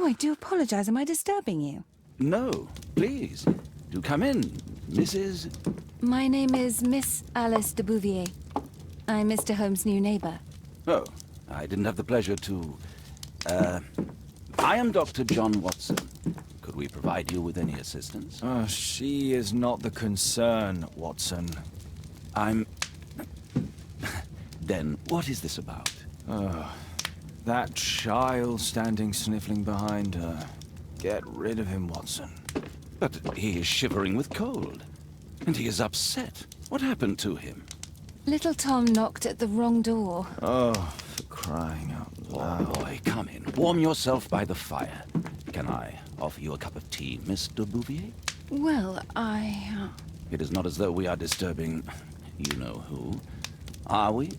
I do apologize. Am I disturbing you? No, please. Do come in, Mrs. My name is Miss Alice de Bouvier. I'm Mr. Holmes' new neighbor. Oh, I didn't have the pleasure to... I am Dr. John Watson. Could we provide you with any assistance? Oh, she is not the concern, Watson. I'm... Then, what is this about? That child standing sniffling behind her. Get rid of him, Watson. But he is shivering with cold. And he is upset. What happened to him? Little Tom knocked at the wrong door. Oh, for crying out loud. Oh, boy, come in. Warm yourself by the fire. Can I offer you a cup of tea, Miss de Bouvier? Well, It is not as though we are disturbing you-know-who. Are we?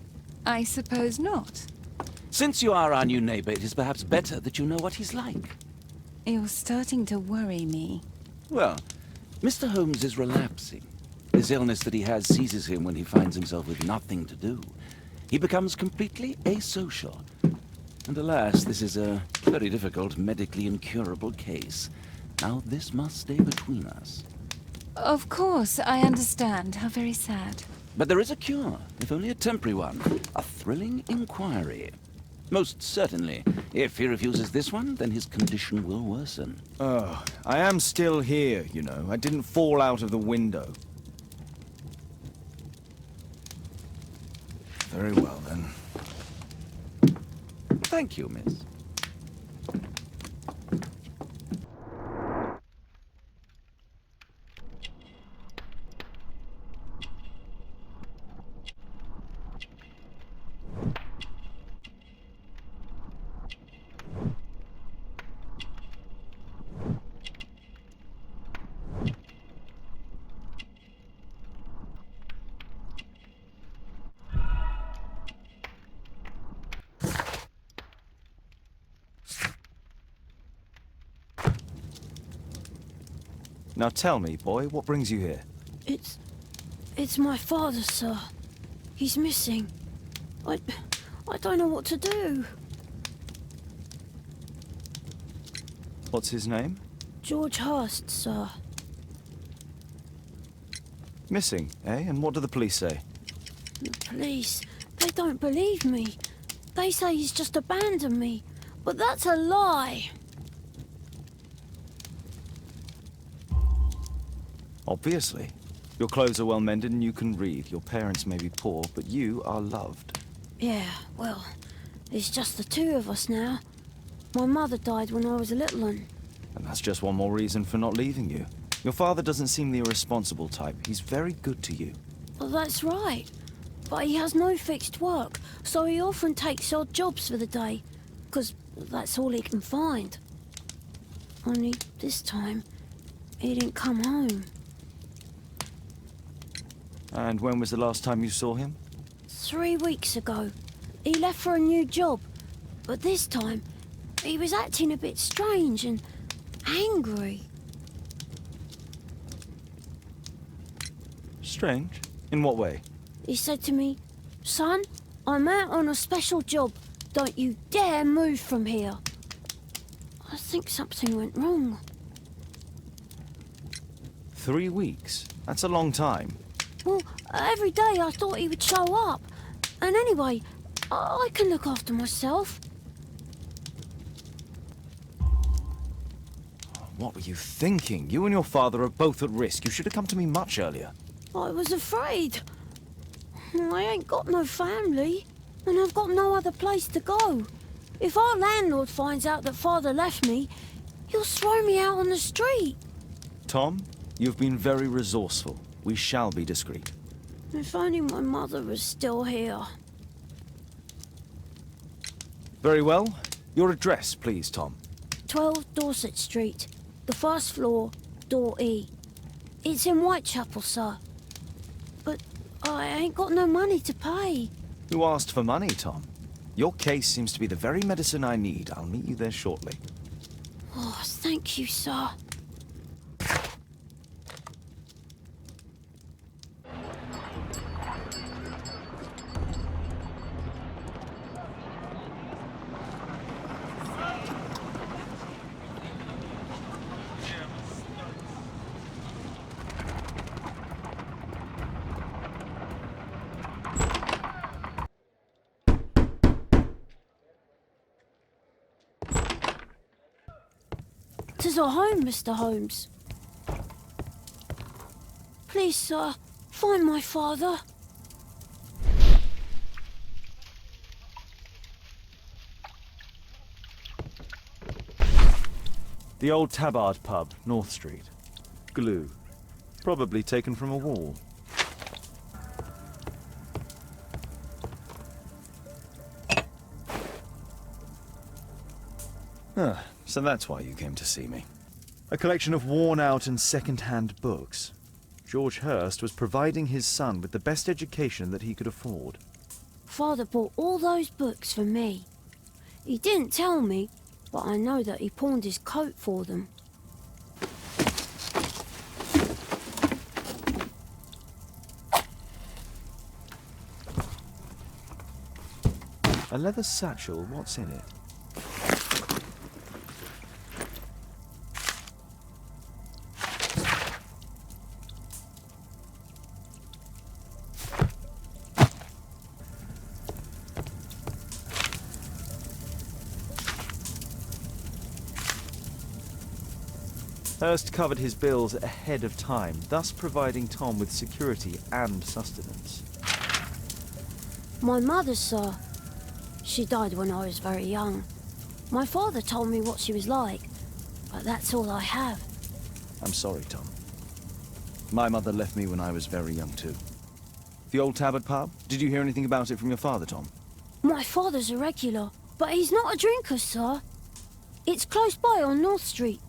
I suppose not. Since you are our new neighbor, it is perhaps better that you know what he's like. You're starting to worry me. Well, Mr. Holmes is relapsing. This illness that he has seizes him when he finds himself with nothing to do. He becomes completely asocial. And alas, this is a very difficult, medically incurable case. Now, this must stay between us. Of course, I understand. How very sad. But there is a cure, if only a temporary one. A thrilling inquiry. Most certainly. If he refuses this one, then his condition will worsen. Oh, I am still here, you know. I didn't fall out of the window. Very well, then. Thank you, miss. Now tell me, boy, what brings you here? It's my father, sir. He's missing. I don't know what to do. What's his name? George Hurst, sir. Missing, eh? And what do the police say? The police, they don't believe me. They say he's just abandoned me. But that's a lie. Obviously. Your clothes are well mended and you can read. Your parents may be poor, but you are loved. Yeah, well, it's just the two of us now. My mother died when I was a little one. And that's just one more reason for not leaving you. Your father doesn't seem the irresponsible type. He's very good to you. Well, that's right. But he has no fixed work, so he often takes odd jobs for the day. 'Cause that's all he can find. Only this time, he didn't come home. And when was the last time you saw him? 3 weeks ago. He left for a new job. But this time, he was acting a bit strange and angry. Strange? In what way? He said to me, "Son, I'm out on a special job. Don't you dare move from here." I think something went wrong. 3 weeks? That's a long time. Well, every day I thought he would show up. And anyway, I can look after myself. What were you thinking? You and your father are both at risk. You should have come to me much earlier. I was afraid. I ain't got no family, and I've got no other place to go. If our landlord finds out that Father left me, he'll throw me out on the street. Tom, you've been very resourceful. We shall be discreet. If only my mother was still here. Very well. Your address, please, Tom. 12 Dorset Street, the first floor, door E. It's in Whitechapel, sir. But I ain't got no money to pay. Who asked for money, Tom? Your case seems to be the very medicine I need. I'll meet you there shortly. Oh, thank you, sir. Is a home, Mr. Holmes. Please, sir, find my father. The old Tabard pub, North Street. Glue. Probably taken from a wall. Ah, so that's why you came to see me. A collection of worn-out and second-hand books. George Hurst was providing his son with the best education that he could afford. Father bought all those books for me. He didn't tell me, but I know that he pawned his coat for them. A leather satchel, what's in it? Hurst covered his bills ahead of time, thus providing Tom with security and sustenance. My mother, sir. She died when I was very young. My father told me what she was like, but that's all I have. I'm sorry, Tom. My mother left me when I was very young, too. The old Tabard pub? Did you hear anything about it from your father, Tom? My father's a regular, but he's not a drinker, sir. It's close by on North Street.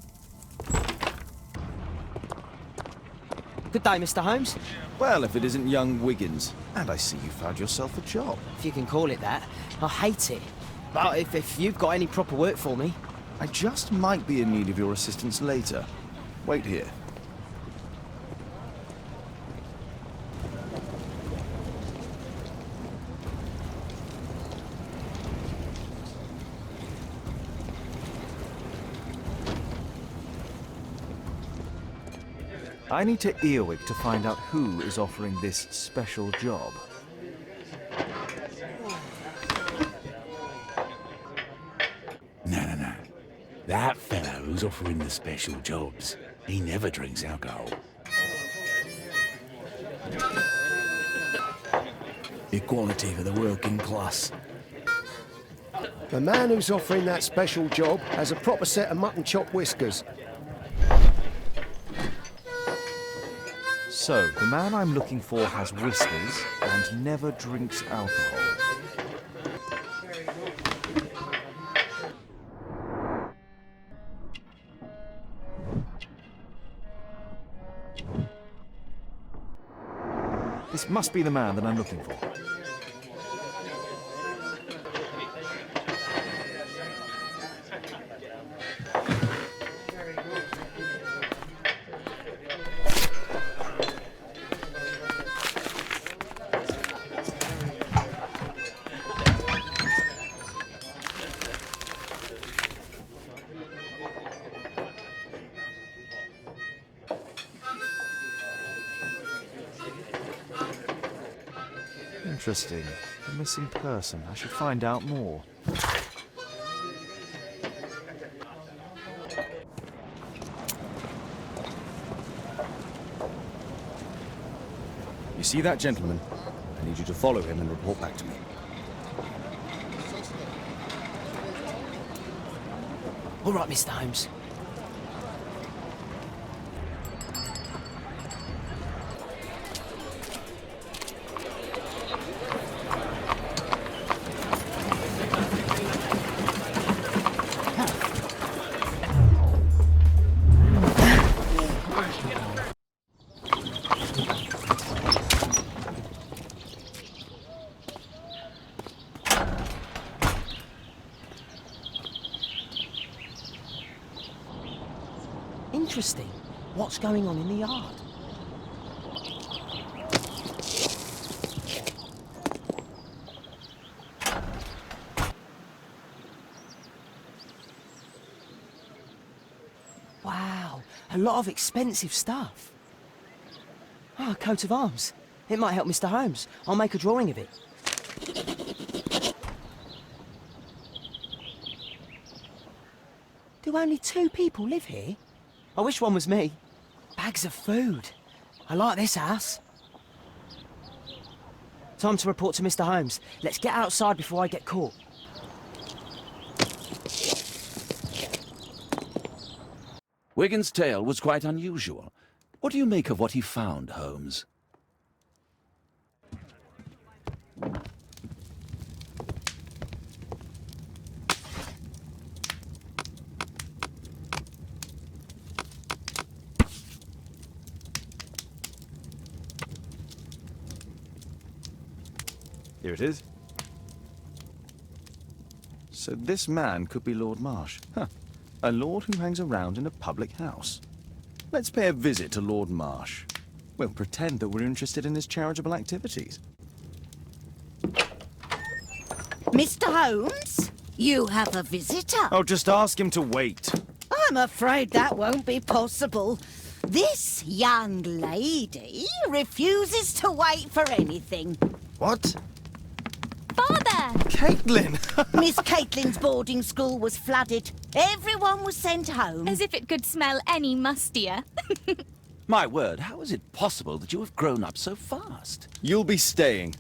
Good day, Mr. Holmes. Well, if it isn't young Wiggins. And I see you found yourself a job. If you can call it that. I hate it. But if you've got any proper work for me... I just might be in need of your assistance later. Wait here. I need to earwig to find out who is offering this special job. No. That fellow who's offering the special jobs, he never drinks alcohol. Equality for the working class. The man who's offering that special job has a proper set of mutton chop whiskers. So, the man I'm looking for has whiskers and never drinks alcohol. This must be the man that I'm looking for. Interesting. A missing person. I should find out more. You see that gentleman? I need you to follow him and report back to me. All right, Mr. Holmes. Interesting. What's going on in the yard? Wow, a lot of expensive stuff. Oh, a coat of arms. It might help Mr. Holmes. I'll make a drawing of it. Do only 2 people live here? I wish one was me. Bags of food. I like this house. Time to report to Mr. Holmes. Let's get outside before I get caught. Wigan's tale was quite unusual. What do you make of what he found, Holmes? Here it is. So this man could be Lord Marsh. Huh. A lord who hangs around in a public house. Let's pay a visit to Lord Marsh. We'll pretend that we're interested in his charitable activities. Mr. Holmes, you have a visitor. Oh, just ask him to wait. I'm afraid that won't be possible. This young lady refuses to wait for anything. What? Father! Caitlin! Miss Caitlin's boarding school was flooded. Everyone was sent home. As if it could smell any mustier. My word, how is it possible that you have grown up so fast? You'll be staying.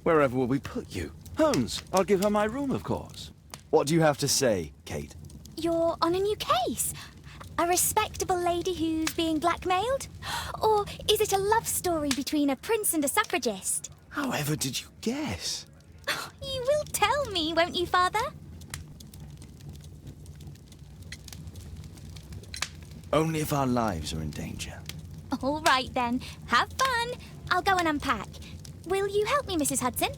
Wherever will we put you? Holmes, I'll give her my room, of course. What do you have to say, Kate? You're on a new case. A respectable lady who's being blackmailed? Or is it a love story between a prince and a suffragist? However did you guess? You will tell me, won't you, Father? Only if our lives are in danger. All right, then. Have fun. I'll go and unpack. Will you help me, Mrs. Hudson?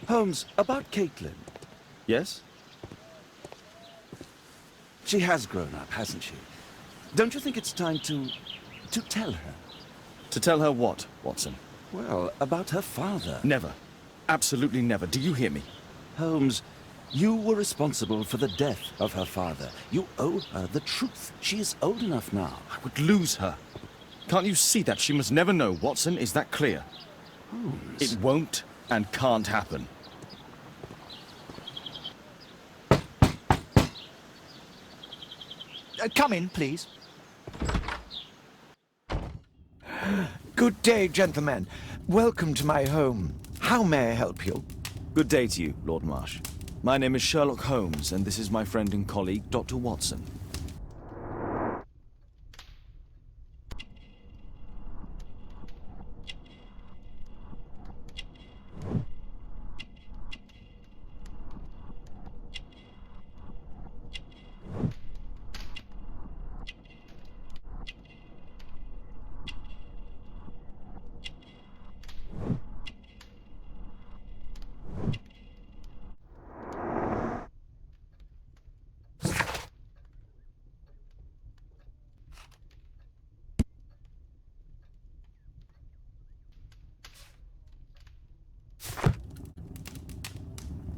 Holmes, about Caitlin. Yes? She has grown up, hasn't she? Don't you think it's time to tell her? To tell her what, Watson? Well, about her father. Never. Absolutely never. Do you hear me? Holmes, you were responsible for the death of her father. You owe her the truth. She is old enough now. I would lose her. Can't you see that? She must never know, Watson. Is that clear? Holmes. It won't and can't happen. Come in, please. Good day, gentlemen. Welcome to my home. How may I help you? Good day to you, Lord Marsh. My name is Sherlock Holmes, and this is my friend and colleague, Dr. Watson.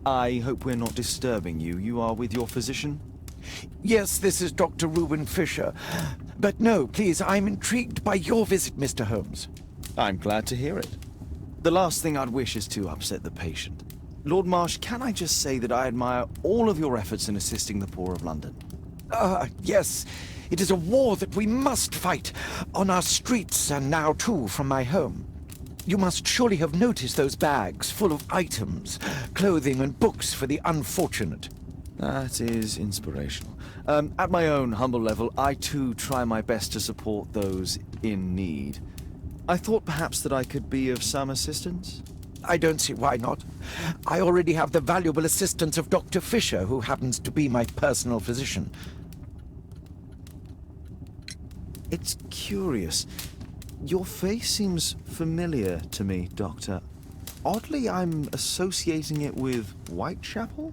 I hope we're not disturbing you. You are with your physician? Yes, this is Dr. Reuben Fisher. But no, please, I'm intrigued by your visit, Mr. Holmes. I'm glad to hear it. The last thing I'd wish is to upset the patient. Lord Marsh, can I just say that I admire all of your efforts in assisting the poor of London? Yes. It is a war that we must fight, on our streets and now, too, from my home. You must surely have noticed those bags full of items, clothing and books for the unfortunate. That is inspirational. At my own humble level, I too try my best to support those in need. I thought perhaps that I could be of some assistance. I don't see why not. I already have the valuable assistance of Dr. Fisher, who happens to be my personal physician. It's curious. Your face seems familiar to me, Doctor. Oddly, I'm associating it with Whitechapel?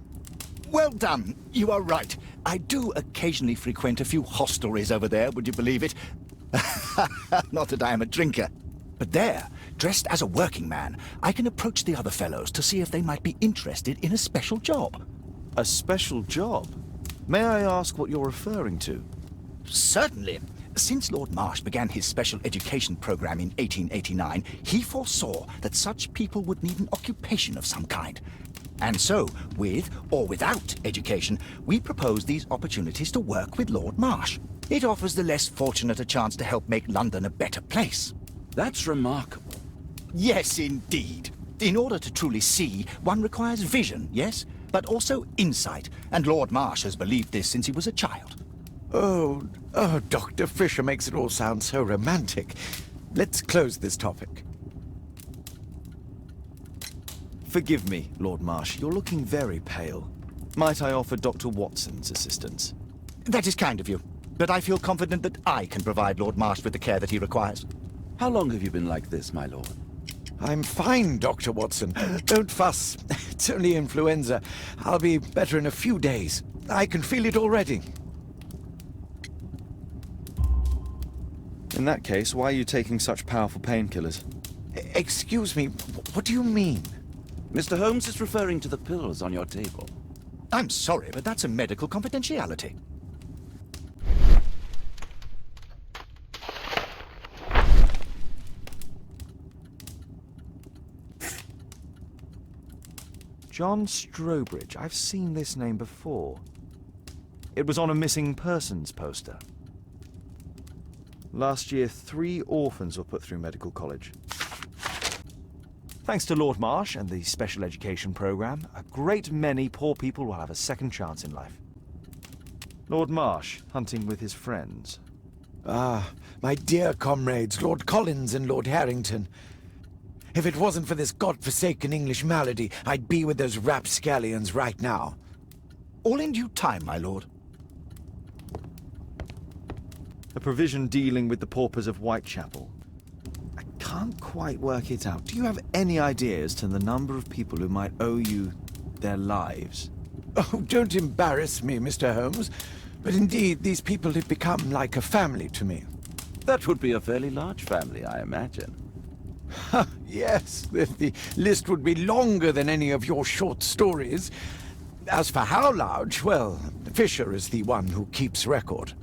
Well done. You are right. I do occasionally frequent a few hostelries over there, would you believe it? Not that I am a drinker. But there, dressed as a working man, I can approach the other fellows to see if they might be interested in a special job. A special job? May I ask what you're referring to? Certainly. Since Lord Marsh began his special education program in 1889, he foresaw that such people would need an occupation of some kind. And so, with or without education, we propose these opportunities to work with Lord Marsh. It offers the less fortunate a chance to help make London a better place. That's remarkable. Yes, indeed. In order to truly see, one requires vision, yes? But also insight. And Lord Marsh has believed this since he was a child. Oh, Dr. Fisher makes it all sound so romantic. Let's close this topic. Forgive me, Lord Marsh. You're looking very pale. Might I offer Dr. Watson's assistance? That is kind of you. But I feel confident that I can provide Lord Marsh with the care that he requires. How long have you been like this, my lord? I'm fine, Dr. Watson. Don't fuss. It's only influenza. I'll be better in a few days. I can feel it already. In that case, why are you taking such powerful painkillers? Excuse me, what do you mean? Mr. Holmes is referring to the pills on your table. I'm sorry, but that's a medical confidentiality. John Strobridge. I've seen this name before. It was on a missing persons poster. Last year, 3 orphans were put through medical college. Thanks to Lord Marsh and the special education program, a great many poor people will have a second chance in life. Lord Marsh, hunting with his friends. Ah, my dear comrades, Lord Collins and Lord Harrington. If it wasn't for this godforsaken English malady, I'd be with those rapscallions right now. All in due time, my lord. A provision dealing with the paupers of Whitechapel. I can't quite work it out. Do you have any idea as to the number of people who might owe you their lives? Oh, don't embarrass me, Mr. Holmes. But indeed, these people have become like a family to me. That would be a fairly large family, I imagine. Yes, the list would be longer than any of your short stories. As for how large, well, Fisher is the one who keeps record.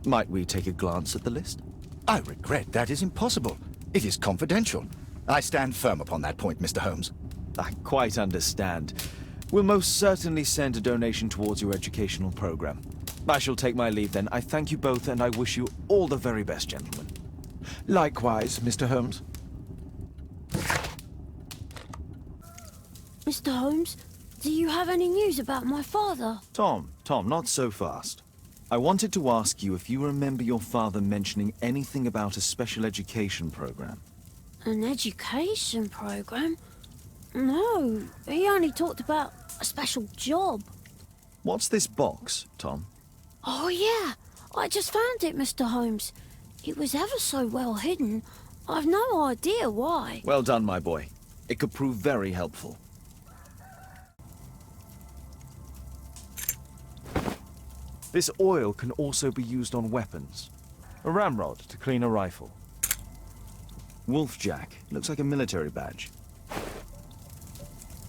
Might we take a glance at the list? I regret that is impossible. It is confidential. I stand firm upon that point, Mr. Holmes. I quite understand. We'll most certainly send a donation towards your educational program. I shall take my leave then. I thank you both, and I wish you all the very best, gentlemen. Likewise, Mr. Holmes. Mr. Holmes, do you have any news about my father? Tom, not so fast. I wanted to ask you if you remember your father mentioning anything about a special education program. An education program? No, he only talked about a special job. What's this box, Tom? Oh yeah, I just found it, Mr. Holmes. It was ever so well hidden. I've no idea why. Well done, my boy. It could prove very helpful. This oil can also be used on weapons. A ramrod to clean a rifle. Wolfjack. Looks like a military badge.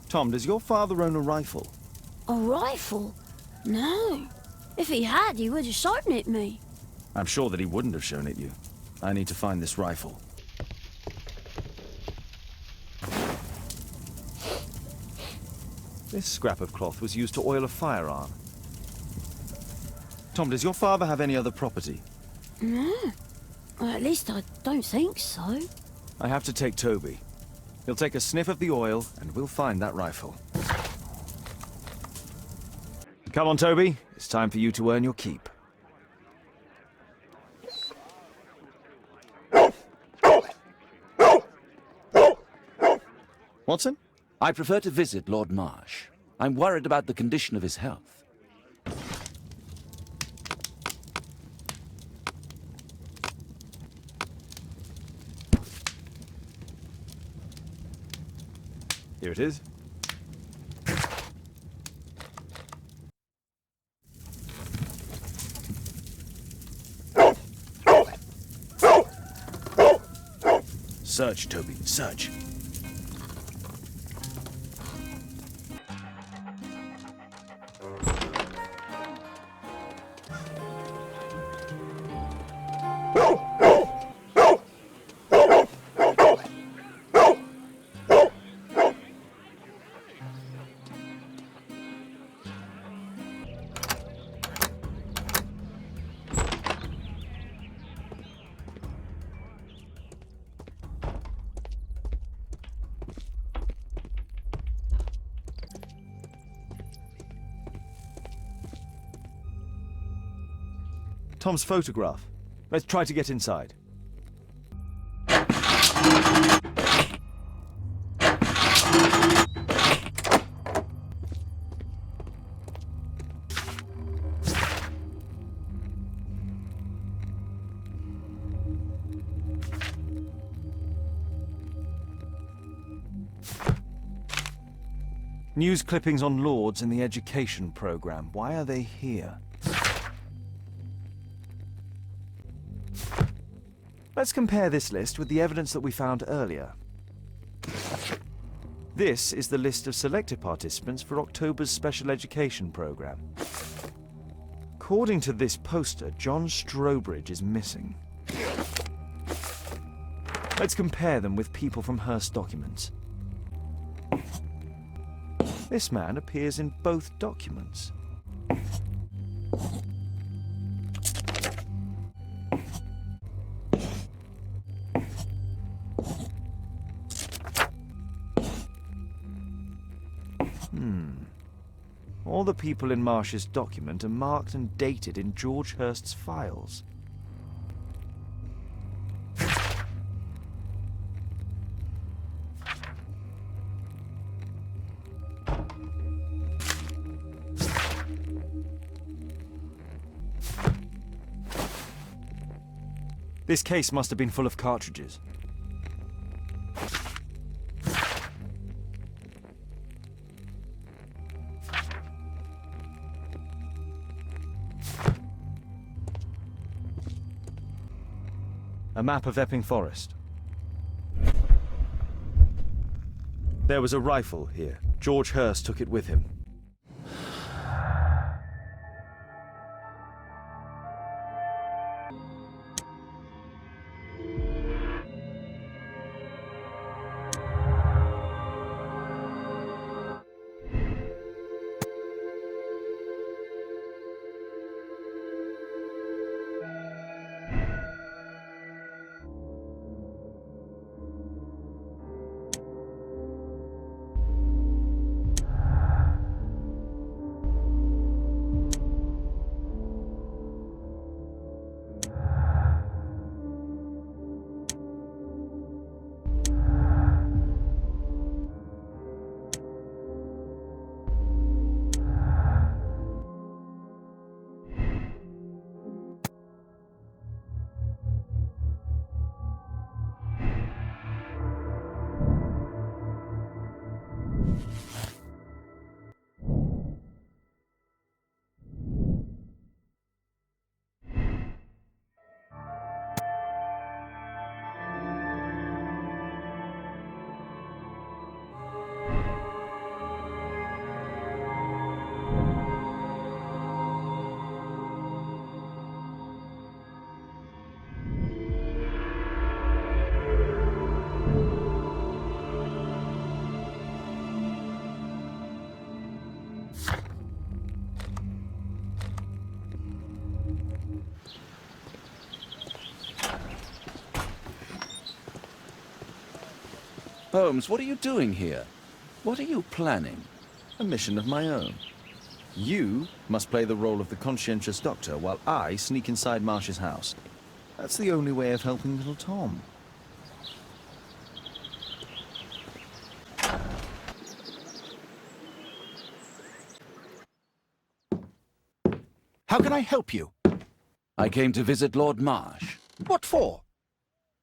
Tom, does your father own a rifle? A rifle? No. If he had, he would have shown it me. I'm sure that he wouldn't have shown it you. I need to find this rifle. This scrap of cloth was used to oil a firearm. Tom, does your father have any other property? No. Well, at least I don't think so. I have to take Toby. He'll take a sniff of the oil, and we'll find that rifle. Come on, Toby. It's time for you to earn your keep. Watson? I prefer to visit Lord Marsh. I'm worried about the condition of his health. Here it is. Search, Toby, search. Tom's photograph. Let's try to get inside. News clippings on Lords in the education program. Why are they here? Let's compare this list with the evidence that we found earlier. This is the list of selected participants for October's special education program. According to this poster, John Strobridge is missing. Let's compare them with people from Hearst documents. This man appears in both documents. All the people in Marsh's document are marked and dated in George Hearst's files. This case must have been full of cartridges. A map of Epping Forest. There was a rifle here. George Hearst took it with him. Holmes, what are you doing here? What are you planning? A mission of my own. You must play the role of the conscientious doctor while I sneak inside Marsh's house. That's the only way of helping little Tom. How can I help you? I came to visit Lord Marsh. What for?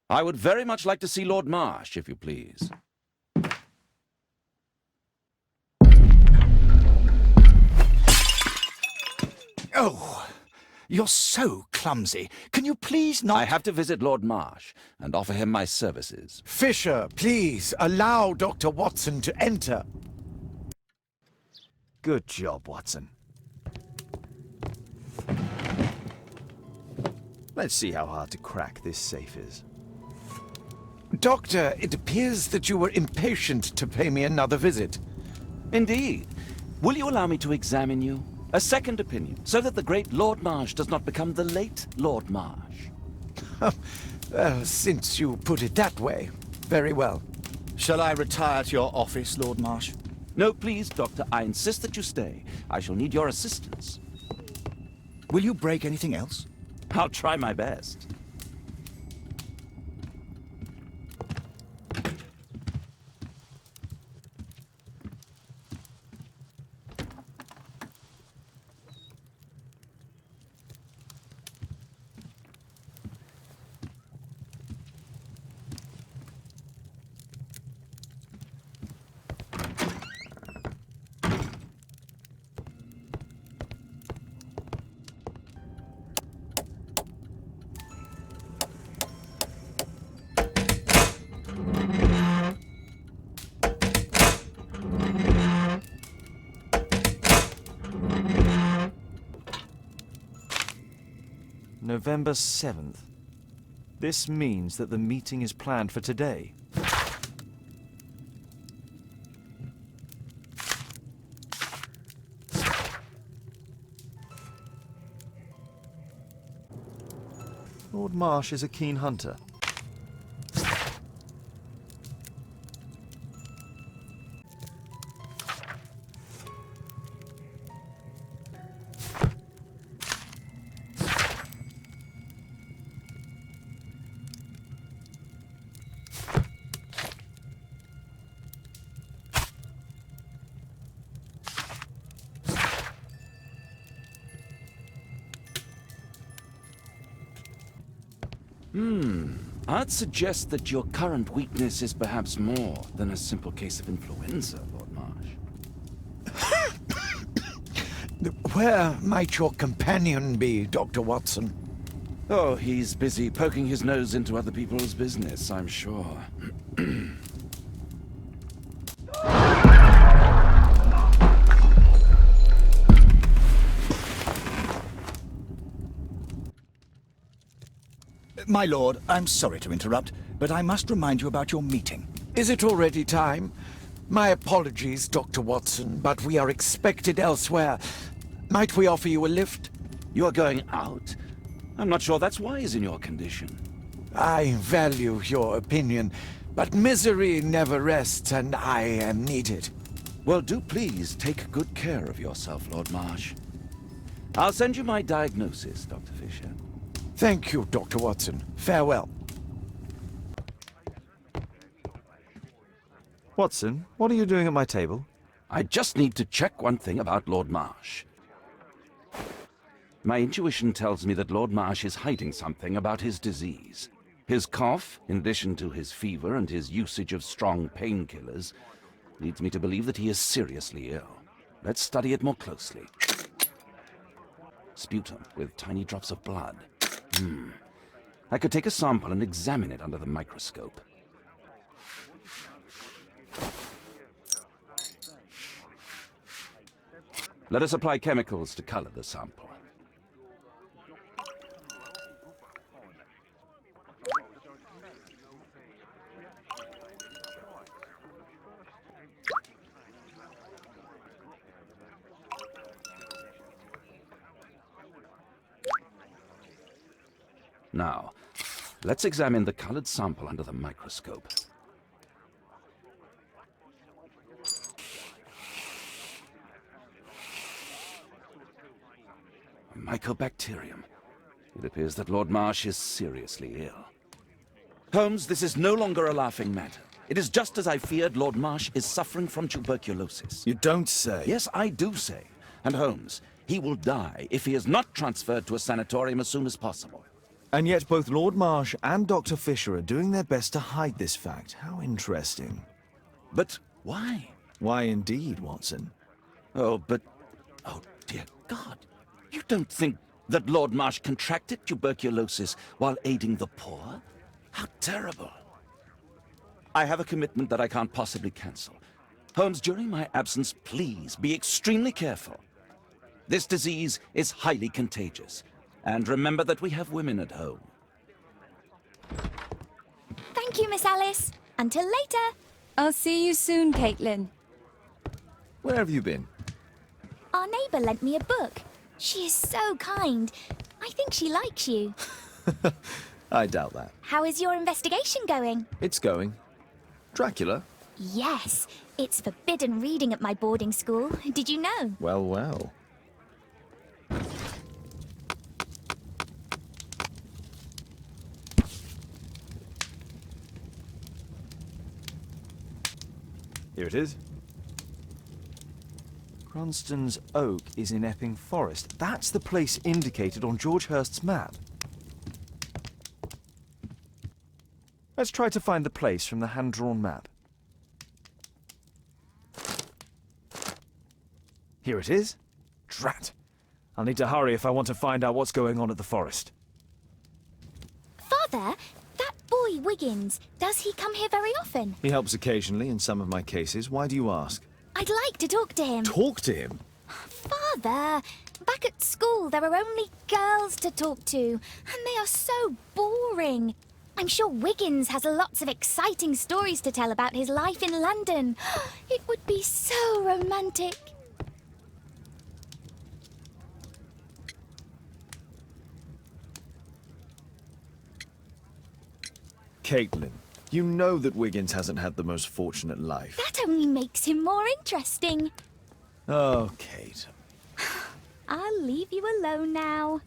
I would very much like to see Lord Marsh, if you please. Oh, you're so clumsy. Can you please not— I have to visit Lord Marsh and offer him my services. Fisher, please, allow Dr. Watson to enter. Good job, Watson. Let's see how hard to crack this safe is. Doctor, it appears that you were impatient to pay me another visit. Indeed. Will you allow me to examine you? A second opinion, so that the great Lord Marsh does not become the late Lord Marsh. Well, since you put it that way, very well. Shall I retire to your office, Lord Marsh? No, please, Doctor. I insist that you stay. I shall need your assistance. Will you break anything else? I'll try my best. November 7th. This means that the meeting is planned for today. Lord Marsh is a keen hunter. I'd suggest that your current weakness is perhaps more than a simple case of influenza, Lord Marsh. Where might your companion be, Dr. Watson? Oh, he's busy poking his nose into other people's business, I'm sure. My lord, I'm sorry to interrupt, but I must remind you about your meeting. Is it already time? My apologies, Dr. Watson, but we are expected elsewhere. Might we offer you a lift? You are going out? I'm not sure that's wise in your condition. I value your opinion, but misery never rests, and I am needed. Well, do please take good care of yourself, Lord Marsh. I'll send you my diagnosis, Dr. Fisher. Thank you, Dr. Watson. Farewell. Watson, what are you doing at my table? I just need to check one thing about Lord Marsh. My intuition tells me that Lord Marsh is hiding something about his disease. His cough, in addition to his fever and his usage of strong painkillers, leads me to believe that he is seriously ill. Let's study it more closely. Sputum with tiny drops of blood. I could take a sample and examine it under the microscope. Let us apply chemicals to color the sample. Now, let's examine the colored sample under the microscope. Mycobacterium. It appears that Lord Marsh is seriously ill. Holmes, this is no longer a laughing matter. It is just as I feared. Lord Marsh is suffering from tuberculosis. You don't say. Yes, I do say. And Holmes, he will die if he is not transferred to a sanatorium as soon as possible. And yet both Lord Marsh and Dr. Fisher are doing their best to hide this fact. How interesting. But why? Why indeed, Watson? Oh, dear God. You don't think that Lord Marsh contracted tuberculosis while aiding the poor? How terrible. I have a commitment that I can't possibly cancel. Holmes, during my absence, please be extremely careful. This disease is highly contagious. And remember that we have women at home. Thank you, Miss Alice. Until later. I'll see you soon, Caitlin. Where have you been? Our neighbour lent me a book. She is so kind. I think she likes you. I doubt that. How is your investigation going? It's going. Dracula? Yes. It's forbidden reading at my boarding school. Did you know? Well, well. Here it is. Cranston's Oak is in Epping Forest. That's the place indicated on George Hurst's map. Let's try to find the place from the hand-drawn map. Here it is. Drat. I'll need to hurry if I want to find out what's going on at the forest. Father, that boy Wiggins, does he come here very often? He helps occasionally in some of my cases. Why do you ask? I'd like to talk to him. Talk to him? Father, back at school there are only girls to talk to, and they are so boring. I'm sure Wiggins has lots of exciting stories to tell about his life in London. It would be so romantic. Caitlin, you know that Wiggins hasn't had the most fortunate life. That only makes him more interesting. Oh, Kate. I'll leave you alone now.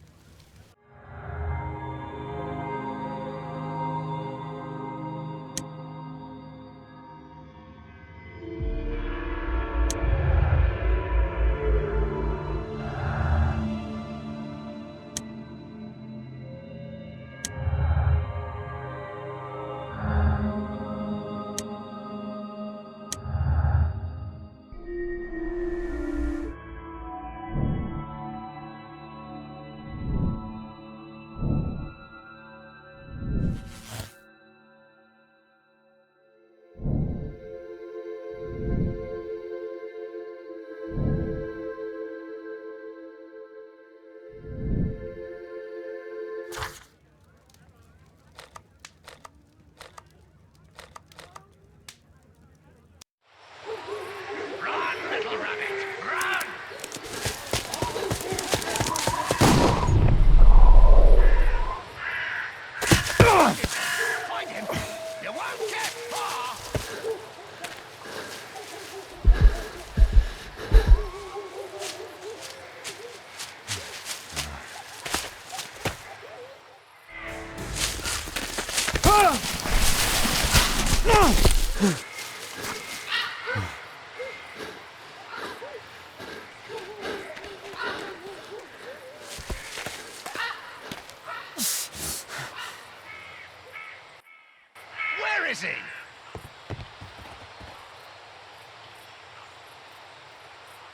Where is he?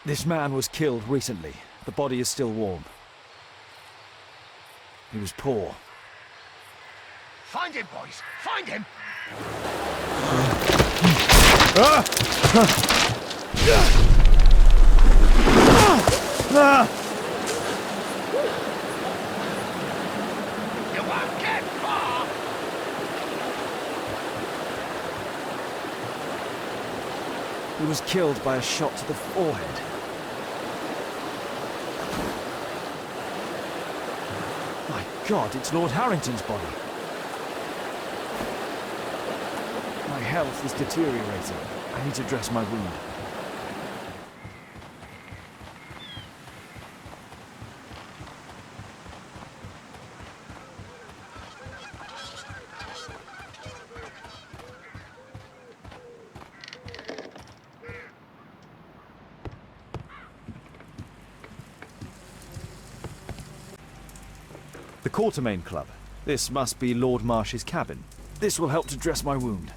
This man was killed recently. The body is still warm. He was poor. Find him, boys! Find him! You won't get far! He was killed by a shot to the forehead. My God, it's Lord Harrington's body. My health is deteriorating. I need to dress my wound. The Quartermain Club. This must be Lord Marsh's cabin. This will help to dress my wound.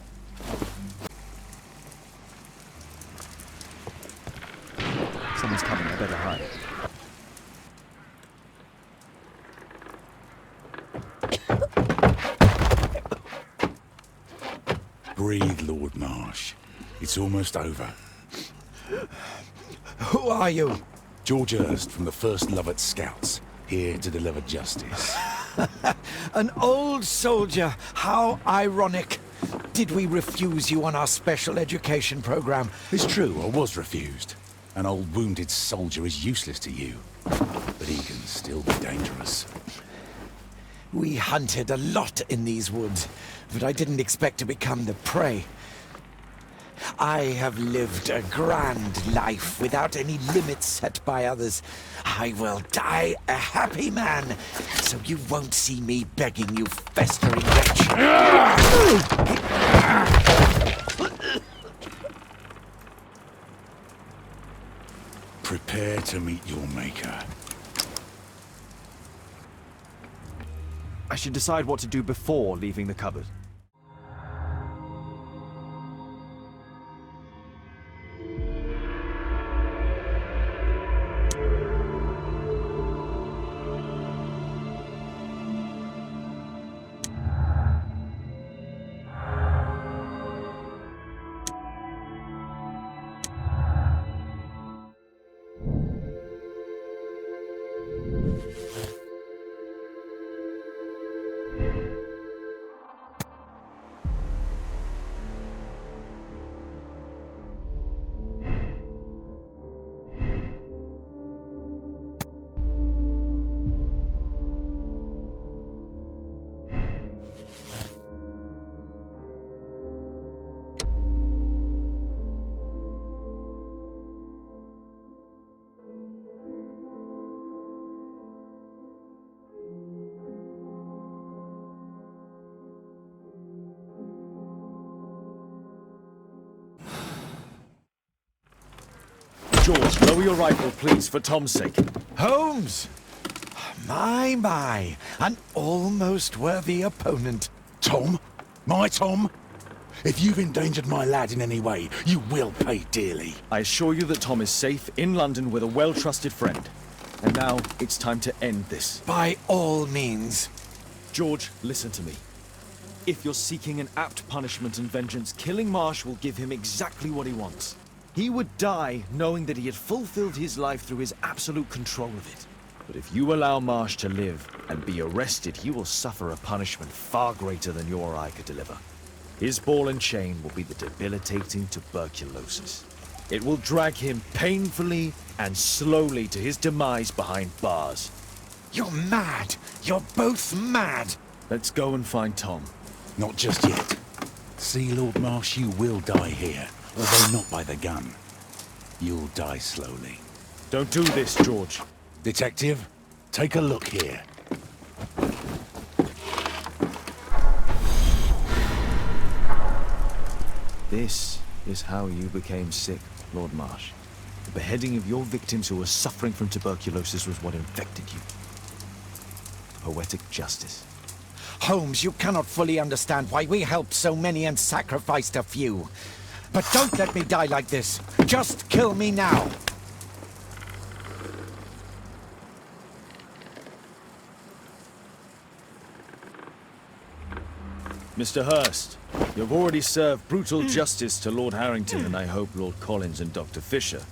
Someone's coming, I better hide. Breathe, Lord Marsh. It's almost over. Who are you? George Hurst from the 1st Lovat Scouts, here to deliver justice. An old soldier. How ironic. Did we refuse you on our special education program? It's true, I was refused. An old wounded soldier is useless to you, but he can still be dangerous. We hunted a lot in these woods, but I didn't expect to become the prey. I have lived a grand life without any limits set by others. I will die a happy man, so you won't see me begging you festering wretch. Prepare to meet your maker. I should decide what to do before leaving the cupboard. George, lower your rifle, please, for Tom's sake. Holmes! My, an almost worthy opponent. Tom? My Tom? If you've endangered my lad in any way, you will pay dearly. I assure you that Tom is safe in London with a well-trusted friend. And now, it's time to end this. By all means. George, listen to me. If you're seeking an apt punishment and vengeance, killing Marsh will give him exactly what he wants. He would die knowing that he had fulfilled his life through his absolute control of it. But if you allow Marsh to live and be arrested, he will suffer a punishment far greater than you or I could deliver. His ball and chain will be the debilitating tuberculosis. It will drag him painfully and slowly to his demise behind bars. You're mad! You're both mad! Let's go and find Tom. Not just yet. See, Lord Marsh, you will die here. Although not by the gun. You'll die slowly. Don't do this, George. Detective, take a look here. This is how you became sick, Lord Marsh. The beheading of your victims who were suffering from tuberculosis was what infected you. Poetic justice. Holmes, you cannot fully understand why we helped so many and sacrificed a few. But don't let me die like this. Just kill me now. Mr. Hurst, you've already served brutal justice to Lord Harrington and I hope Lord Collins and Dr. Fisher.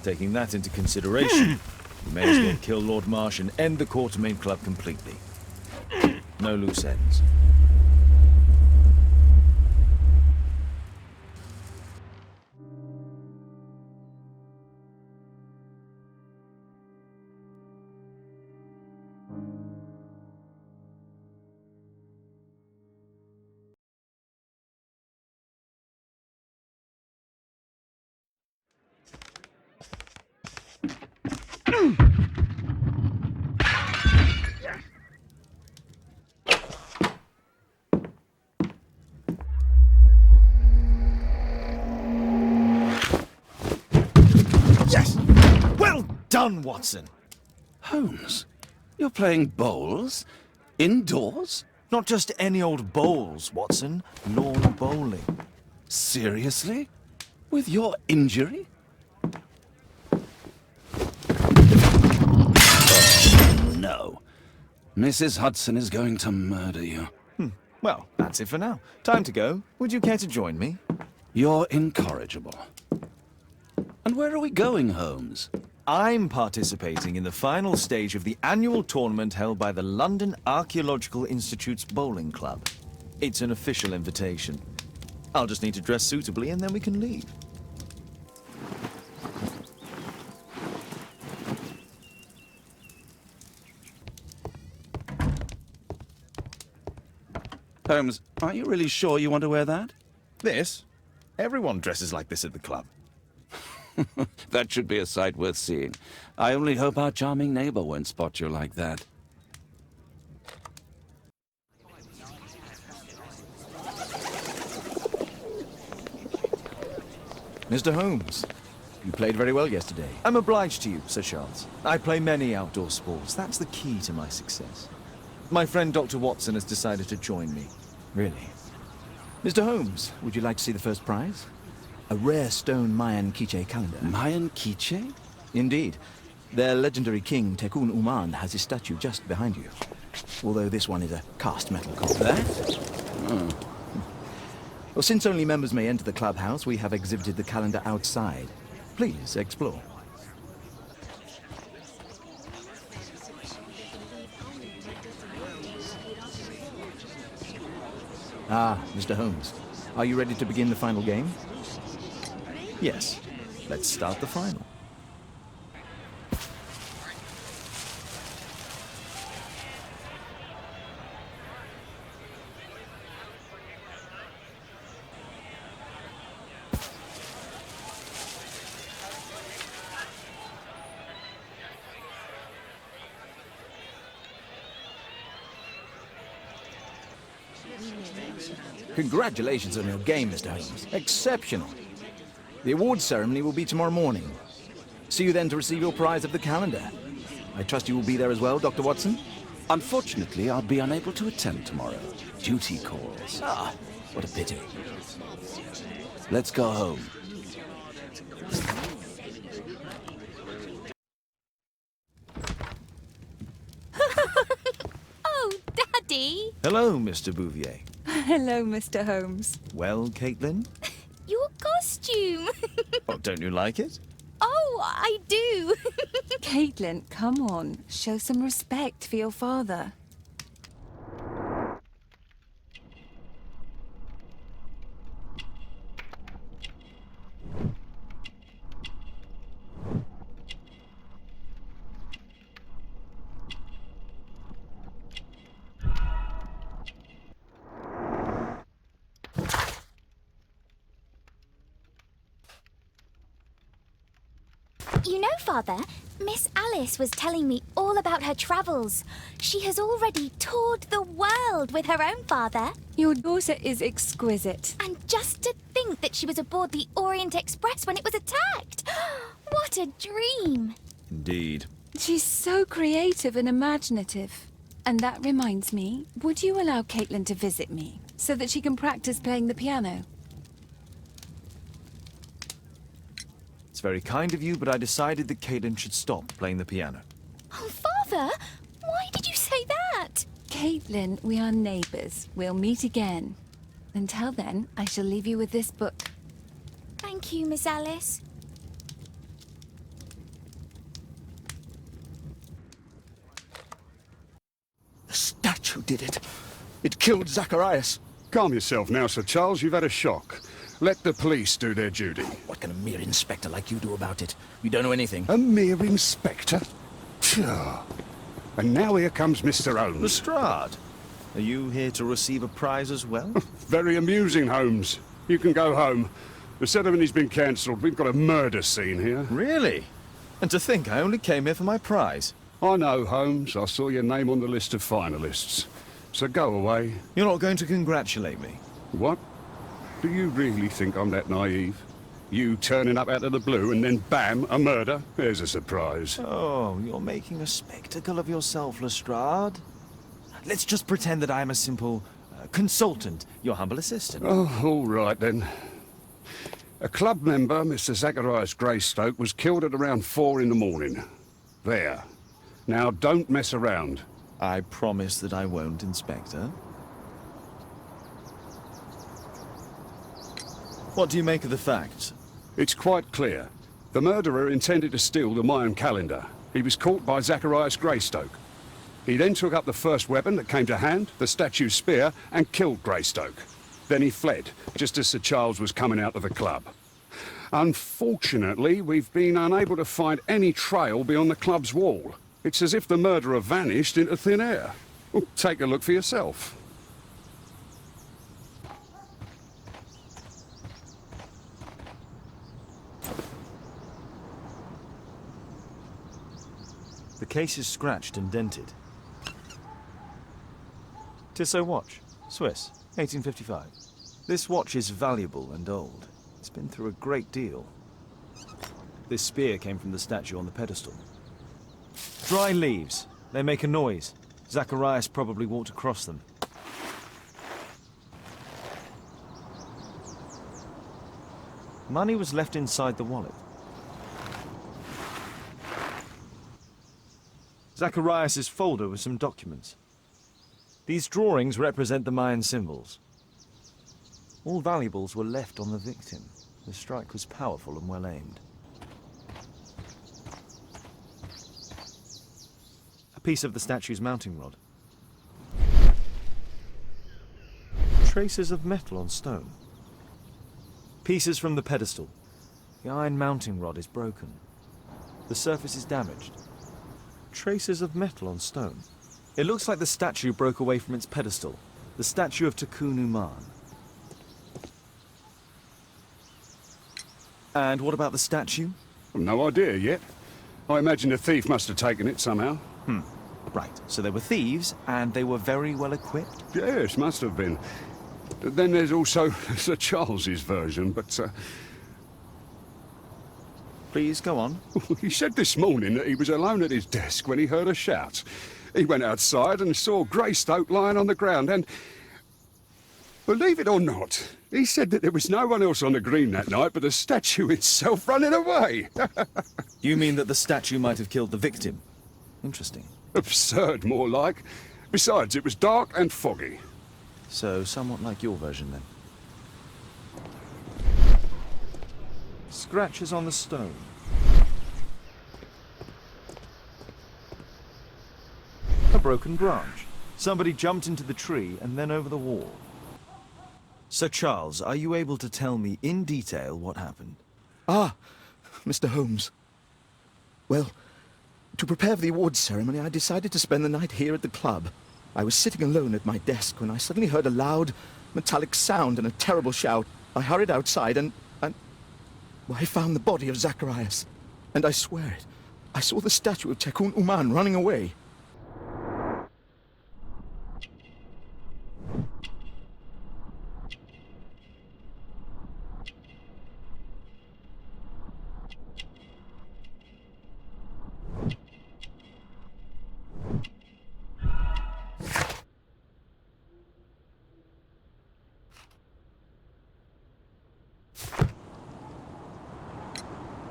Taking that into consideration, you may as well kill Lord Marsh and end the Quartermain Club completely. No loose ends. Yes! Well done, Watson! Holmes, you're playing bowls? Indoors? Not just any old bowls, Watson. Lawn bowling. Seriously? With your injury? Oh, no. Mrs. Hudson is going to murder you. Well, that's it for now. Time to go. Would you care to join me? You're incorrigible. And where are we going, Holmes? I'm participating in the final stage of the annual tournament held by the London Archaeological Institute's Bowling Club. It's an official invitation. I'll just need to dress suitably and then we can leave. Holmes, are you really sure you want to wear that? This? Everyone dresses like this at the club. That should be a sight worth seeing. I only hope our charming neighbor won't spot you like that. Mr. Holmes, You played very well yesterday. I'm obliged to you, Sir Charles. I play many outdoor sports. That's the key to my success. My friend Dr. Watson has decided to join me. Really? Mr. Holmes, would you like to see the first prize? A rare stone Mayan Quiche calendar. Mayan Quiche? Indeed. Their legendary king, Tekun Uman, has his statue just behind you. Although this one is a cast metal copy. That? Oh. Well, since only members may enter the clubhouse, we have exhibited the calendar outside. Please, explore. Ah, Mr. Holmes. Are you ready to begin the final game? Yes. Let's start the final. Congratulations on your game, Mr. Holmes. Exceptional. The awards ceremony will be tomorrow morning. See you then to receive your prize of the calendar. I trust you will be there as well, Dr. Watson? Unfortunately, I'll be unable to attend tomorrow. Duty calls. Ah, what a pity. Let's go home. Oh, Daddy! Hello, Mr. Bouvier. Hello, Mr. Holmes. Well, Caitlin? Your costume! Oh, don't you like it? Oh, I do! Caitlin, come on. Show some respect for your father. You know, Father, Miss Alice was telling me all about her travels. She has already toured the world with her own father. Your daughter is exquisite. And just to think that she was aboard the Orient Express when it was attacked. What a dream. Indeed. She's so creative and imaginative. And that reminds me, would you allow Caitlin to visit me so that she can practice playing the piano? It's very kind of you, but I decided that Caitlin should stop playing the piano. Oh, Father, why did you say that? Caitlin, we are neighbours. We'll meet again. Until then, I shall leave you with this book. Thank you, Miss Alice. The statue did it. It killed Zacharias. Calm yourself now, Sir Charles. You've had a shock. Let the police do their duty. What can a mere inspector like you do about it? You don't know anything. A mere inspector? Phew. And now here comes Mr. Holmes. Lestrade, are you here to receive a prize as well? Very amusing, Holmes. You can go home. The ceremony's been cancelled. We've got a murder scene here. Really? And to think I only came here for my prize. I know, Holmes. I saw your name on the list of finalists. So go away. You're not going to congratulate me? What? Do you really think I'm that naive? You turning up out of the blue and then bam, a murder? There's a surprise. Oh, you're making a spectacle of yourself, Lestrade. Let's just pretend that I'm a simple consultant, your humble assistant. Oh, all right then. A club member, Mr. Zacharias Greystoke, was killed at around 4 in the morning. There. Now, don't mess around. I promise that I won't, Inspector. What do you make of the facts? It's quite clear. The murderer intended to steal the Mayan calendar. He was caught by Zacharias Greystoke. He then took up the first weapon that came to hand, the statue's spear, and killed Greystoke. Then he fled, just as Sir Charles was coming out of the club. Unfortunately, we've been unable to find any trail beyond the club's wall. It's as if the murderer vanished into thin air. Well, take a look for yourself. The case is scratched and dented. Tissot watch, Swiss, 1855. This watch is valuable and old. It's been through a great deal. This spear came from the statue on the pedestal. Dry leaves. They make a noise. Zacharias probably walked across them. Money was left inside the wallet. Zacharias' folder with some documents. These drawings represent the Mayan symbols. All valuables were left on the victim. The strike was powerful and well aimed. A piece of the statue's mounting rod. Traces of metal on stone. Pieces from the pedestal. The iron mounting rod is broken. The surface is damaged. Traces of metal on stone. It looks like the statue broke away from its pedestal. The statue of Tikkun Uman. And what about the statue? No idea yet. I imagine a thief must have taken it somehow. Right, so they were thieves, and they were very well equipped? Yes, must have been. Then there's also Sir Charles's version, but... Please, go on. He said this morning that he was alone at his desk when he heard a shout. He went outside and saw Greystoke lying on the ground and... Believe it or not, he said that there was no one else on the green that night but the statue itself running away. You mean that the statue might have killed the victim? Interesting. Absurd, more like. Besides, it was dark and foggy. So, somewhat like your version, then. Scratches on the stone. A broken branch. Somebody jumped into the tree and then over the wall. Sir Charles, are you able to tell me in detail what happened? Ah, Mr. Holmes. Well, to prepare for the awards ceremony, I decided to spend the night here at the club. I was sitting alone at my desk when I suddenly heard a loud, metallic sound and a terrible shout. I hurried outside and I found the body of Zacharias. And I swear it, I saw the statue of Tikkun Uman running away.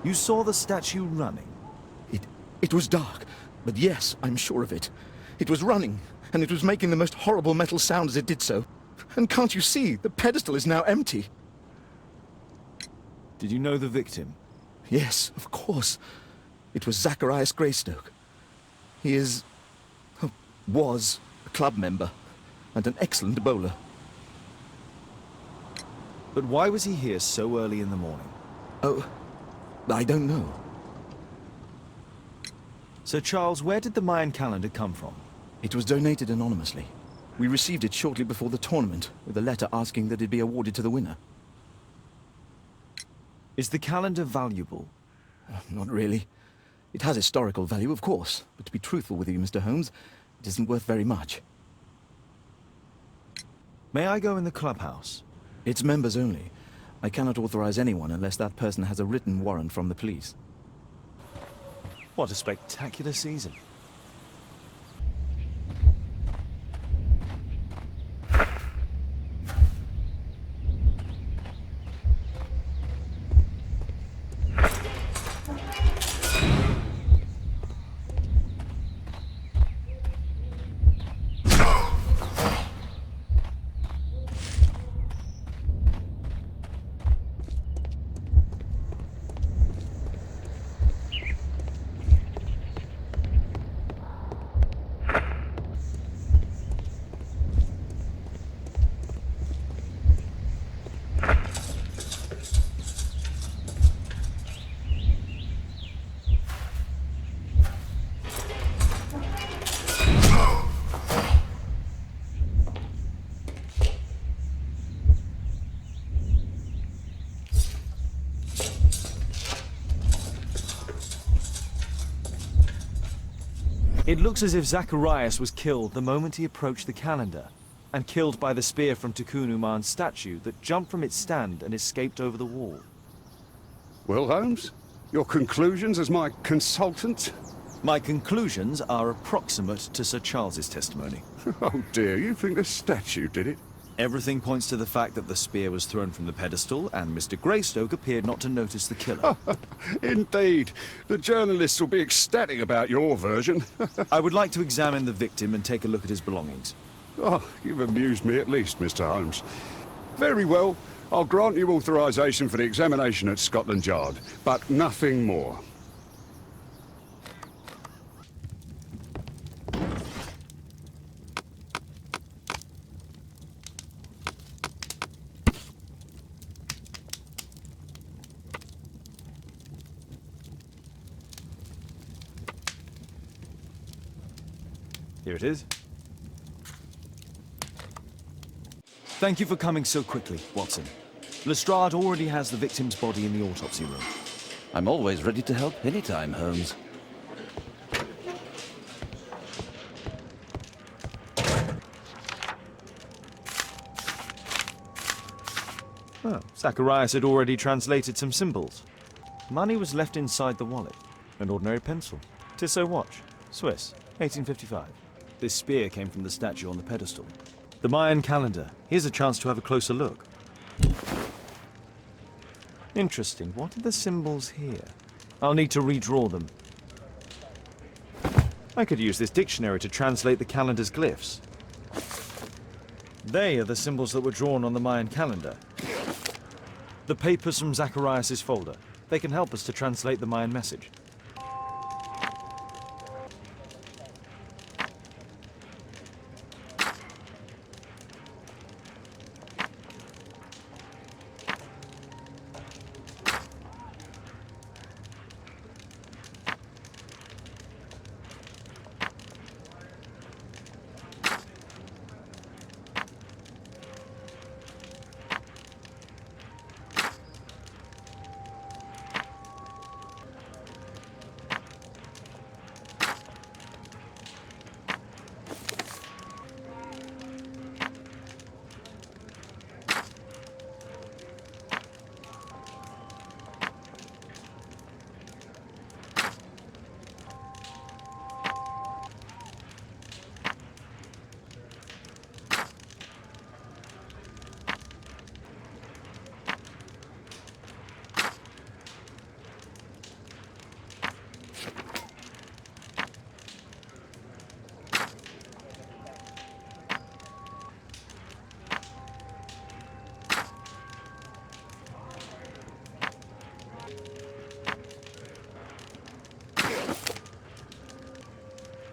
You saw the statue running? It was dark, but yes, I'm sure of it. It was running, and it was making the most horrible metal sound as it did so. And can't you see, the pedestal is now empty. Did you know the victim? Yes, of course. It was Zacharias Greystoke. He is... was a club member, and an excellent bowler. But why was he here so early in the morning? Oh, I don't know. Sir Charles, where did the Mayan calendar come from? It was donated anonymously. We received it shortly before the tournament, with a letter asking that it be awarded to the winner. Is the calendar valuable? Not really. It has historical value, of course, but to be truthful with you, Mr. Holmes, it isn't worth very much. May I go in the clubhouse? It's members only. I cannot authorize anyone unless that person has a written warrant from the police. What a spectacular season. It looks as if Zacharias was killed the moment he approached the calendar, and killed by the spear from Tikkun Uman's statue that jumped from its stand and escaped over the wall. Well, Holmes, Your conclusions as my consultant? My conclusions are approximate to Sir Charles's testimony. Oh dear, you think the statue did it? Everything points to the fact that the spear was thrown from the pedestal, and Mr. Greystoke appeared not to notice the killer. Indeed. The journalists will be ecstatic about your version. I would like to examine the victim and take a look at his belongings. Oh, you've amused me at least, Mr. Holmes. Very well. I'll grant you authorization for the examination at Scotland Yard, but nothing more. Here it is. Thank you for coming so quickly, Watson. Lestrade already has the victim's body in the autopsy room. I'm always ready to help anytime, Holmes. Oh, Zacharias had already translated some symbols. Money was left inside the wallet. An ordinary pencil. Tissot watch. Swiss. 1855. This spear came from the statue on the pedestal. The Mayan calendar. Here's a chance to have a closer look. Interesting. What are the symbols here? I'll need to redraw them. I could use this dictionary to translate the calendar's glyphs. They are the symbols that were drawn on the Mayan calendar. The papers from Zacharias' folder. They can help us to translate the Mayan message.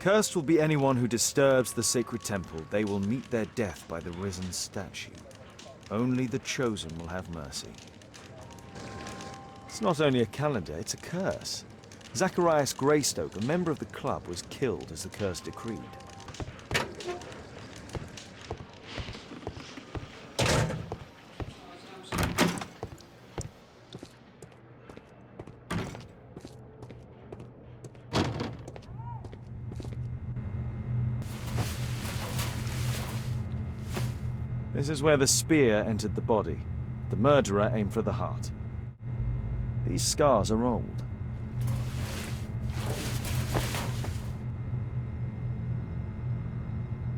Cursed will be anyone who disturbs the sacred temple. They will meet their death by the risen statue. Only the chosen will have mercy. It's not only a calendar, it's a curse. Zacharias Greystoke, a member of the club, was killed as the curse decreed. This is where the spear entered the body. The murderer aimed for the heart. These scars are old.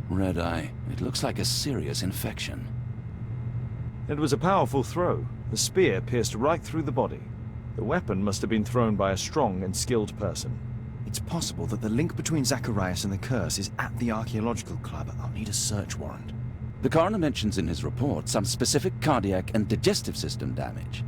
Red eye. It looks like a serious infection. It was a powerful throw. The spear pierced right through the body. The weapon must have been thrown by a strong and skilled person. It's possible that the link between Zacharias and the curse is at the archaeological club. I'll need a search warrant. The coroner mentions in his report some specific cardiac and digestive system damage.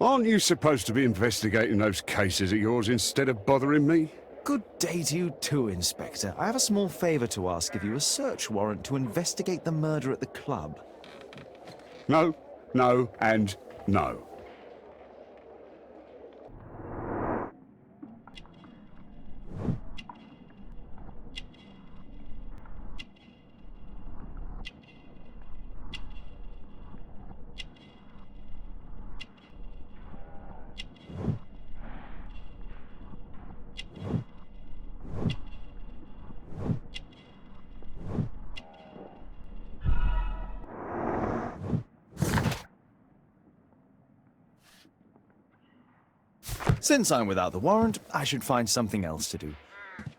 Aren't you supposed to be investigating those cases of yours instead of bothering me? Good day to you too, Inspector. I have a small favor to ask of you, a search warrant to investigate the murder at the club. No, no, and no. Since I'm without the warrant, I should find something else to do.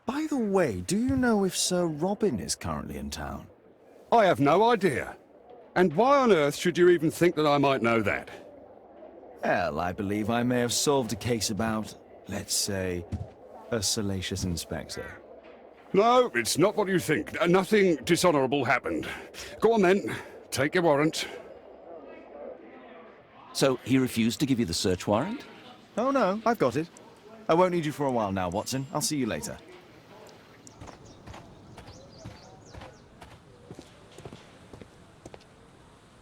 By the way, do you know if Sir Robin is currently in town? I have no idea. And why on earth should you even think that I might know that? Well, I believe I may have solved a case about, let's say, a salacious inspector. No, it's not what you think. Nothing dishonourable happened. Go on then. Take your warrant. So he refused to give you the search warrant? Oh no, I've got it. I won't need you for a while now, Watson. I'll see you later.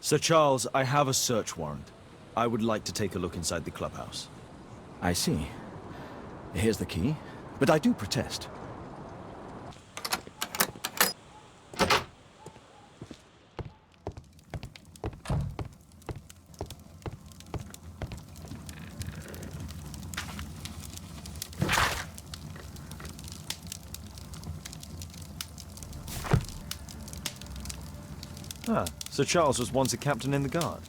Sir Charles, I have a search warrant. I would like to take a look inside the clubhouse. I see. Here's the key, but I do protest. Ah, Sir Charles was once a captain in the guard.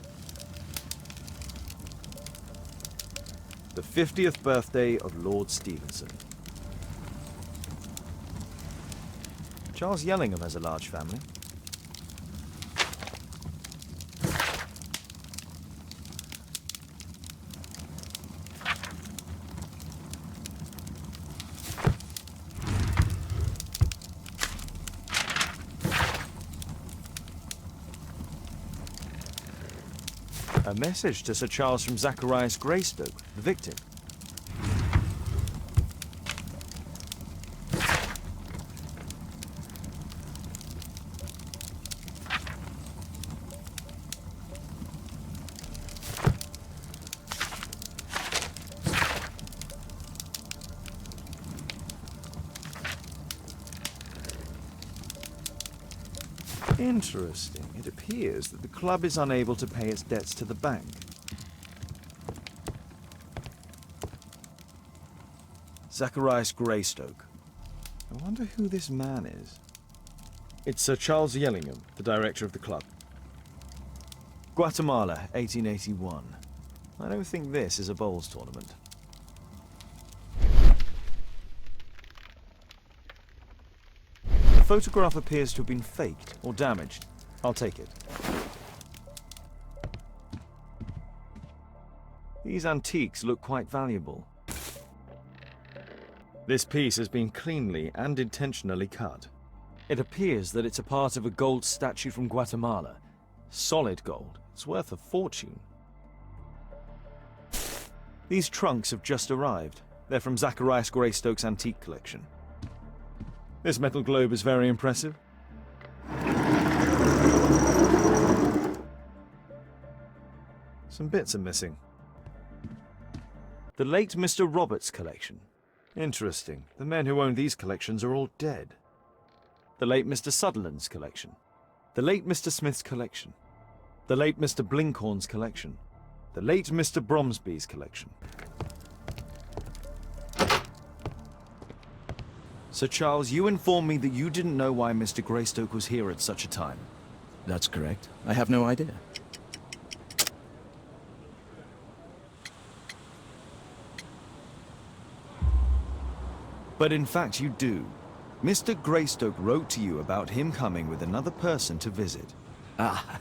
The 50th birthday of Lord Stevenson. Charles Yellingham has a large family. A message to Sir Charles from Zacharias Greystoke, the victim. Interesting. It appears that the club is unable to pay its debts to the bank. Zacharias Greystoke. I wonder who this man is. It's Sir Charles Yellingham, the director of the club. Guatemala, 1881. I don't think this is a bowls tournament. The photograph appears to have been faked or damaged. I'll take it. These antiques look quite valuable. This piece has been cleanly and intentionally cut. It appears that it's a part of a gold statue from Guatemala. Solid gold. It's worth a fortune. These trunks have just arrived. They're from Zacharias Greystoke's antique collection. This metal globe is very impressive. Some bits are missing. The late Mr. Roberts' collection. Interesting. The men who own these collections are all dead. The late Mr. Sutherland's collection. The late Mr. Smith's collection. The late Mr. Blinkhorn's collection. The late Mr. Bromsby's collection. Sir Charles, you informed me that you didn't know why Mr. Greystoke was here at such a time. That's correct. I have no idea. But in fact you do. Mr. Greystoke wrote to you about him coming with another person to visit. Ah,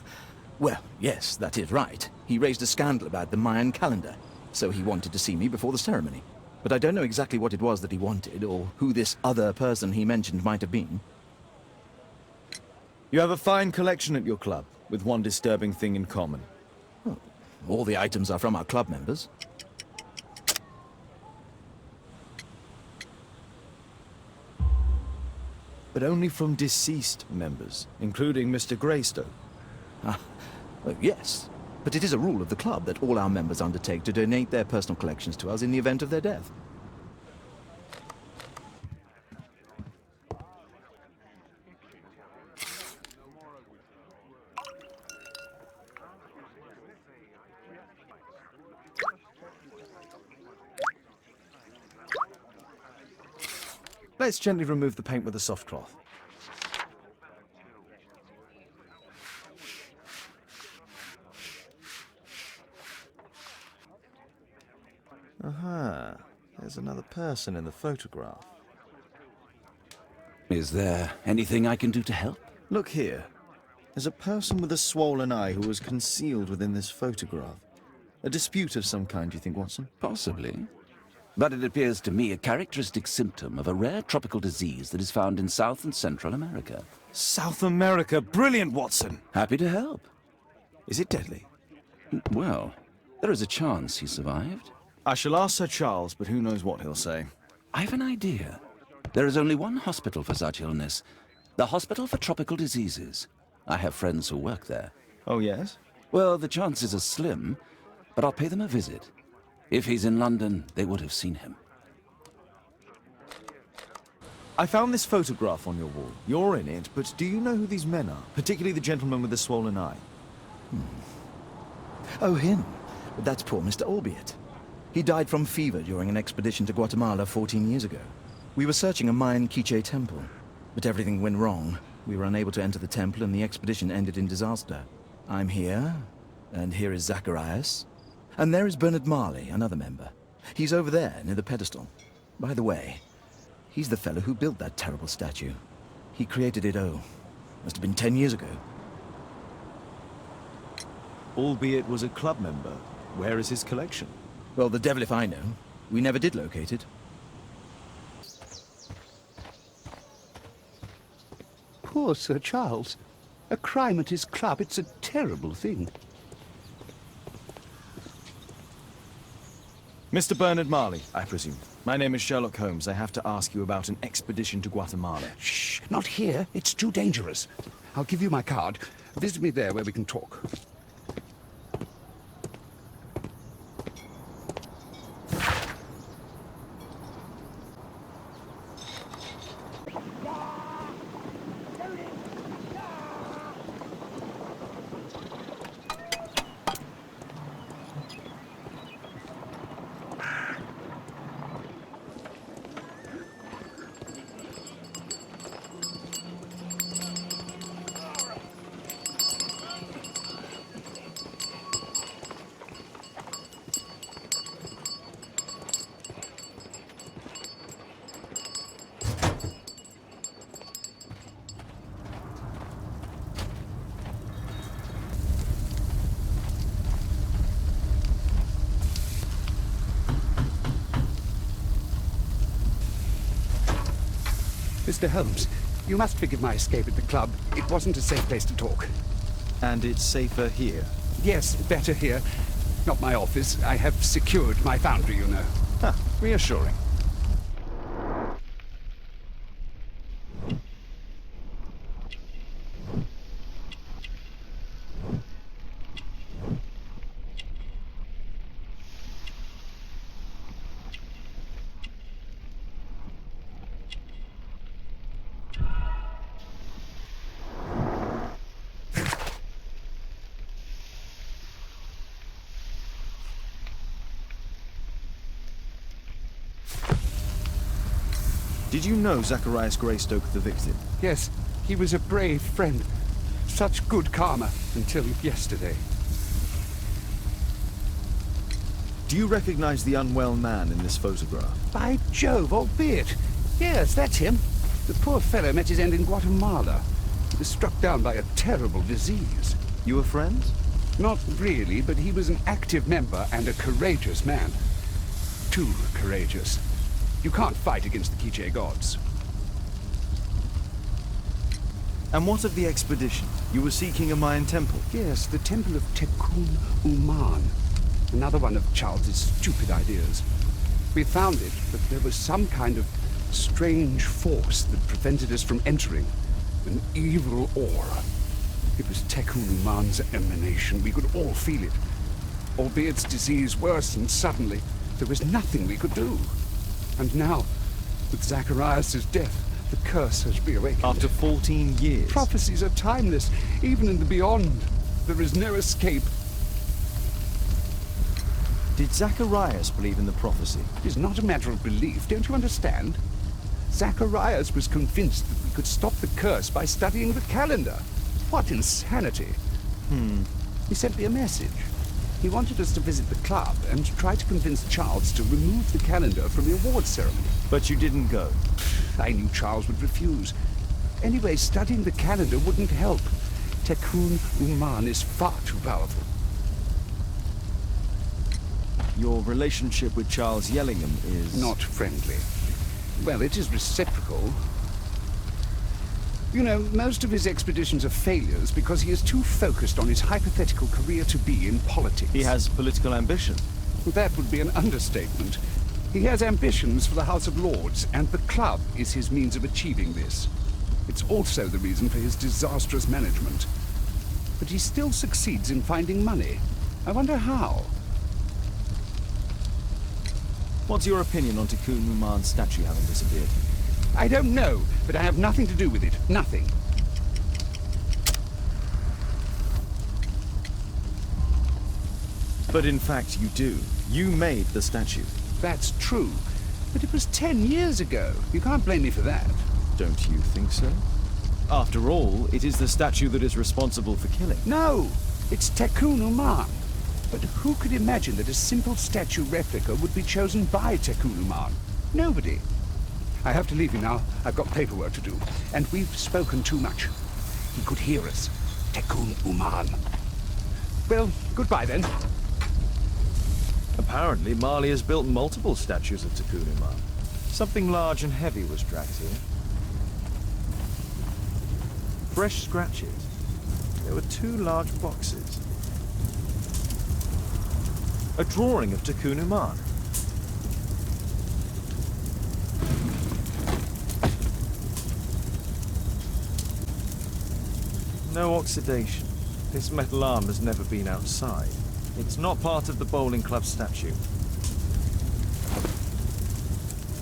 well, yes, that is right. He raised a scandal about the Mayan calendar, so he wanted to see me before the ceremony. But I don't know exactly what it was that he wanted, or who this other person he mentioned might have been. You have a fine collection at your club, with one disturbing thing in common. Oh, all the items are from our club members. But only from deceased members, including Mr. Greystoke. Ah, well, yes. But it is a rule of the club that all our members undertake to donate their personal collections to us in the event of their death. Let's gently remove the paint with a soft cloth. Aha. There's another person in the photograph. Is there anything I can do to help? Look here. There's a person with a swollen eye who was concealed within this photograph. A dispute of some kind, do you think, Watson? Possibly. But it appears to me a characteristic symptom of a rare tropical disease that is found in South and Central America. South America! Brilliant, Watson! Happy to help. Is it deadly? Well, there is a chance he survived. I shall ask Sir Charles, but who knows what he'll say. I've an idea. There is only one hospital for such illness. The Hospital for Tropical Diseases. I have friends who work there. Oh, yes? Well, the chances are slim, but I'll pay them a visit. If he's in London, they would have seen him. I found this photograph on your wall. You're in it, but do you know who these men are? Particularly the gentleman with the swollen eye. Oh, him. But that's poor Mr. Albeit. He died from fever during an expedition to Guatemala 14 years ago. We were searching a Mayan Quiche temple, but everything went wrong. We were unable to enter the temple and the expedition ended in disaster. I'm here, and here is Zacharias. And there is Bernard Marley, another member. He's over there, near the pedestal. By the way, he's the fellow who built that terrible statue. He created it, must have been 10 years ago. Albeit was a club member. Where is his collection? Well, the devil if I know. We never did locate it. Poor Sir Charles. A crime at his club, it's a terrible thing. Mr. Bernard Marley, I presume. My name is Sherlock Holmes. I have to ask you about an expedition to Guatemala. Shh, not here. It's too dangerous. I'll give you my card. Visit me there where we can talk. Mr. Holmes, you must forgive my escape at the club. It wasn't a safe place to talk. And it's safer here? Yes, better here. Not my office. I have secured my foundry, you know. Ah, reassuring. Did you know Zacharias Greystoke, the victim? Yes, he was a brave friend. Such good karma until yesterday. Do you recognize the unwell man in this photograph? By Jove, albeit. Yes, that's him. The poor fellow met his end in Guatemala. He was struck down by a terrible disease. You were friends? Not really, but he was an active member and a courageous man. Too courageous. You can't fight against the Quiche gods. And what of the expedition? You were seeking a Mayan temple? Yes, the temple of Tekun Uman. Another one of Charles's stupid ideas. We found it, but there was some kind of strange force that prevented us from entering. An evil aura. It was Tekun Uman's emanation. We could all feel it. Albeit its disease worsened suddenly, there was nothing we could do. And now, with Zacharias' death, the curse has reawakened. After 14 years? Prophecies are timeless. Even in the beyond, there is no escape. Did Zacharias believe in the prophecy? It is not a matter of belief, don't you understand? Zacharias was convinced that we could stop the curse by studying the calendar. What insanity! He sent me a message. He wanted us to visit the club and try to convince Charles to remove the calendar from the awards ceremony. But you didn't go. I knew Charles would refuse. Anyway, studying the calendar wouldn't help. Tekun Uman is far too powerful. Your relationship with Charles Yellingham is... Not friendly. Well, it is reciprocal. You know, most of his expeditions are failures because he is too focused on his hypothetical career to be in politics. He has political ambition. That would be an understatement. He has ambitions for the House of Lords, and the club is his means of achieving this. It's also the reason for his disastrous management. But he still succeeds in finding money. I wonder how. What's your opinion on Tekun Uman's statue having disappeared? I don't know, but I have nothing to do with it. Nothing. But in fact, you do. You made the statue. That's true. But it was 10 years ago. You can't blame me for that. Don't you think so? After all, it is the statue that is responsible for killing. No! It's Tekun Uman. But who could imagine that a simple statue replica would be chosen by Tekun Uman? Nobody. I have to leave you now. I've got paperwork to do. And we've spoken too much. He could hear us. Tekun Uman. Well, goodbye then. Apparently, Marley has built multiple statues of Tekun Uman. Something large and heavy was dragged here. Fresh scratches. There were 2 large boxes. A drawing of Tekun Uman. No oxidation. This metal arm has never been outside. It's not part of the bowling club statue.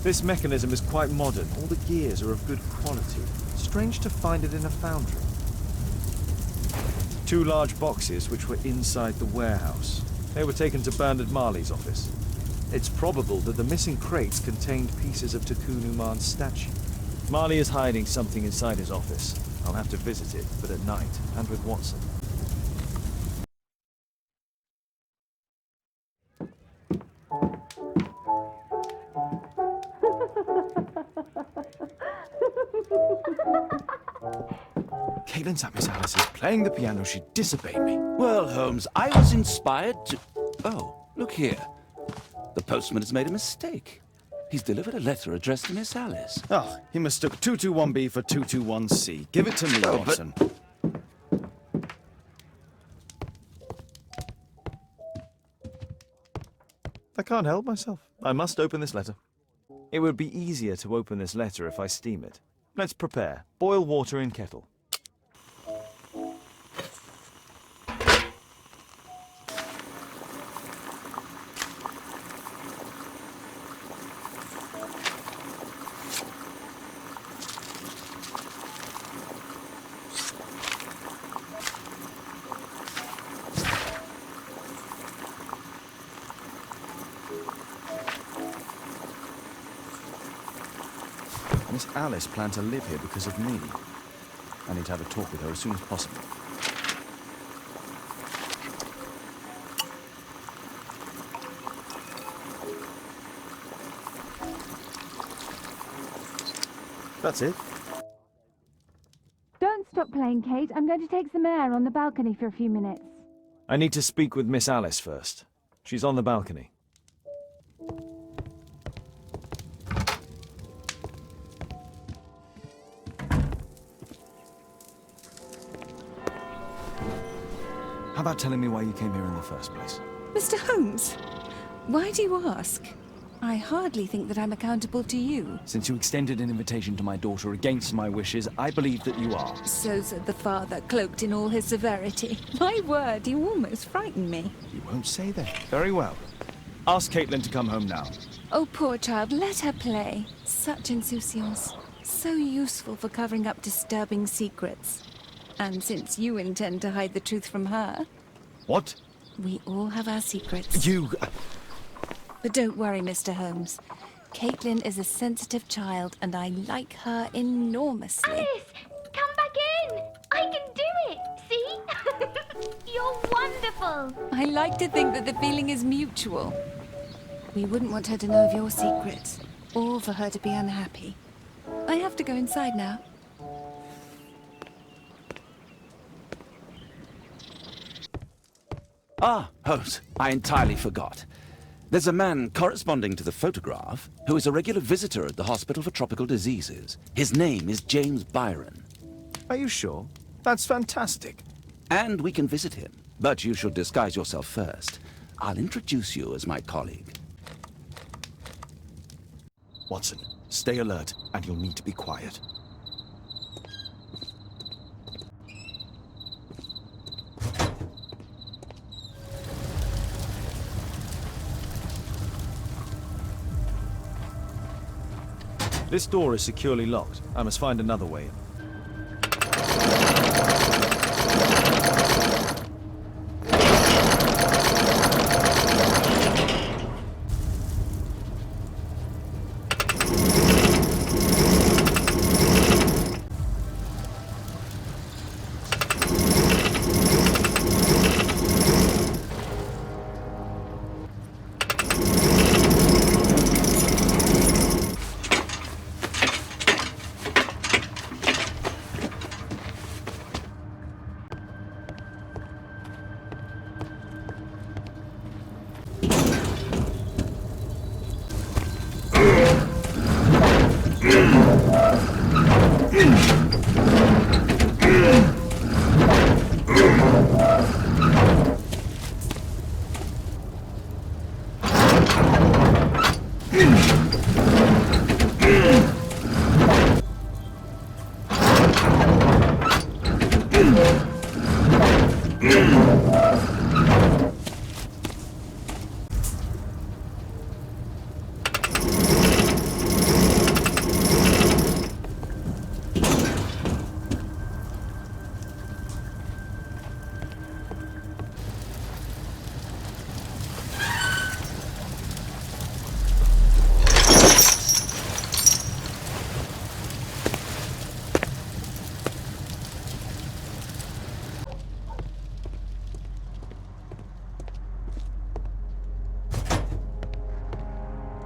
This mechanism is quite modern. All the gears are of good quality. Strange to find it in a foundry. 2 large boxes which were inside the warehouse. They were taken to Bernard Marley's office. It's probable that the missing crates contained pieces of Tekun Uman's statue. Marley is hiding something inside his office. I'll have to visit it, but at night, and with Watson. Caitlin's at Miss Alice's playing the piano. She disobeyed me. Well, Holmes, I was inspired to... Oh, look here. The postman has made a mistake. He's delivered a letter addressed to Miss Alice. Oh, he mistook 221B for 221C. Give it to me, Watson. I can't help myself. I must open this letter. It would be easier to open this letter if I steam it. Let's prepare. Boil water in kettle. Miss Alice planned to live here because of me. I need to have a talk with her as soon as possible. That's it. Don't stop playing, Kate. I'm going to take some air on the balcony for a few minutes. I need to speak with Miss Alice first. She's on the balcony. How about telling me why you came here in the first place? Mr. Holmes, why do you ask? I hardly think that I'm accountable to you. Since you extended an invitation to my daughter against my wishes, I believe that you are. So said the father, cloaked in all his severity. My word, you almost frightened me. You won't say that. Very well. Ask Caitlin to come home now. Oh, poor child, let her play. Such insouciance. So useful for covering up disturbing secrets. And since you intend to hide the truth from her... What? We all have our secrets. You... But don't worry, Mr. Holmes. Caitlin is a sensitive child, and I like her enormously. Alice, come back in. I can do it. See? You're wonderful. adorable. I like to think that the feeling is mutual. We wouldn't want her to know of your secrets, or for her to be unhappy. I have to go inside now. Ah, Holmes, I entirely forgot. There's a man corresponding to the photograph who is a regular visitor at the Hospital for Tropical Diseases. His name is James Byron. Are you sure? That's fantastic. And we can visit him, but you should disguise yourself first. I'll introduce you as my colleague. Watson, stay alert, and you'll need to be quiet. This door is securely locked. I must find another way in.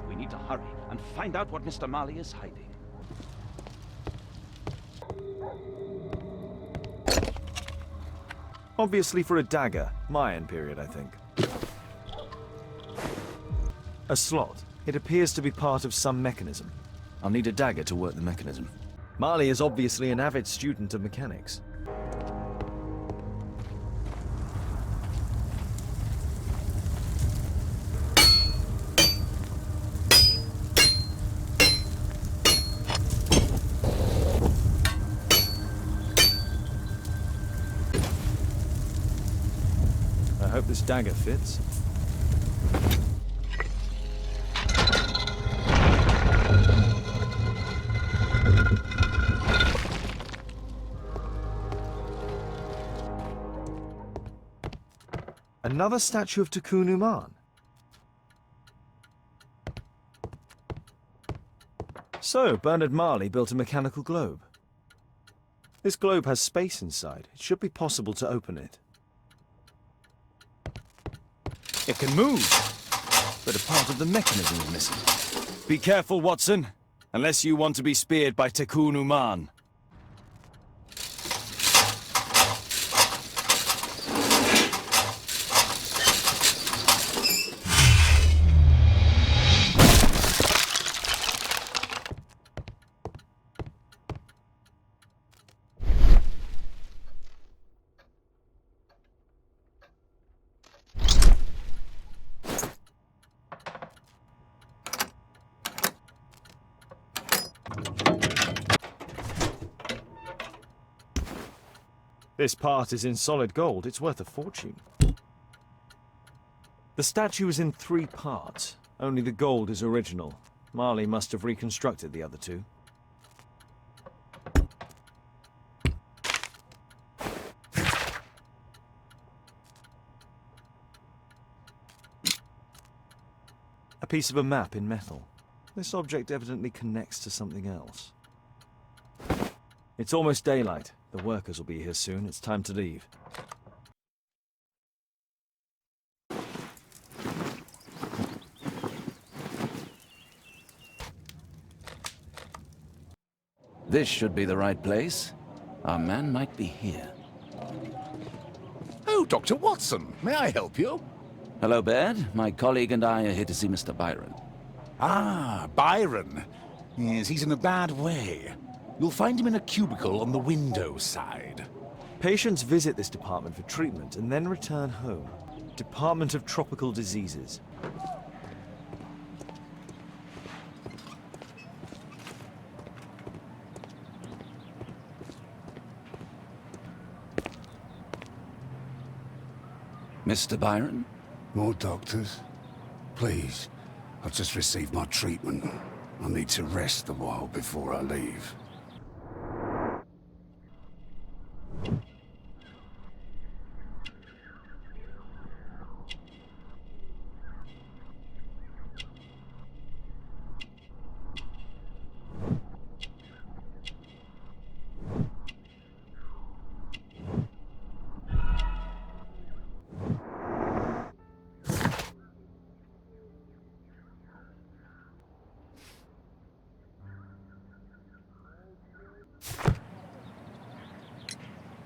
We need to hurry and find out what Mr. Marley is hiding. Obviously for a dagger. Mayan period, I think. A slot. It appears to be part of some mechanism. I'll need a dagger to work the mechanism. Marley is obviously an avid student of mechanics. I hope this dagger fits. Another statue of Tikkun Uman. So, Bernard Marley built a mechanical globe. This globe has space inside. It should be possible to open it. It can move, but a part of the mechanism is missing. Be careful, Watson, unless you want to be speared by Tikkun Uman. This part is in solid gold. It's worth a fortune. The statue is in 3 parts. Only the gold is original. Marley must have reconstructed the other 2. A piece of a map in metal. This object evidently connects to something else. It's almost daylight. The workers will be here soon. It's time to leave. This should be the right place. Our man might be here. Oh, Dr. Watson, may I help you? Hello, Baird. My colleague and I are here to see Mr. Byron. Ah, Byron. Yes, he's in a bad way. You'll find him in a cubicle on the window side. Patients visit this department for treatment and then return home. Department of Tropical Diseases. Mr. Byron? More doctors? Please. I've just received my treatment. I need to rest a while before I leave.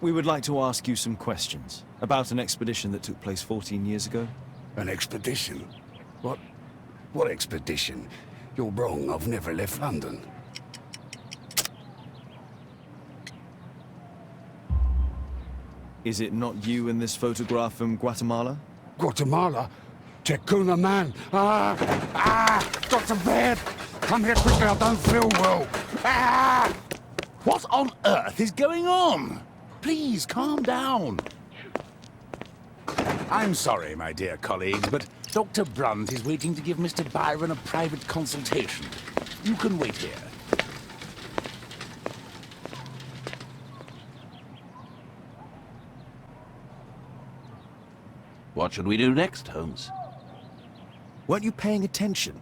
We would like to ask you some questions about an expedition that took place 14 years ago. An expedition? What expedition? You're wrong, I've never left London. Is it not you in this photograph from Guatemala? Guatemala? Tecuna man! Dr. Baird! Come here quickly, I don't feel well! What on earth is going on? Please, calm down. I'm sorry, my dear colleagues, but Dr. Brunt is waiting to give Mr. Byron a private consultation. You can wait here. What should we do next, Holmes? Weren't you paying attention?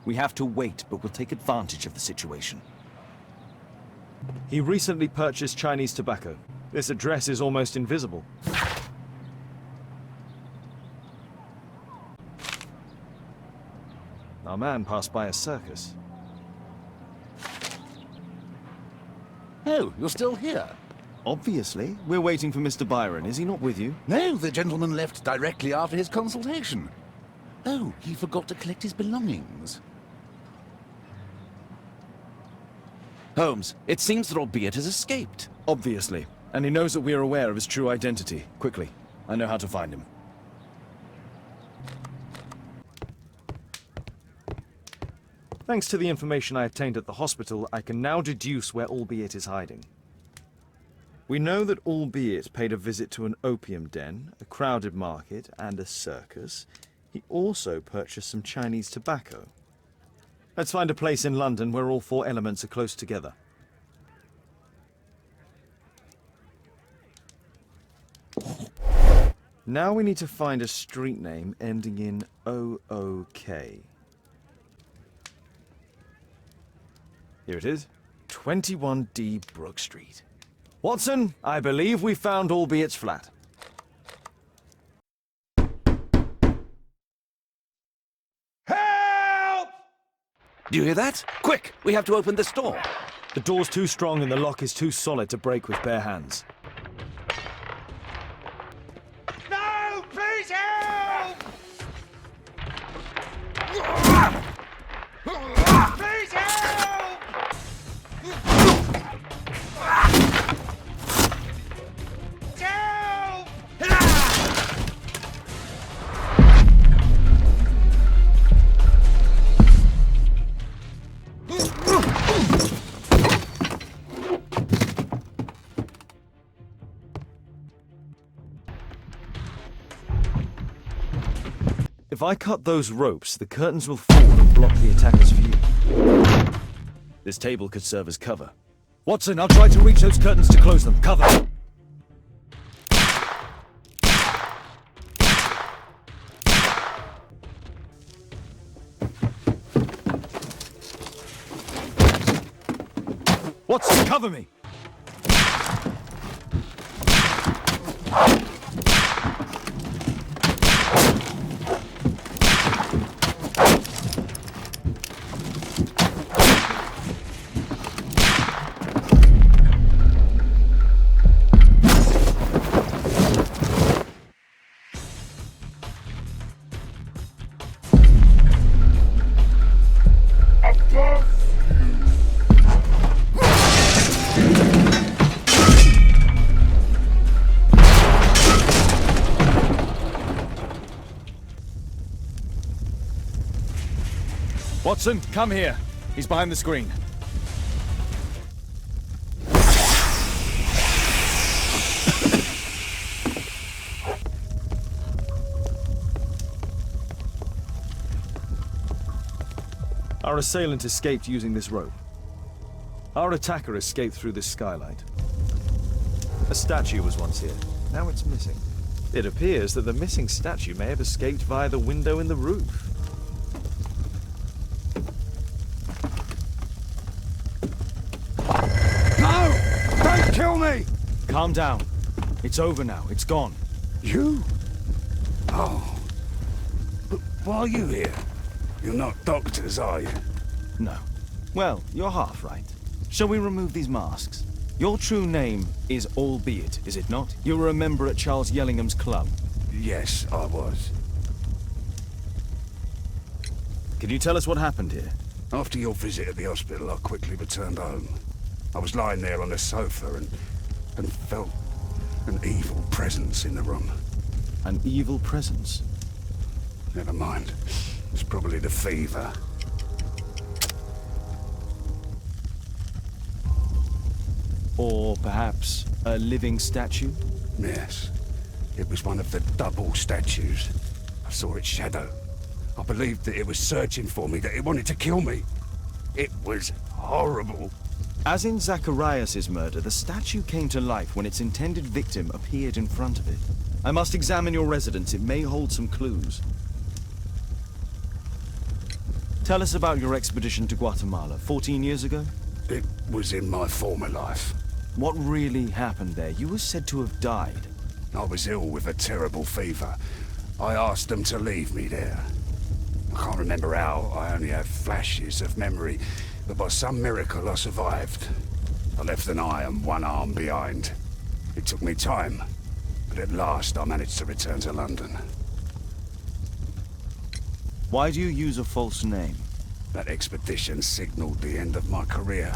We have to wait, but we'll take advantage of the situation. He recently purchased Chinese tobacco. This address is almost invisible. Our man passed by a circus. Oh, you're still here? Obviously. We're waiting for Mr. Byron. Is he not with you? No, the gentleman left directly after his consultation. Oh, he forgot to collect his belongings. Holmes, it seems that Albeit has escaped. Obviously. And he knows that we are aware of his true identity. Quickly. I know how to find him. Thanks to the information I obtained at the hospital, I can now deduce where Albeit is hiding. We know that Albeit paid a visit to an opium den, a crowded market, and a circus. He also purchased some Chinese tobacco. Let's find a place in London where all four elements are close together. Now we need to find a street name ending in OOK. Here it is. 21D Brook Street. Watson, I believe we found Albeit's flat. Help! Do you hear that? Quick! We have to open this door. The door's too strong and the lock is too solid to break with bare hands. No! Please help! Please help! Help! If I cut those ropes, the curtains will fall and block the attacker's view. This table could serve as cover. Watson, I'll try to reach those curtains to close them. Cover! Watson, cover me! Watson, come here. He's behind the screen. Our assailant escaped using this rope. Our attacker escaped through this skylight. A statue was once here. Now it's missing. It appears that the missing statue may have escaped via the window in the roof. No! Don't kill me! Calm down. It's over now. It's gone. You? Oh. But why are you here? You're not doctors, are you? No. Well, you're half right. Shall we remove these masks? Your true name is Albeit, is it not? You were a member at Charles Yellingham's club. Yes, I was. Can you tell us what happened here? After your visit at the hospital, I quickly returned home. I was lying there on the sofa and felt an evil presence in the room. An evil presence? Never mind. It's probably the fever. Or perhaps a living statue? Yes. It was one of the double statues. I saw its shadow. I believed that it was searching for me, that it wanted to kill me. It was horrible. As in Zacharias' murder, the statue came to life when its intended victim appeared in front of it. I must examine your residence. It may hold some clues. Tell us about your expedition to Guatemala 14 years ago? It was in my former life. What really happened there? You were said to have died. I was ill with a terrible fever. I asked them to leave me there. I can't remember how. I only have flashes of memory. But by some miracle, I survived. I left an eye and one arm behind. It took me time. But at last, I managed to return to London. Why do you use a false name? That expedition signaled the end of my career.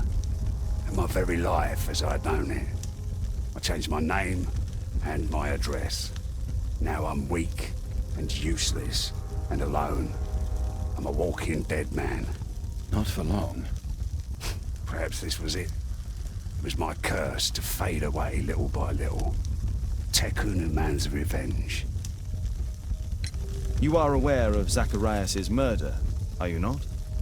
And my very life as I'd known it. I changed my name and my address. Now I'm weak and useless and alone. I'm a walking dead man. Not for long. Perhaps this was it. It was my curse to fade away little by little. Tekunu man's revenge. You are aware of Zacharias' murder, are you not?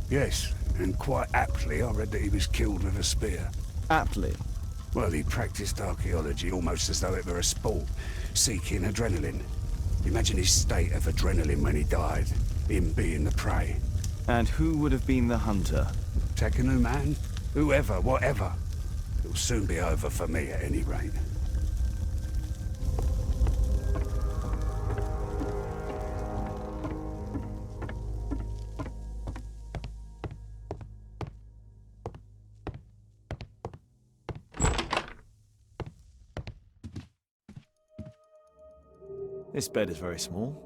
Yes, and quite aptly I read that he was killed with a spear. Aptly? Well, he practiced archaeology almost as though it were a sport, seeking adrenaline. Imagine his state of adrenaline when he died, him being the prey. And who would have been the hunter? Tekunu man? Whoever, whatever. It'll soon be over for me at any rate. This bed is very small.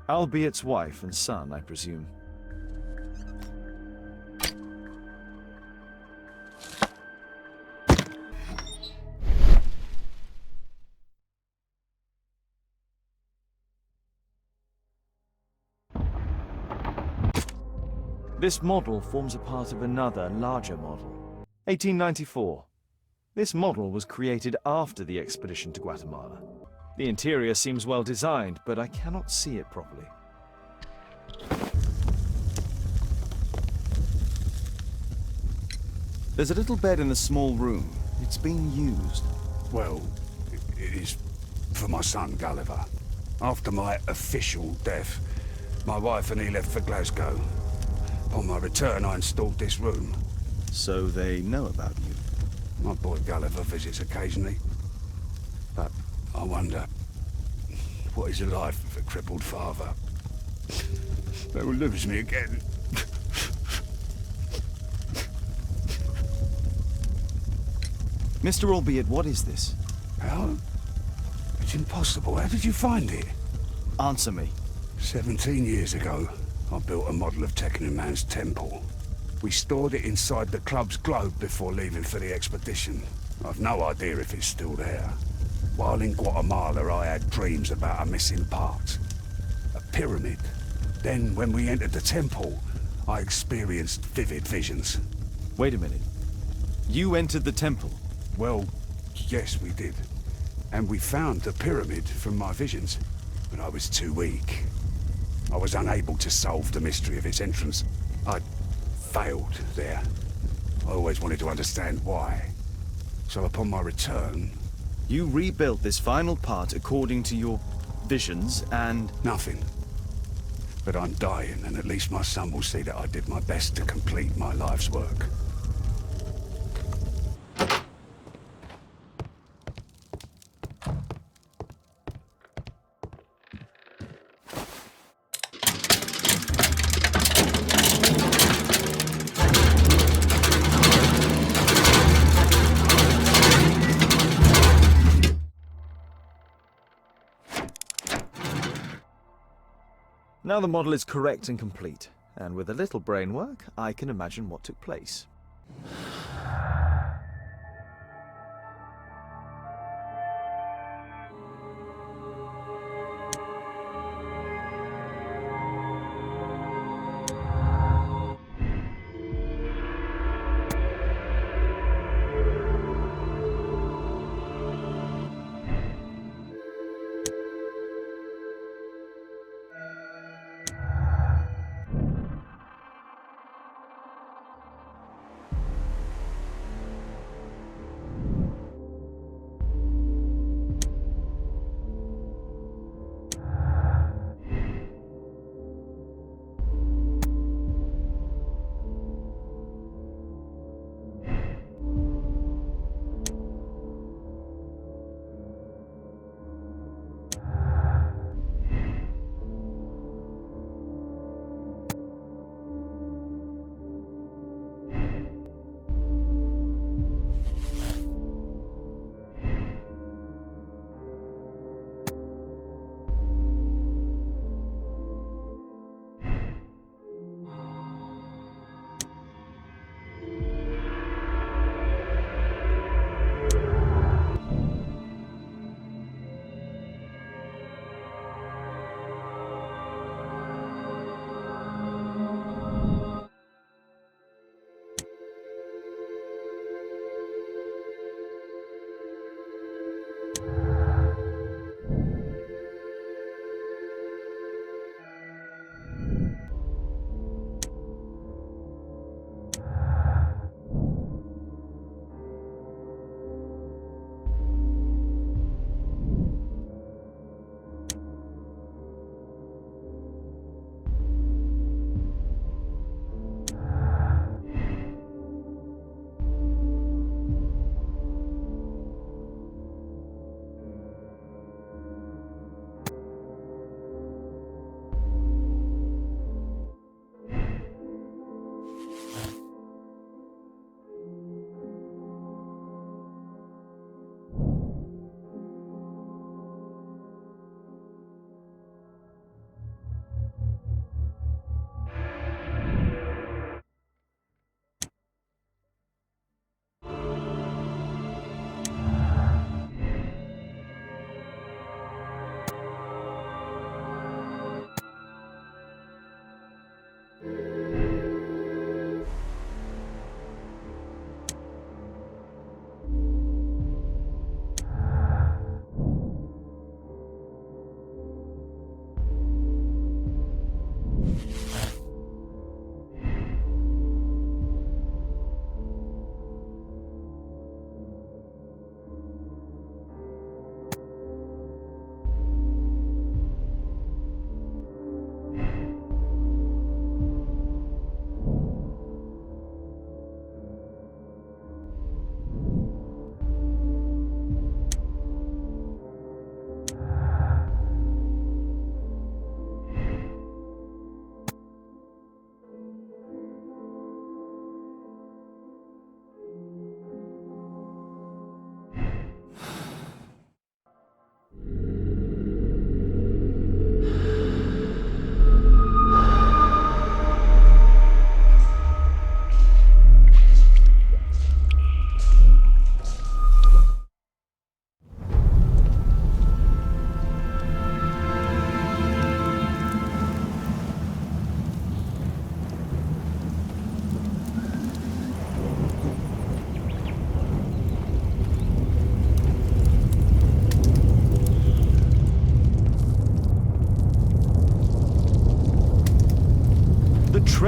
Albiet's wife and son, I presume. This model forms a part of another, larger model. 1894. This model was created after the expedition to Guatemala. The interior seems well designed, but I cannot see it properly. There's a little bed in the small room. It's being used. Well, it is for my son, Gulliver. After my official death, my wife and he left for Glasgow. On my return, I installed this room. So they know about you? My boy Gulliver visits occasionally. But I wonder, what is the life of a crippled father? They will lose me again. Mr. Albeit, what is this? How? It's impossible. How did you find it? Answer me. 17 years ago, I built a model of Tekkening Man's temple. We stored it inside the club's globe before leaving for the expedition. I've no idea if it's still there. While in Guatemala, I had dreams about a missing part. A pyramid. Then, when we entered the temple, I experienced vivid visions. Wait a minute. You entered the temple? Well, yes, we did. And we found the pyramid from my visions. But I was too weak. I was unable to solve the mystery of its entrance. I failed there. I always wanted to understand why. So upon my return... You rebuilt this final part according to your visions, and... Nothing. But I'm dying, and at least my son will see that I did my best to complete my life's work. Now the model is correct and complete, and with a little brain work, I can imagine what took place.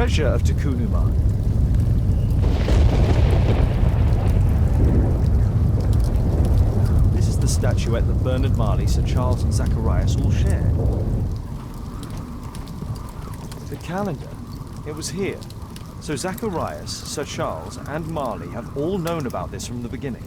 treasure of Tukunuma. This is the statuette that Bernard Marley, Sir Charles and Zacharias all share. The calendar. It was here. So Zacharias, Sir Charles and Marley have all known about this from the beginning.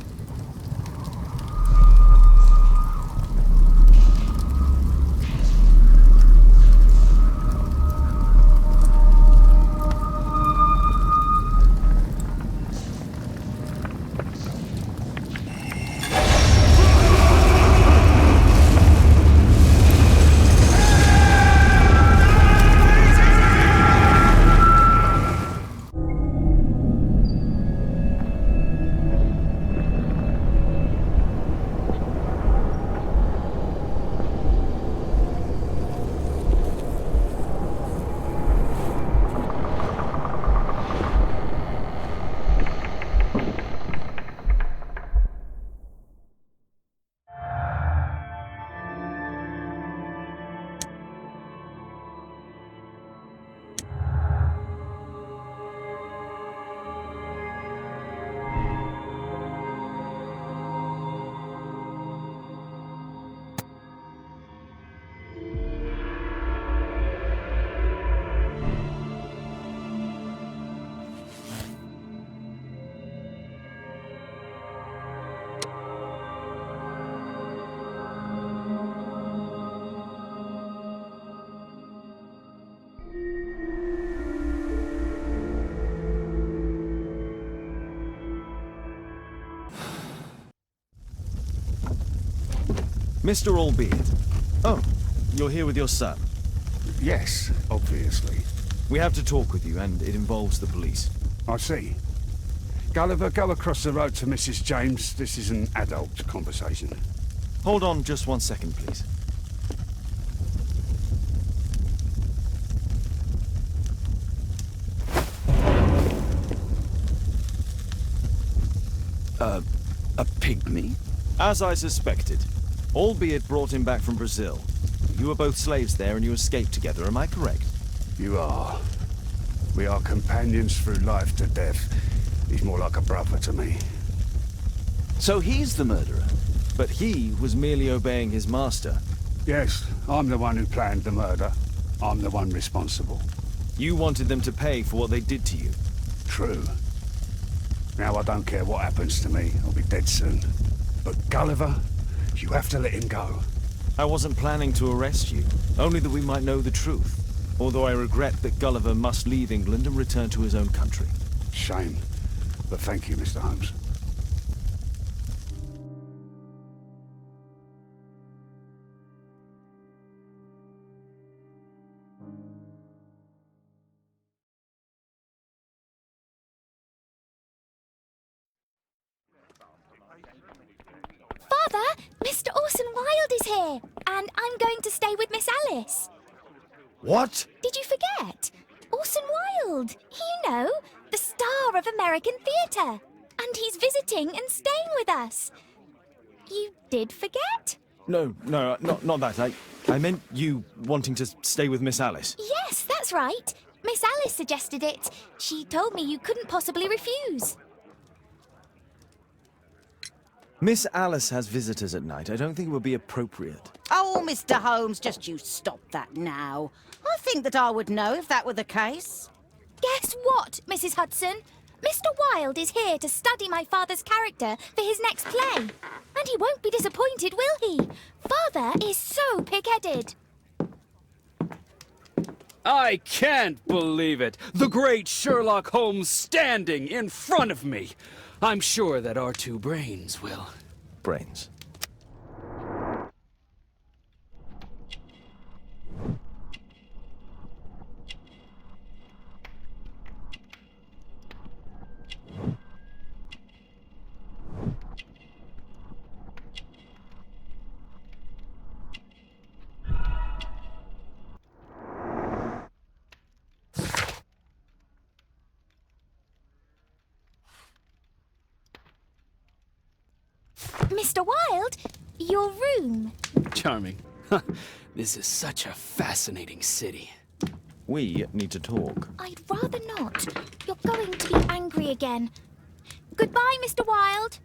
Mr. Albeit. Oh, you're here with your son. Yes, obviously. We have to talk with you, and it involves the police. I see. Gulliver, go across the road to Mrs. James. This is an adult conversation. Hold on just 1 second, please. A pygmy? As I suspected. Albeit brought him back from Brazil. You were both slaves there and you escaped together, am I correct? You are. We are companions through life to death. He's more like a brother to me. So he's the murderer? But he was merely obeying his master. Yes, I'm the one who planned the murder. I'm the one responsible. You wanted them to pay for what they did to you. True. Now I don't care what happens to me. I'll be dead soon. But Gulliver, you have to let him go. I wasn't planning to arrest you, only that we might know the truth. Although I regret that Gulliver must leave England and return to his own country. Shame. But thank you, Mr. Holmes. Father, Mr. Orson Wilde is here, and I'm going to stay with Miss Alice. What? Did you forget? Orson Wilde, you know, the star of American theatre. And he's visiting and staying with us. You did forget? No, not that. I meant you wanting to stay with Miss Alice. Yes, that's right. Miss Alice suggested it. She told me you couldn't possibly refuse. Miss Alice has visitors at night. I don't think it would be appropriate. Oh, Mr. Holmes, just you stop that now. I think that I would know if that were the case. Guess what, Mrs. Hudson? Mr. Wilde is here to study my father's character for his next play. And he won't be disappointed, will he? Father is so pig-headed. I can't believe it! The great Sherlock Holmes standing in front of me! I'm sure that our two brains will... Brains. Mr. Wilde, your room. Charming. This is such a fascinating city. We need to talk. I'd rather not. You're going to be angry again. Goodbye, Mr. Wilde.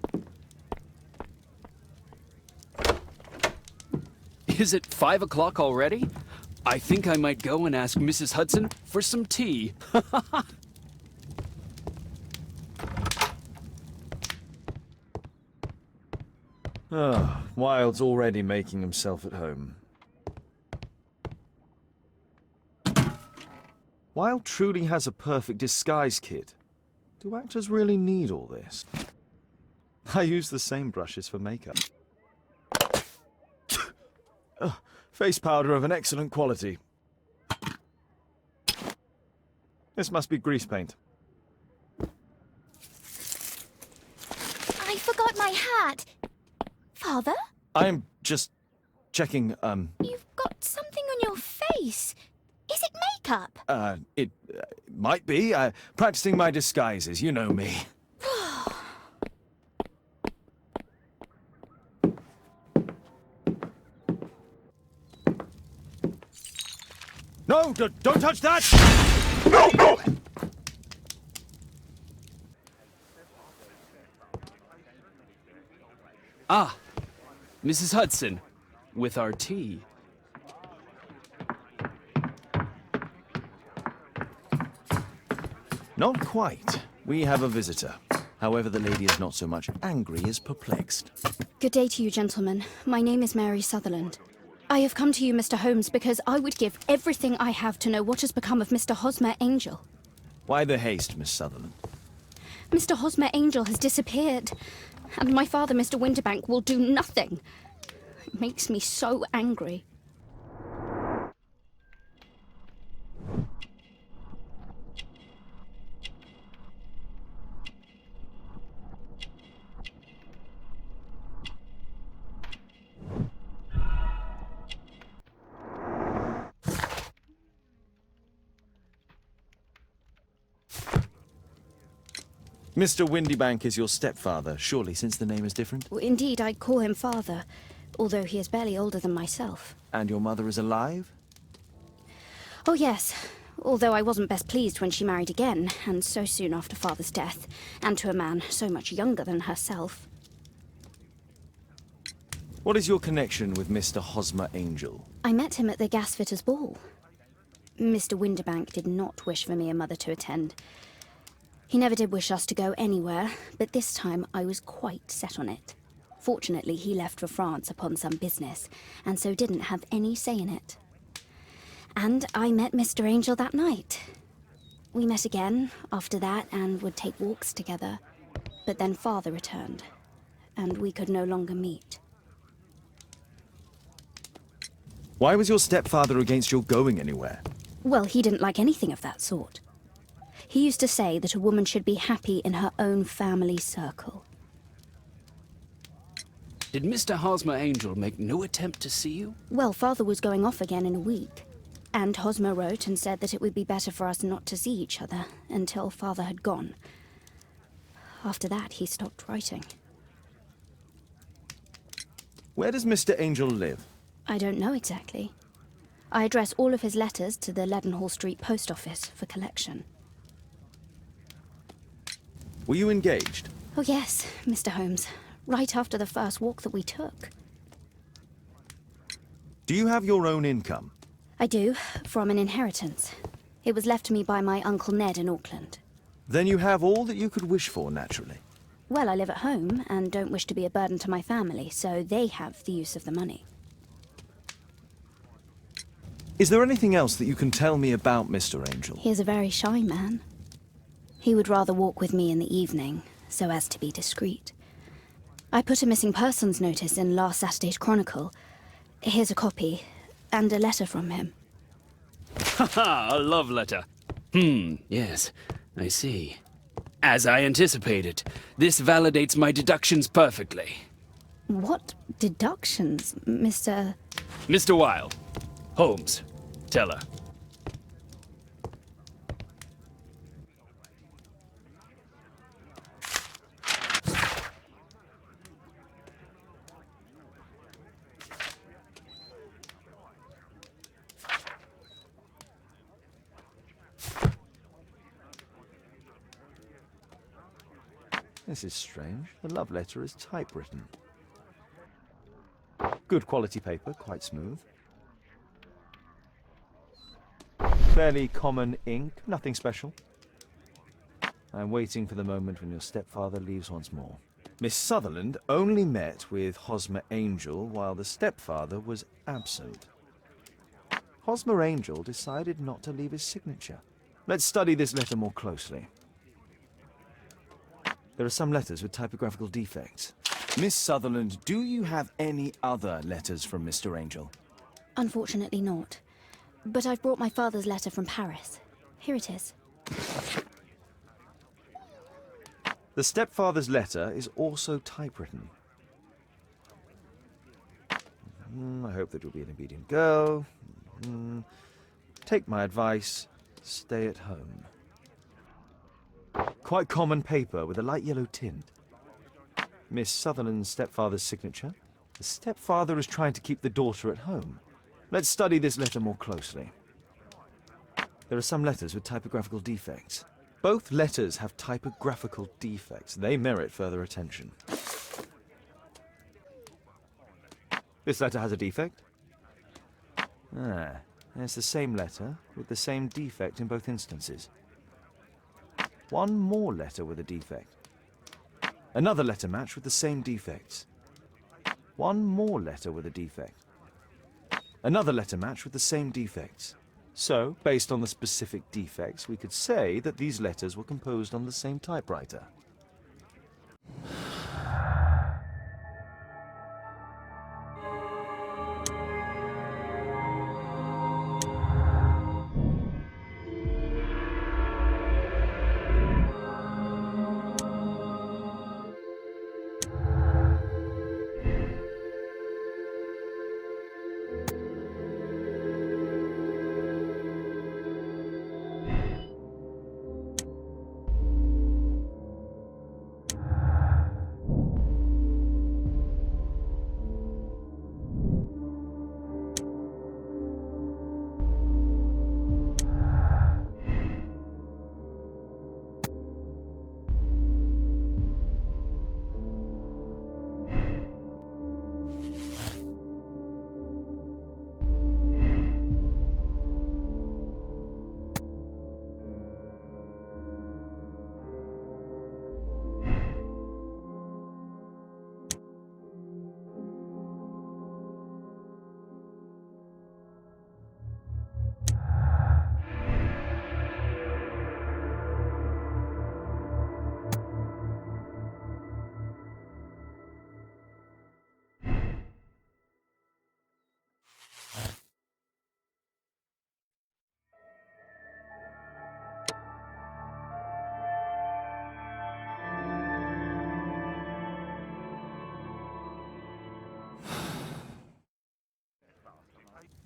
Is it 5 o'clock already? I think I might go and ask Mrs. Hudson for some tea. Wilde's already making himself at home. Wilde truly has a perfect disguise kit. Do actors really need all this? I use the same brushes for makeup. Face powder of an excellent quality. This must be grease paint. I forgot my hat. Father? I'm just checking, You've got something on your face. Is it makeup? It might be. Practicing my disguises, you know me. No, don't touch that! No, no! Ah, Mrs. Hudson, with our tea. Not quite. We have a visitor. However, the lady is not so much angry as perplexed. Good day to you, gentlemen. My name is Mary Sutherland. I have come to you, Mr. Holmes, because I would give everything I have to know what has become of Mr. Hosmer Angel. Why the haste, Miss Sutherland? Mr. Hosmer Angel has disappeared, and my father, Mr. Winterbank, will do nothing. It makes me so angry. Mr. Windybank is your stepfather, surely, since the name is different? Well, indeed, I call him father, although he is barely older than myself. And your mother is alive? Oh, yes. Although I wasn't best pleased when she married again, and so soon after father's death, and to a man so much younger than herself. What is your connection with Mr. Hosmer Angel? I met him at the gasfitter's ball. Mr. Winterbank did not wish for me and mother to attend. He never did wish us to go anywhere, but this time I was quite set on it. Fortunately, he left for France upon some business, and so didn't have any say in it. And I met Mr. Angel that night. We met again after that and would take walks together. But then father returned, and we could no longer meet. Why was your stepfather against your going anywhere? Well, he didn't like anything of that sort. He used to say that a woman should be happy in her own family circle. Did Mr. Hosmer Angel make no attempt to see you? Well, father was going off again in a week. And Hosmer wrote and said that it would be better for us not to see each other until father had gone. After that, he stopped writing. Where does Mr. Angel live? I don't know exactly. I address all of his letters to the Leadenhall Street post office for collection. Were you engaged? Oh yes, Mr. Holmes. Right after the first walk that we took. Do you have your own income? I do, from an inheritance. It was left to me by my Uncle Ned in Auckland. Then you have all that you could wish for, naturally. Well, I live at home and don't wish to be a burden to my family, so they have the use of the money. Is there anything else that you can tell me about Mr. Angel? He is a very shy man. He would rather walk with me in the evening, so as to be discreet. I put a missing persons notice in last Saturday's Chronicle. Here's a copy, and a letter from him. Ha-ha, a love letter. Yes, I see. As I anticipated, this validates my deductions perfectly. What deductions, Mr. Mr. Wilde. Holmes, tell her. This is strange. The love letter is typewritten. Good quality paper, quite smooth. Fairly common ink, nothing special. I'm waiting for the moment when your stepfather leaves once more. Miss Sutherland only met with Hosmer Angel while the stepfather was absent. Hosmer Angel decided not to leave his signature. Let's study this letter more closely. There are some letters with typographical defects. Miss Sutherland, do you have any other letters from Mr. Angel? Unfortunately not. But I've brought my father's letter from Paris. Here it is. The stepfather's letter is also typewritten. I hope that you'll be an obedient girl. Take my advice. Stay at home. Quite common paper with a light yellow tint. Miss Sutherland's stepfather's signature. The stepfather is trying to keep the daughter at home. Let's study this letter more closely. There are some letters with typographical defects. Both letters have typographical defects. They merit further attention. This letter has a defect. There's the same letter with the same defect in both instances. One more letter with a defect. Another letter match with the same defects. One more letter with a defect. Another letter match with the same defects. So, based on the specific defects, we could say that these letters were composed on the same typewriter.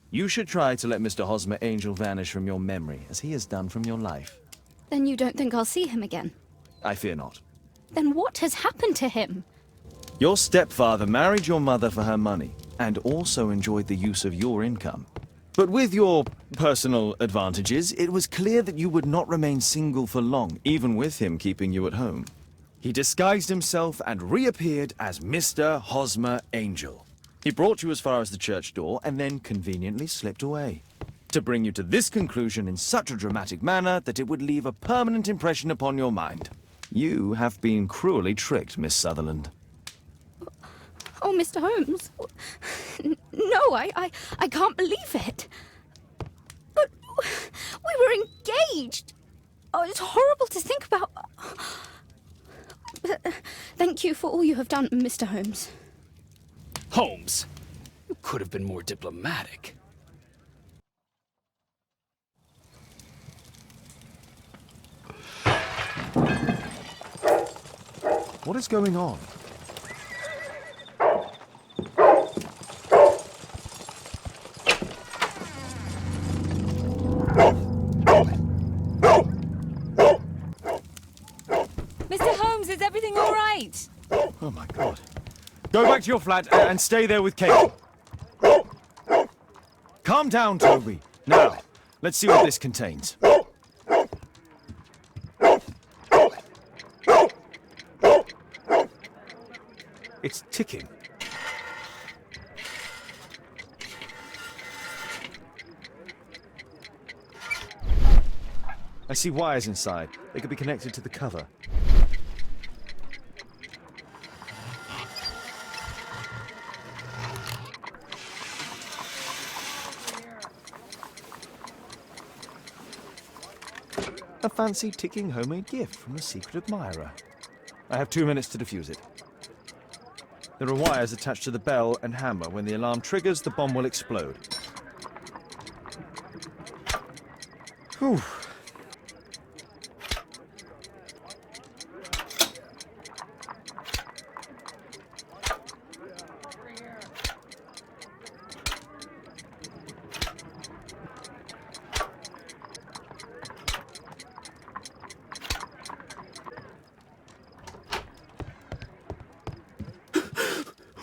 You should try to let Mr. Hosmer Angel vanish from your memory, as he has done from your life. Then you don't think I'll see him again? I fear not. Then what has happened to him? Your stepfather married your mother for her money, and also enjoyed the use of your income. But with your personal advantages, it was clear that you would not remain single for long, even with him keeping you at home. He disguised himself and reappeared as Mr. Hosmer Angel. He brought you as far as the church door and then conveniently slipped away. To bring you to this conclusion in such a dramatic manner that it would leave a permanent impression upon your mind. You have been cruelly tricked, Miss Sutherland. Oh, Mr. Holmes. No, I can't believe it. But we were engaged. Oh, it's horrible to think about. But, thank you for all you have done, Mr. Holmes. Holmes, you could have been more diplomatic. What is going on? Mr. Holmes, is everything all right? Oh my God. Go back to your flat and stay there with Kate. Calm down, Toby. Now, let's see what this contains. It's ticking. I see wires inside. They could be connected to the cover. A fancy ticking homemade gift from a secret admirer. I have 2 minutes to defuse it. There are wires attached to the bell and hammer. When the alarm triggers, the bomb will explode. Whew.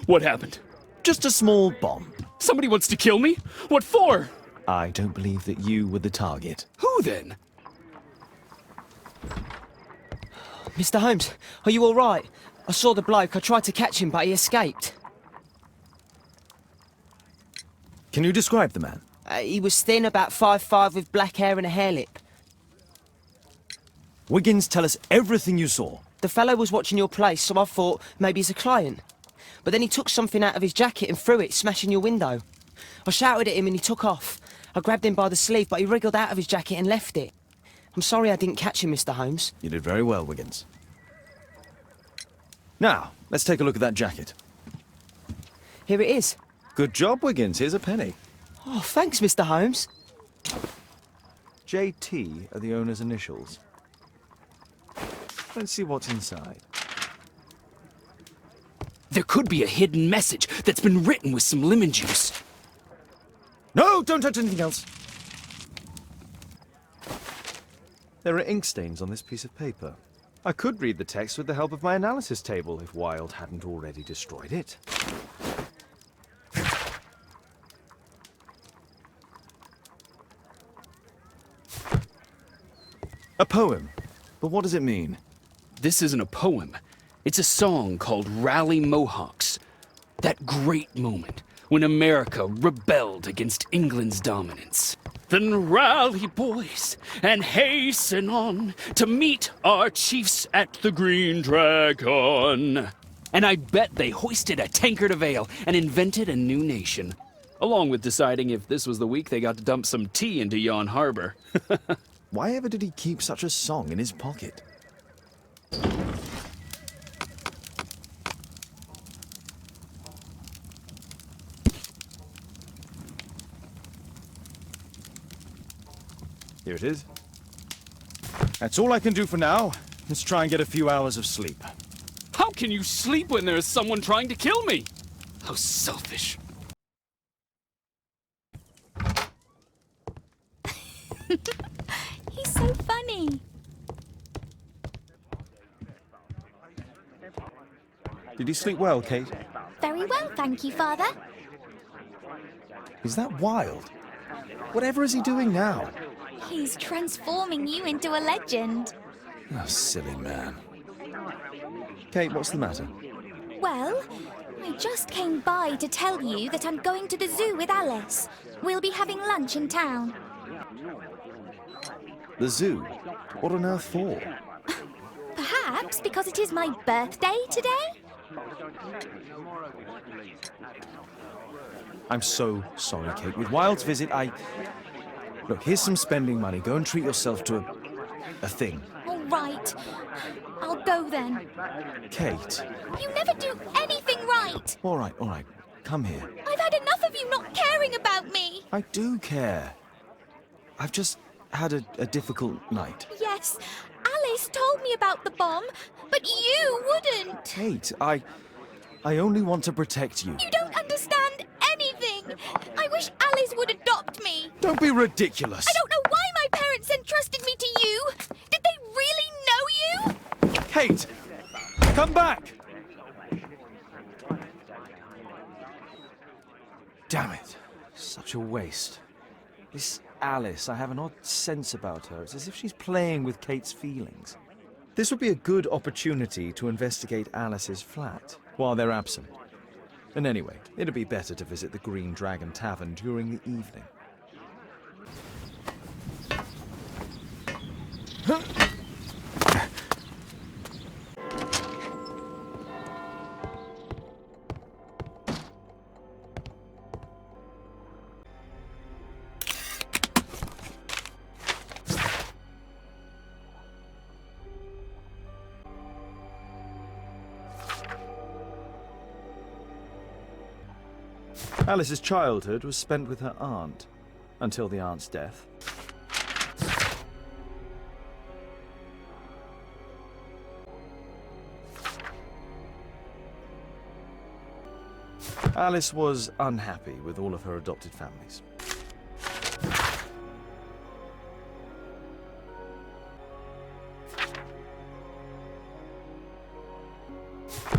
What happened? Just a small bomb. Somebody wants to kill me? What for? I don't believe that you were the target. Who then? Mr. Holmes, are you all right? I saw the bloke. I tried to catch him, but he escaped. Can you describe the man? He was thin, about 5'5", with black hair and a hair lip. Wiggins, tell us everything you saw. The fellow was watching your place, so I thought maybe he's a client. But then he took something out of his jacket and threw it, smashing your window. I shouted at him and he took off. I grabbed him by the sleeve, but he wriggled out of his jacket and left it. I'm sorry I didn't catch him, Mr. Holmes. You did very well, Wiggins. Now, let's take a look at that jacket. Here it is. Good job, Wiggins. Here's a penny. Oh, thanks, Mr. Holmes. JT are the owner's initials. Let's see what's inside. There could be a hidden message that's been written with some lemon juice. No, don't touch anything else. There are ink stains on this piece of paper. I could read the text with the help of my analysis table if Wilde hadn't already destroyed it. A poem. But what does it mean? This isn't a poem. It's a song called Rally Mohawks. That great moment when America rebelled against England's dominance. Then rally, boys, and hasten on to meet our chiefs at the Green Dragon. And I bet they hoisted a tankard of ale and invented a new nation. Along with deciding if this was the week they got to dump some tea into Yon Harbor. Why ever did he keep such a song in his pocket? Here it is. That's all I can do for now. Let's try and get a few hours of sleep. How can you sleep when there is someone trying to kill me? How selfish. He's so funny. Did you sleep well, Kate? Very well, thank you, Father. Is that Wilde? Whatever is he doing now? He's transforming you into a legend. Oh, silly man. Kate, what's the matter? Well, I just came by to tell you that I'm going to the zoo with Alice. We'll be having lunch in town. The zoo? What on earth for? Perhaps because it is my birthday today? I'm so sorry, Kate. With Wilde's visit, Look, here's some spending money. Go and treat yourself to a thing. All right. I'll go then. Kate. You never do anything right. All right. Come here. I've had enough of you not caring about me. I do care. I've just had a difficult night. Yes, Alice told me about the bomb, but you wouldn't. Kate, I only want to protect you. You don't understand anything. I wish Alice would adopt me. Don't be ridiculous. I don't know why my parents entrusted me to you. Did they really know you? Kate, come back. Damn it. Such a waste. This Alice, I have an odd sense about her. It's as if she's playing with Kate's feelings. This would be a good opportunity to investigate Alice's flat while they're absent. And anyway, it'd be better to visit the Green Dragon Tavern during the evening. Alice's childhood was spent with her aunt, until the aunt's death. Alice was unhappy with all of her adopted families.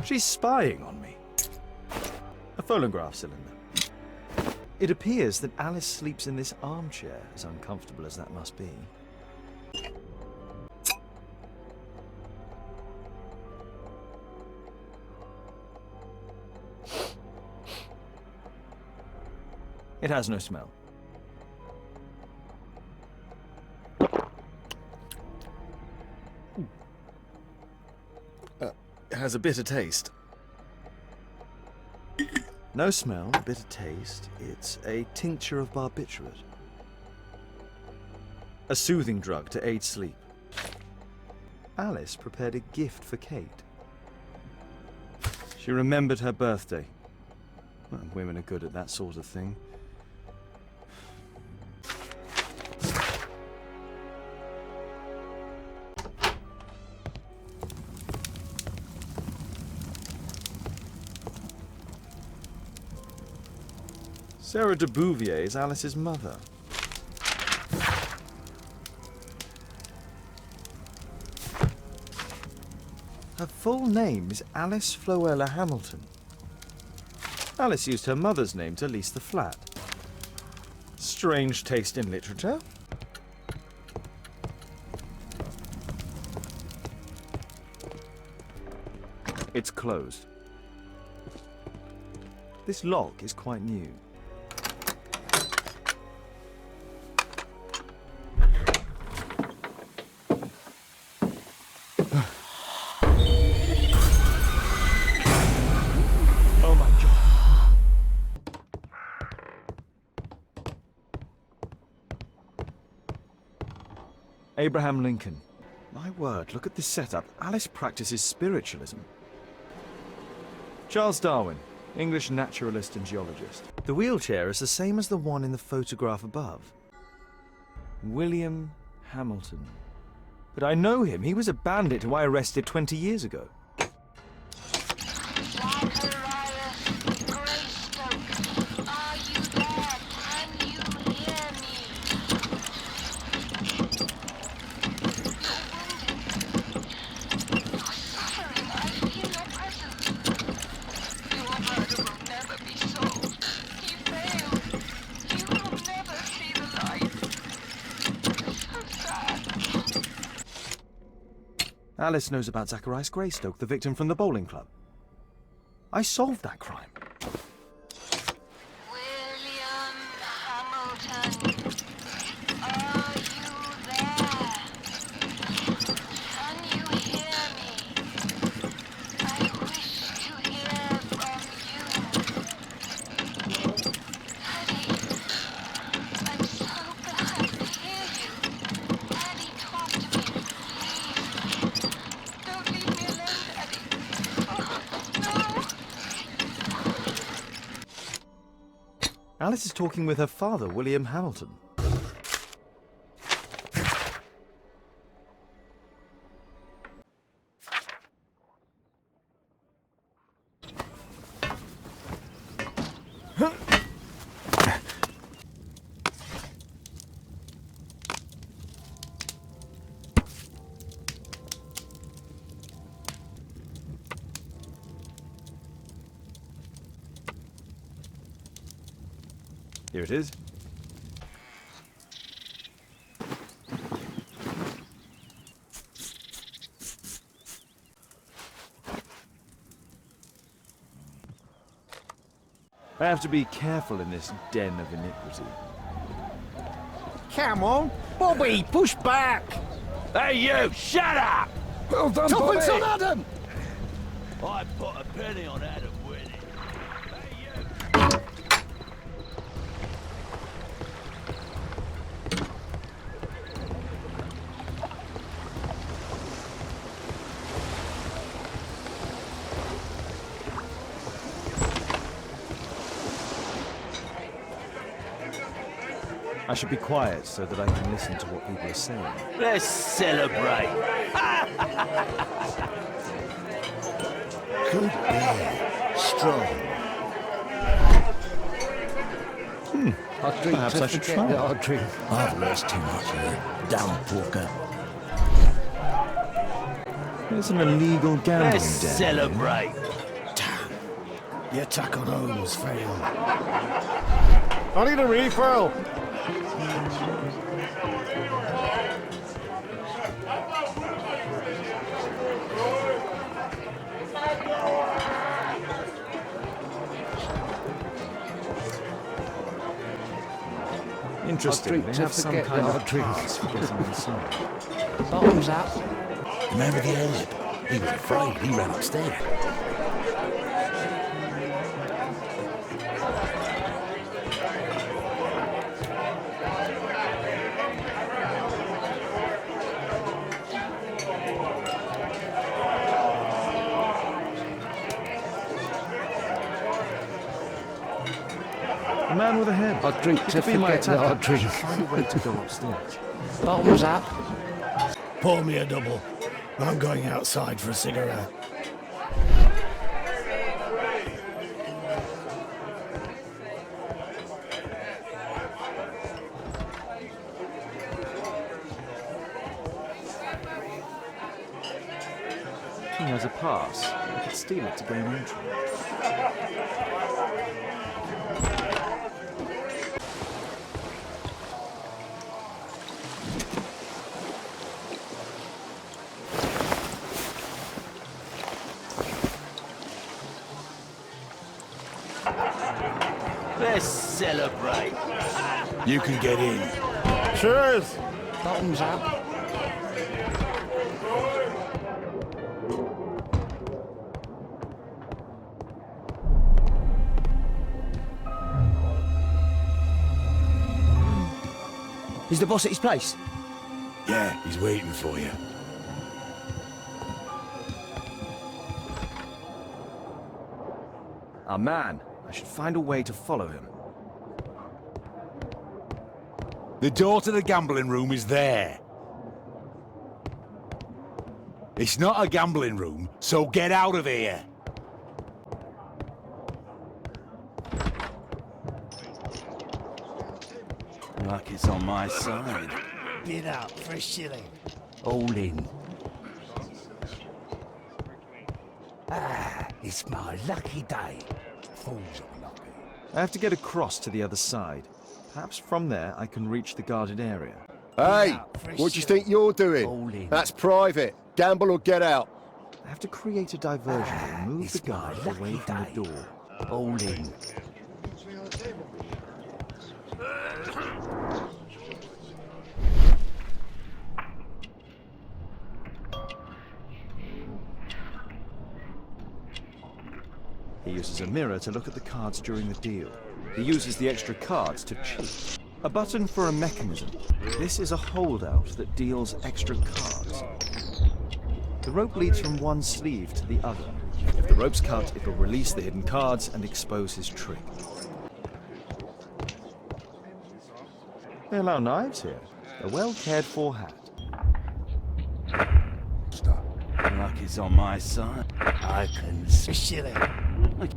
She's spying on me. A phonograph cylinder. It appears that Alice sleeps in this armchair, as uncomfortable as that must be. It has no smell. It has a bitter taste. No smell, bitter taste. It's a tincture of barbiturate. A soothing drug to aid sleep. Alice prepared a gift for Kate. She remembered her birthday. Well, women are good at that sort of thing. Sarah de Bouvier is Alice's mother. Her full name is Alice Floella Hamilton. Alice used her mother's name to lease the flat. Strange taste in literature. It's closed. This lock is quite new. Abraham Lincoln. My word, look at this setup. Alice practices spiritualism. Charles Darwin, English naturalist and geologist. The wheelchair is the same as the one in the photograph above. William Hamilton. But I know him. He was a bandit who I arrested 20 years ago. Alice knows about Zacharias Greystoke, the victim from the bowling club. I solved that crime. William Hamilton, are you there? Can you hear me? I wish to hear from you. Daddy, I'm so glad to hear you. Daddy, talk to me, please. Don't leave me alone, Daddy. Oh, no. Alice is talking with her father, William Hamilton. Here it is. I have to be careful in this den of iniquity. Come on, Bobby, push back! Hey, you! Shut up! Well done, Bobby! Tuppence on Adam! I put a penny on Adam winning. I should be quiet so that I can listen to what people are saying. Let's celebrate. Good beer. Strong. I drink Perhaps I should try. I drink. I've lost too much here. Down, Porker. It's an illegal gambling Let's den. celebrate. Your attack on Holmes failed. I need a refill. Interesting. They have some kind of cards for getting inside. Bottoms up. Remember the airlip? He was afraid. He ran upstairs. A man with a head. I drink He to could be my forget that attacker. I drink. I should find a way to go upstairs. Bottoms up. Pour me a double. I'm going outside for a cigarette. He has a pass. I could steal it to gain entry. Let's celebrate. You can get in. Cheers! Bottoms up. Is the boss at his place? Yeah, he's waiting for you. A man. I should find a way to follow him. The door to the gambling room is there. It's not a gambling room, so get out of here. Like it's on my side. Bid up for a shilling. All in. It's my lucky day. Fools are lucky. I have to get across to the other side. Perhaps from there I can reach the guarded area. Hey, what do you think you're doing? That's private. Gamble or get out. I have to create a diversion to move the guard away from the door. All in. He uses a mirror to look at the cards during the deal. He uses the extra cards to cheat. A button for a mechanism. This is a holdout that deals extra cards. The rope leads from one sleeve to the other. If the rope's cut, it will release the hidden cards and expose his trick. They allow knives here. A well-cared-for hat. Like it's on my side. I can see. Shilling. Like.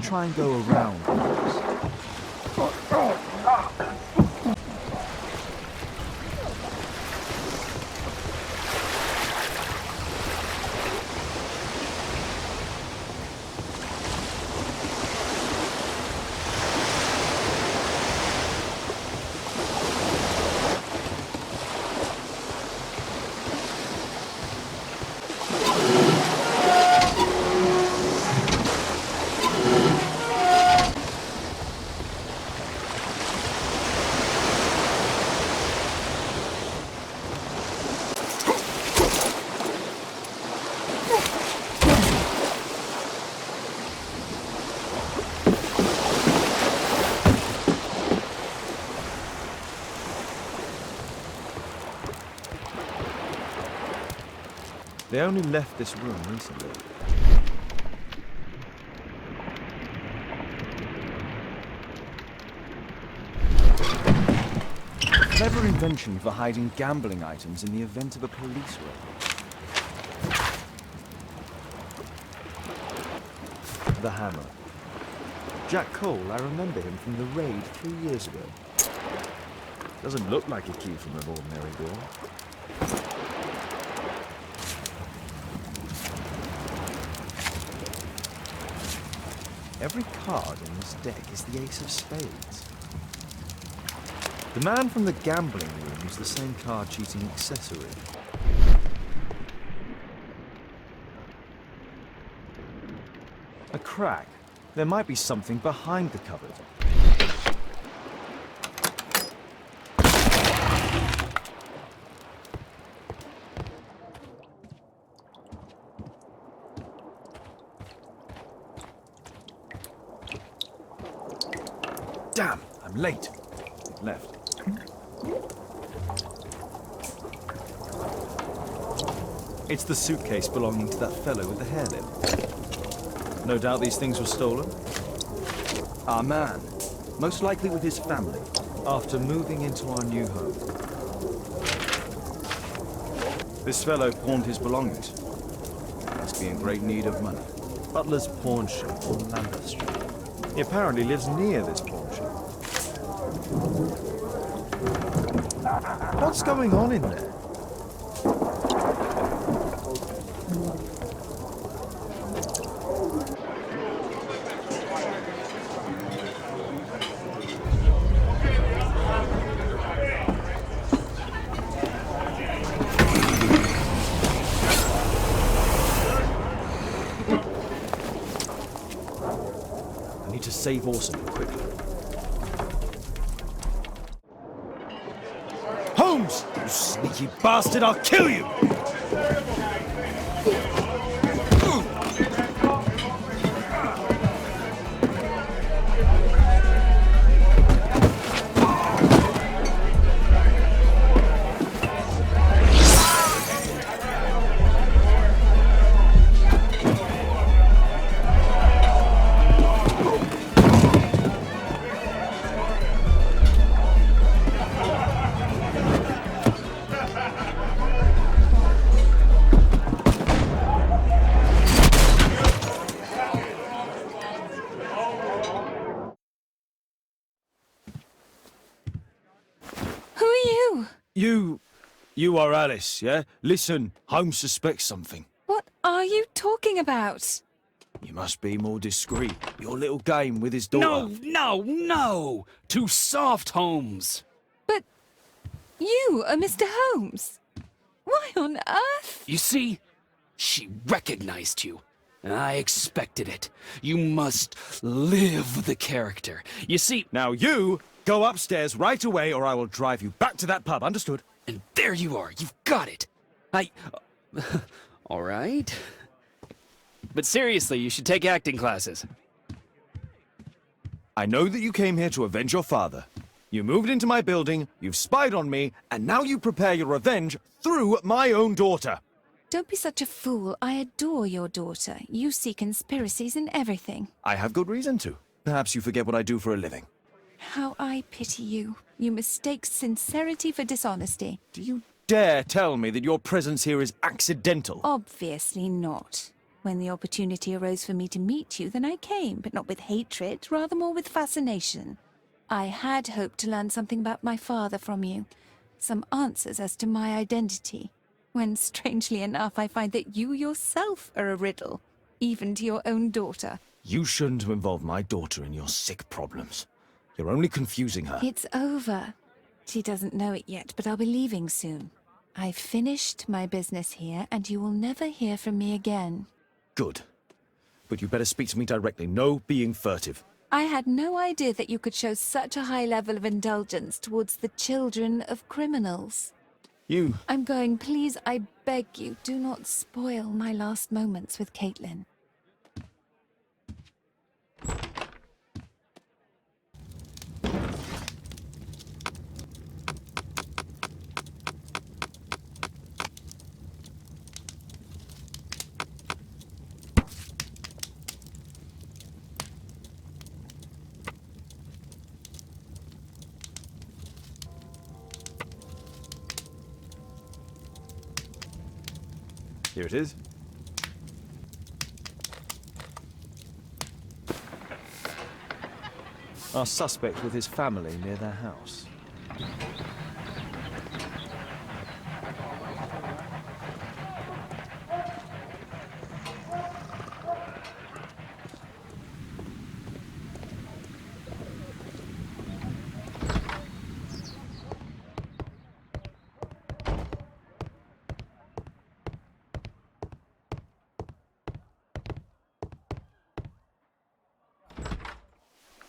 try and go around Holmes. They only left this room recently. Clever invention for hiding gambling items in the event of a police raid. The hammer. Jack Cole, I remember him from the raid 3 years ago. Doesn't look like a key from an ordinary door. Every card in this deck is the ace of spades. The man from the gambling room is the same card cheating accessory. A crack. There might be something behind the cupboard. Damn, I'm late. Left. It's the suitcase belonging to that fellow with the hairlip. No doubt these things were stolen. Our man, most likely with his family, after moving into our new home. This fellow pawned his belongings. Must be in great need of money. Butler's Pawn Shop on Lambeth Street. He apparently lives near this pawn shop. What's going on in there? I need to save Orson quickly. Holmes! You sneaky bastard, I'll kill you! You are Alice, yeah? Listen, Holmes suspects something. What are you talking about? You must be more discreet. Your little game with his daughter. No! Too soft, Holmes. But you are Mr. Holmes. Why on earth? You see, she recognized you. I expected it. You must live the character. You see... Now you go upstairs right away or I will drive you back to that pub, understood? And there you are. You've got it. All right. But seriously, you should take acting classes. I know that you came here to avenge your father. You moved into my building, you've spied on me, and now you prepare your revenge through my own daughter. Don't be such a fool. I adore your daughter. You see conspiracies in everything. I have good reason to. Perhaps you forget what I do for a living. How I pity you. You mistake sincerity for dishonesty. Do you dare tell me that your presence here is accidental? Obviously not. When the opportunity arose for me to meet you, then I came, but not with hatred, rather more with fascination. I had hoped to learn something about my father from you, some answers as to my identity, when, strangely enough, I find that you yourself are a riddle, even to your own daughter. You shouldn't have involved my daughter in your sick problems. You're only confusing her. It's over. She doesn't know it yet, but I'll be leaving soon. I've finished my business here, and you will never hear from me again. Good. But you better speak to me directly. No being furtive. I had no idea that you could show such a high level of indulgence towards the children of criminals. I'm going. Please, I beg you, do not spoil my last moments with Caitlin. Here it is. Our suspect with his family near their house.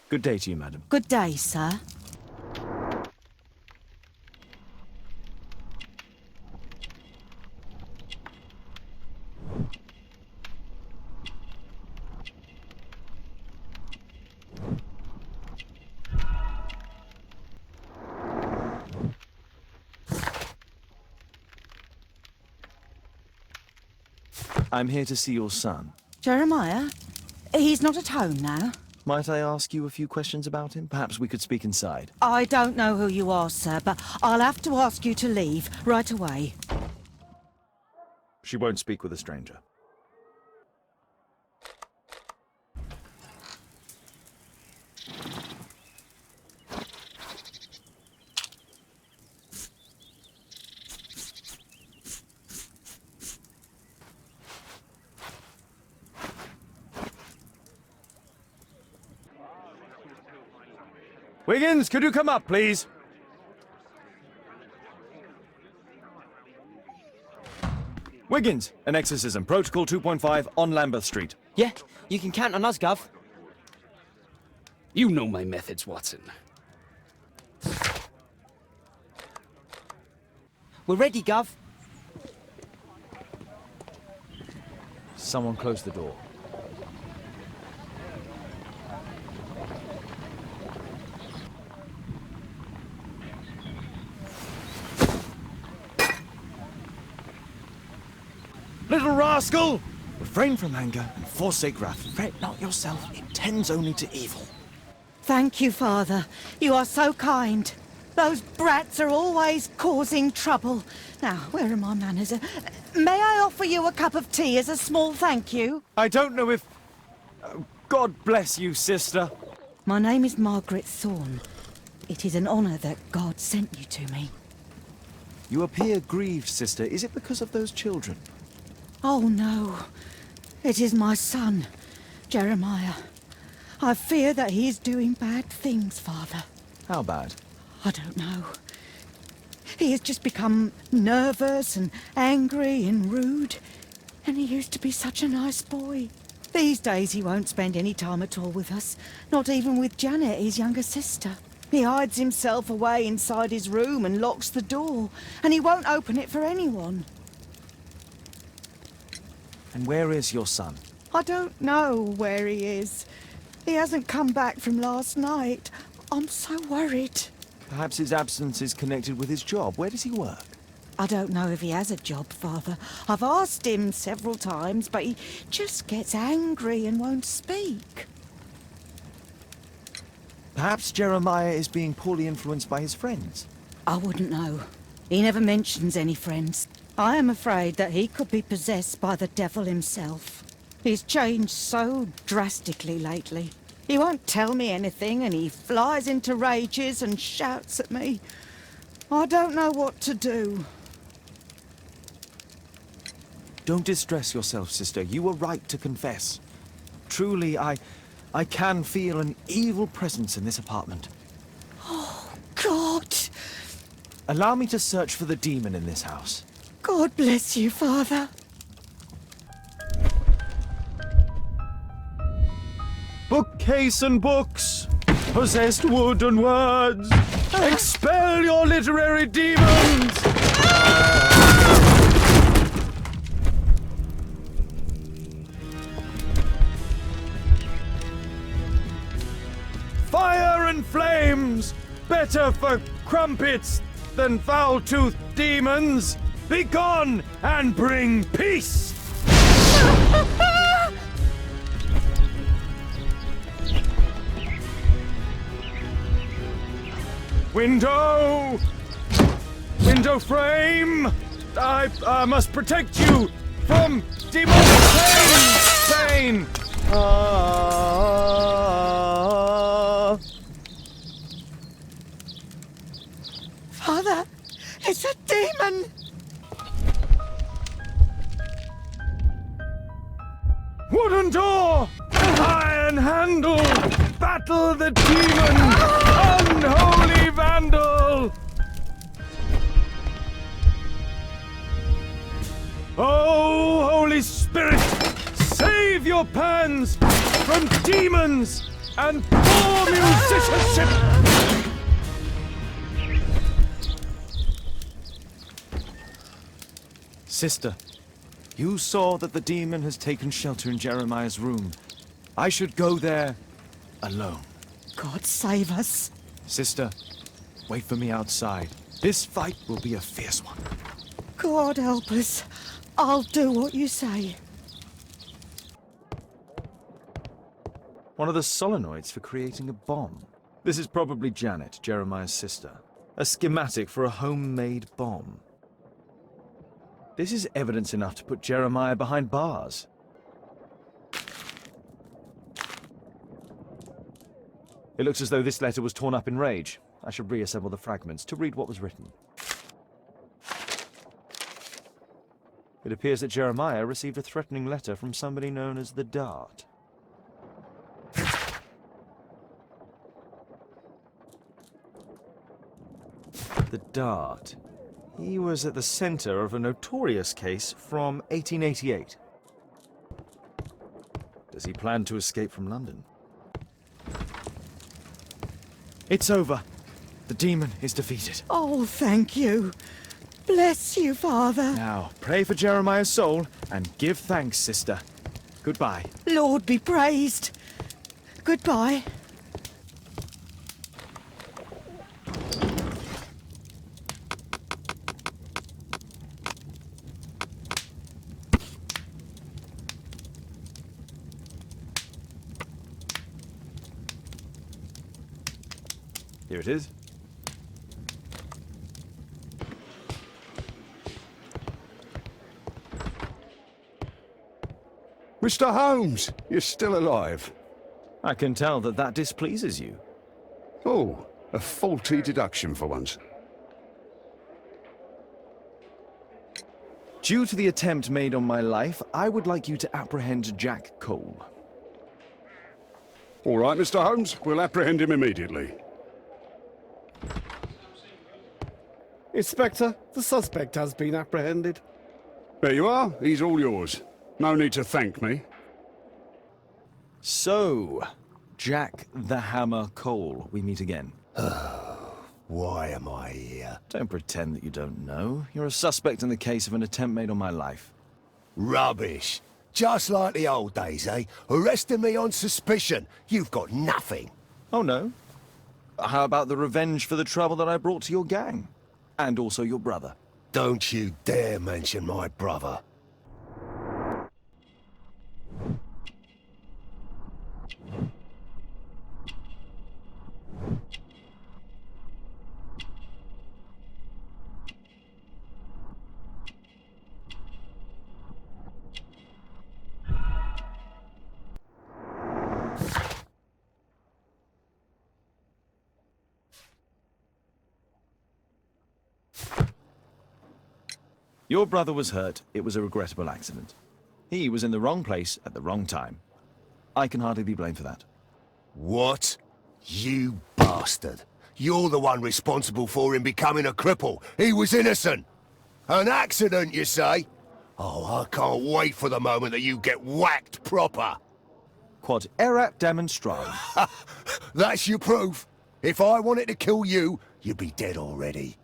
Good day to you, madam. Good day, sir. I'm here to see your son. Jeremiah? He's not at home now. Might I ask you a few questions about him? Perhaps we could speak inside. I don't know who you are, sir, but I'll have to ask you to leave right away. She won't speak with a stranger. Wiggins, could you come up, please? Wiggins, an exorcism. Protocol 2.5 on Lambeth Street. Yeah, you can count on us, Gov. You know my methods, Watson. We're ready, Gov. Someone close the door. Little rascal! Refrain from anger and forsake wrath. Fret not yourself, it tends only to evil. Thank you, Father. You are so kind. Those brats are always causing trouble. Now, where are my manners? May I offer you a cup of tea as a small thank you? I don't know if... God bless you, sister. My name is Margaret Thorne. It is an honour that God sent you to me. You appear grieved, sister. Is it because of those children? Oh, no. It is my son, Jeremiah. I fear that he is doing bad things, Father. How bad? I don't know. He has just become nervous and angry and rude. And he used to be such a nice boy. These days he won't spend any time at all with us. Not even with Janet, his younger sister. He hides himself away inside his room and locks the door. And he won't open it for anyone. And where is your son? I don't know where he is. He hasn't come back from last night. I'm so worried. Perhaps his absence is connected with his job. Where does he work? I don't know if he has a job, Father. I've asked him several times, but he just gets angry and won't speak. Perhaps Jeremiah is being poorly influenced by his friends. I wouldn't know. He never mentions any friends. I am afraid that he could be possessed by the devil himself. He's changed so drastically lately. He won't tell me anything and he flies into rages and shouts at me. I don't know what to do. Don't distress yourself, sister. You were right to confess. Truly, I can feel an evil presence in this apartment. Oh, God! Allow me to search for the demon in this house. God bless you, Father. Bookcase and books, possessed wood and words, expel your literary demons! Fire and flames, better for crumpets than foul-toothed demons. Be gone and bring peace! Window frame! I must protect you from demonic pain! Father, it's a demon! Wooden door! Iron handle! Battle the demon! Unholy vandal! Oh, Holy Spirit! Save your pans from demons and poor musicianship! Sister, you saw that the demon has taken shelter in Jeremiah's room. I should go there alone. God save us. Sister, wait for me outside. This fight will be a fierce one. God help us. I'll do what you say. One of the solenoids for creating a bomb. This is probably Janet, Jeremiah's sister. A schematic for a homemade bomb. This is evidence enough to put Jeremiah behind bars. It looks as though this letter was torn up in rage. I should reassemble the fragments to read what was written. It appears that Jeremiah received a threatening letter from somebody known as the Dart. The Dart. He was at the center of a notorious case from 1888. Does he plan to escape from London? It's over. The demon is defeated. Oh, thank you. Bless you, Father. Now, pray for Jeremiah's soul and give thanks, sister. Goodbye. Lord be praised. Goodbye. Here it is. Mr. Holmes, you're still alive. I can tell that that displeases you. Oh, a faulty deduction for once. Due to the attempt made on my life, I would like you to apprehend Jack Cole. All right, Mr. Holmes, we'll apprehend him immediately. Inspector, the suspect has been apprehended. There you are. He's all yours. No need to thank me. So, Jack the Hammer Cole, we meet again. Why am I here? Don't pretend that you don't know. You're a suspect in the case of an attempt made on my life. Rubbish. Just like the old days, eh? Arresting me on suspicion. You've got nothing. Oh, no? How about the revenge for the trouble that I brought to your gang? And also your brother. Don't you dare mention my brother. Your brother was hurt. It was a regrettable accident. He was in the wrong place at the wrong time. I can hardly be blamed for that. What? You bastard. You're the one responsible for him becoming a cripple. He was innocent. An accident, you say? Oh, I can't wait for the moment that you get whacked proper. Quod erat demonstrandum. That's your proof. If I wanted to kill you, you'd be dead already.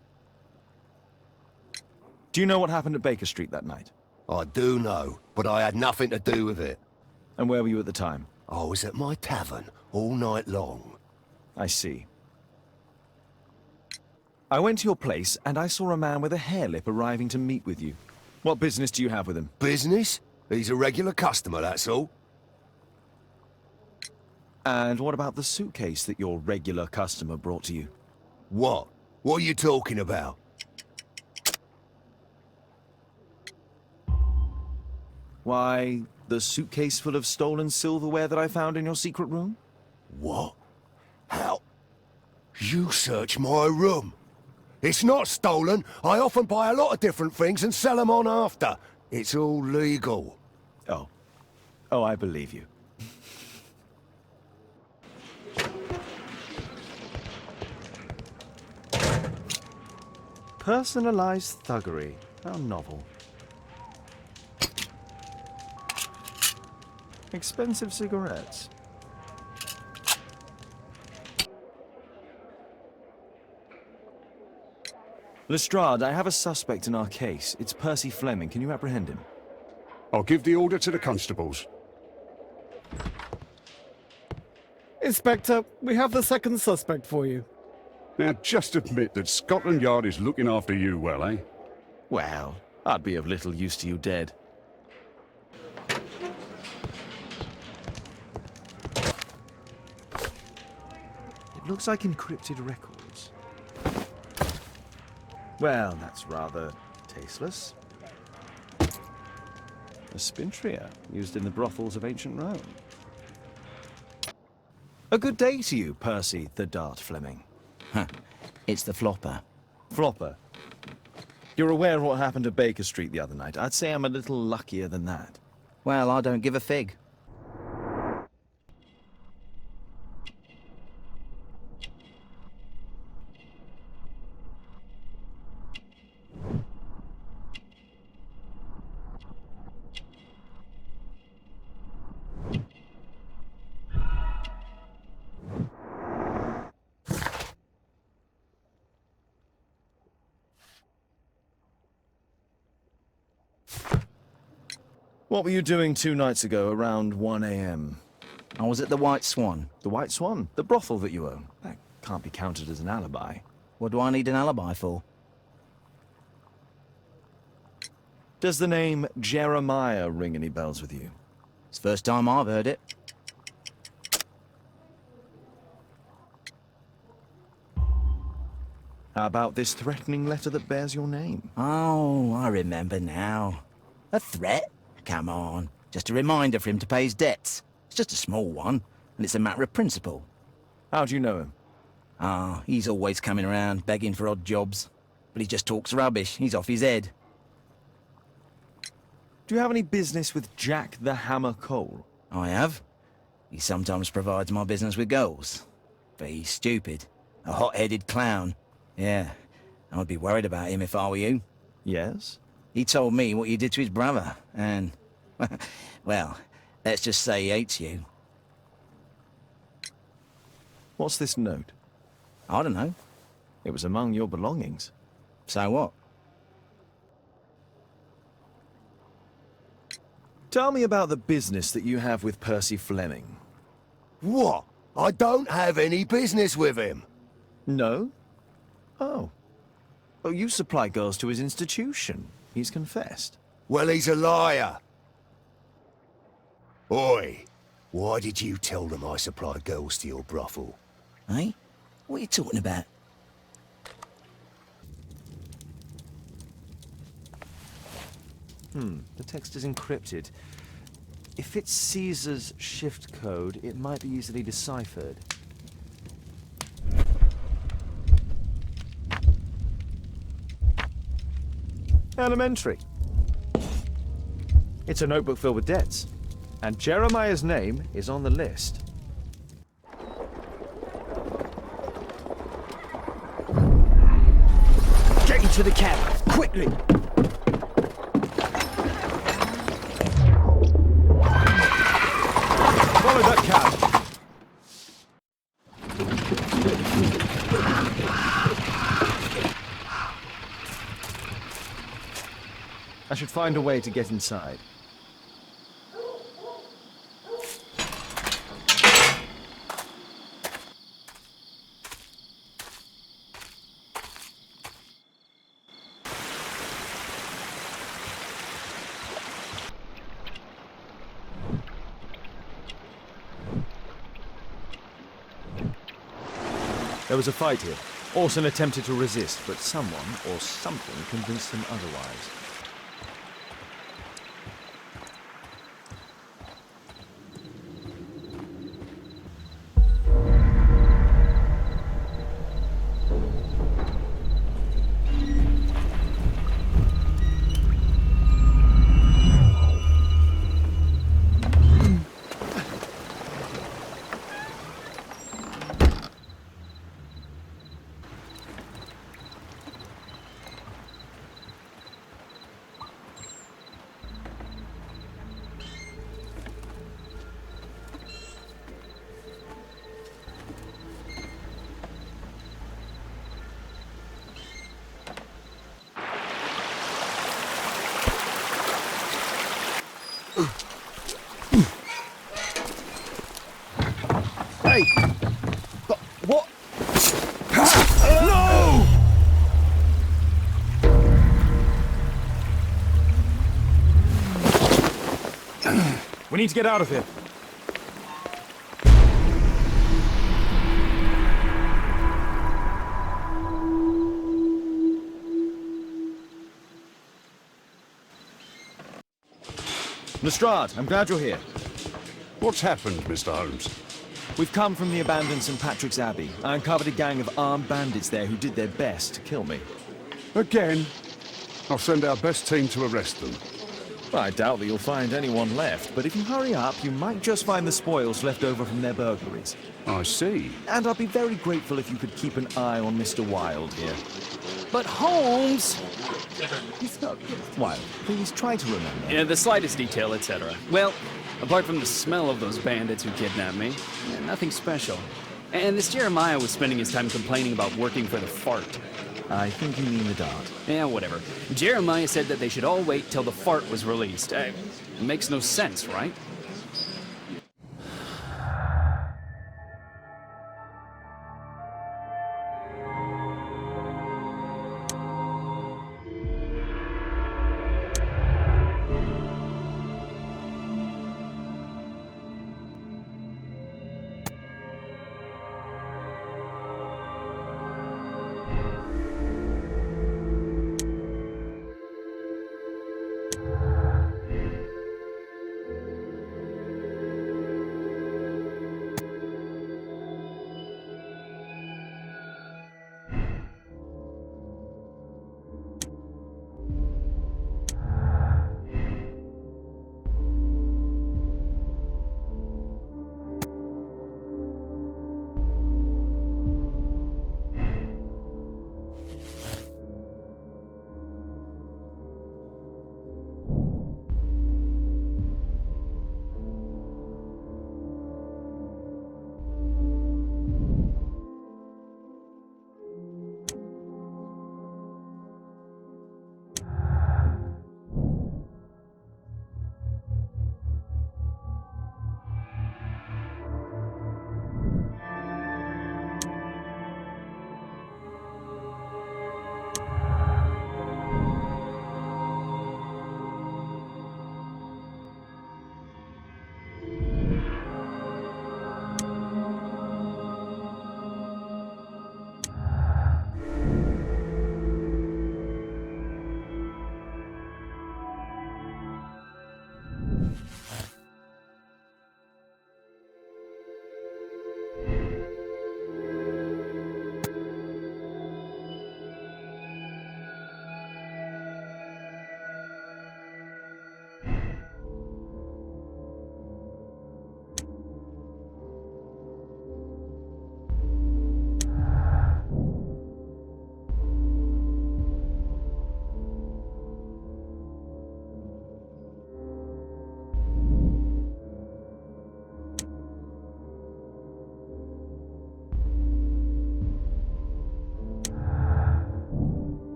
Do you know what happened at Baker Street that night? I do know, but I had nothing to do with it. And where were you at the time? I was at my tavern all night long. I see. I went to your place and I saw a man with a hare lip arriving to meet with you. What business do you have with him? Business? He's a regular customer, that's all. And what about the suitcase that your regular customer brought to you? What? What are you talking about? Why, the suitcase full of stolen silverware that I found in your secret room? What? How? You searched my room. It's not stolen. I often buy a lot of different things and sell them on after. It's all legal. Oh. Oh, I believe you. Personalized thuggery. How novel. Expensive cigarettes. Lestrade, I have a suspect in our case. It's Percy Fleming. Can you apprehend him? I'll give the order to the constables. Inspector, we have the second suspect for you. Now, just admit that Scotland Yard is looking after you well, eh? Well, I'd be of little use to you dead. It looks like encrypted records. Well, that's rather tasteless. A spintria, used in the brothels of ancient Rome. A good day to you, Percy the Dart Fleming. Huh. It's the flopper. Flopper? You're aware of what happened at Baker Street the other night. I'd say I'm a little luckier than that. Well, I don't give a fig. What were you doing 2 nights ago around 1 a.m.? I was at the White Swan. The White Swan? The brothel that you own? That can't be counted as an alibi. What do I need an alibi for? Does the name Jeremiah ring any bells with you? It's the first time I've heard it. How about this threatening letter that bears your name? Oh, I remember now. A threat? Come on. Just a reminder for him to pay his debts. It's just a small one, and it's a matter of principle. How do you know him? Ah, he's always coming around, begging for odd jobs. But he just talks rubbish. He's off his head. Do you have any business with Jack the Hammer Cole? I have. He sometimes provides my business with girls. But he's stupid. A hot-headed clown. Yeah, I'd be worried about him if I were you. Yes? He told me what you did to his brother, and... well, let's just say he hates you. What's this note? I don't know. It was among your belongings. So what? Tell me about the business that you have with Percy Fleming. What? I don't have any business with him. No? Oh. Oh, you supply girls to his institution. He's confessed. Well, he's a liar. Oi, why did you tell them I supplied girls to your brothel? Eh? What are you talking about? The text is encrypted. If it's Caesar's shift code, it might be easily deciphered. Elementary. It's a notebook filled with debts. And Jeremiah's name is on the list. Get into the cab, quickly! Follow that cab. I should find a way to get inside. There was a fight here. Orson attempted to resist, but someone or something convinced him otherwise. Hey! But what? No! We need to get out of here. Lestrade, I'm glad you're here. What's happened, Mr. Holmes? We've come from the abandoned St. Patrick's Abbey. I uncovered a gang of armed bandits there who did their best to kill me. Again? I'll send our best team to arrest them. Well, I doubt that you'll find anyone left, but if you hurry up, you might just find the spoils left over from their burglaries. I see. And I'd be very grateful if you could keep an eye on Mr. Wilde here. But Holmes! He's not Wilde, please try to remember. Yeah, the slightest detail, etc. Well, apart from the smell of those bandits who kidnapped me, nothing special. And this Jeremiah was spending his time complaining about working for the fart. I think you mean the dart. Yeah, whatever. Jeremiah said that they should all wait till the fart was released. It makes no sense, right?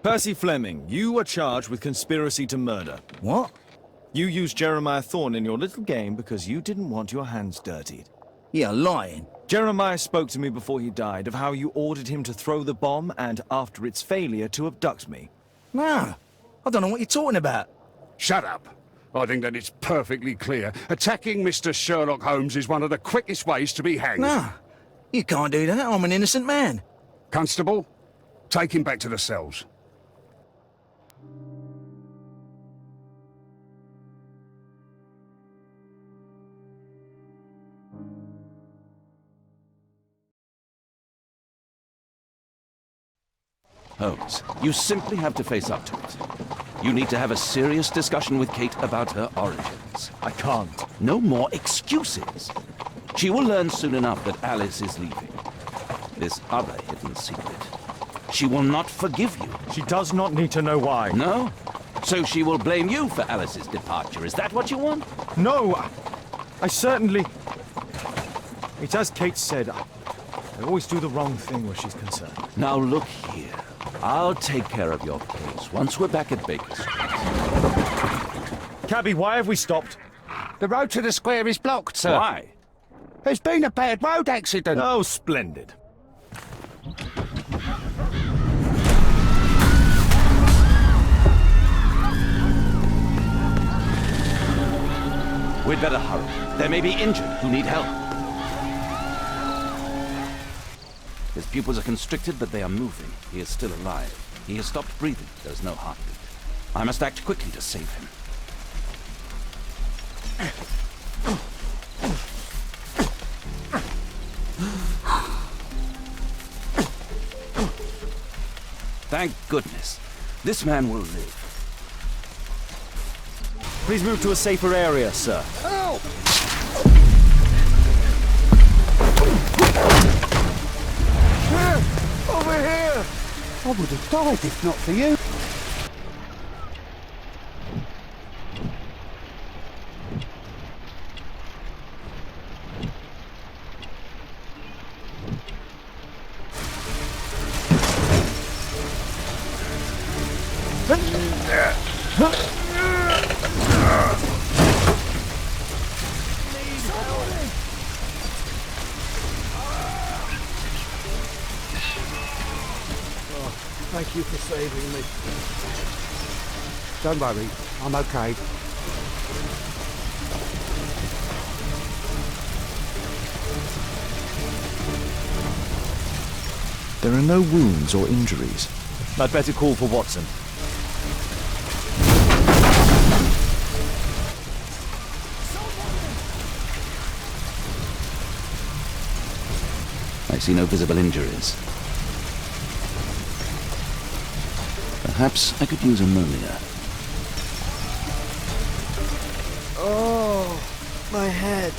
Percy Fleming, you are charged with conspiracy to murder. What? You used Jeremiah Thorne in your little game because you didn't want your hands dirtied. You're lying. Jeremiah spoke to me before he died of how you ordered him to throw the bomb and, after its failure, to abduct me. No, I don't know what you're talking about. Shut up. I think that it's perfectly clear. Attacking Mr. Sherlock Holmes is one of the quickest ways to be hanged. No, you can't do that. I'm an innocent man. Constable, take him back to the cells. Holmes, you simply have to face up to it. You need to have a serious discussion with Kate about her origins. I can't. No more excuses. She will learn soon enough that Alice is leaving. This other hidden secret. She will not forgive you. She does not need to know why. No? So she will blame you for Alice's departure. Is that what you want? No! I certainly... It's as Kate said, I always do the wrong thing where she's concerned. Now look here. I'll take care of your case once we're back at Baker Street. Cabby, why have we stopped? The road to the square is blocked, sir. Why? There's been a bad road accident. Oh, splendid. We'd better hurry. There may be injured who need help. His pupils are constricted, but they are moving. He is still alive. He has stopped breathing. There's no heartbeat. I must act quickly to save him. Thank goodness. This man will live. Please move to a safer area, sir. Help! Over here! I would have died if not for you. Thank you for saving me. Don't worry, I'm okay. There are no wounds or injuries. I'd better call for Watson. I see no visible injuries. Perhaps I could use ammonia. Oh, my head.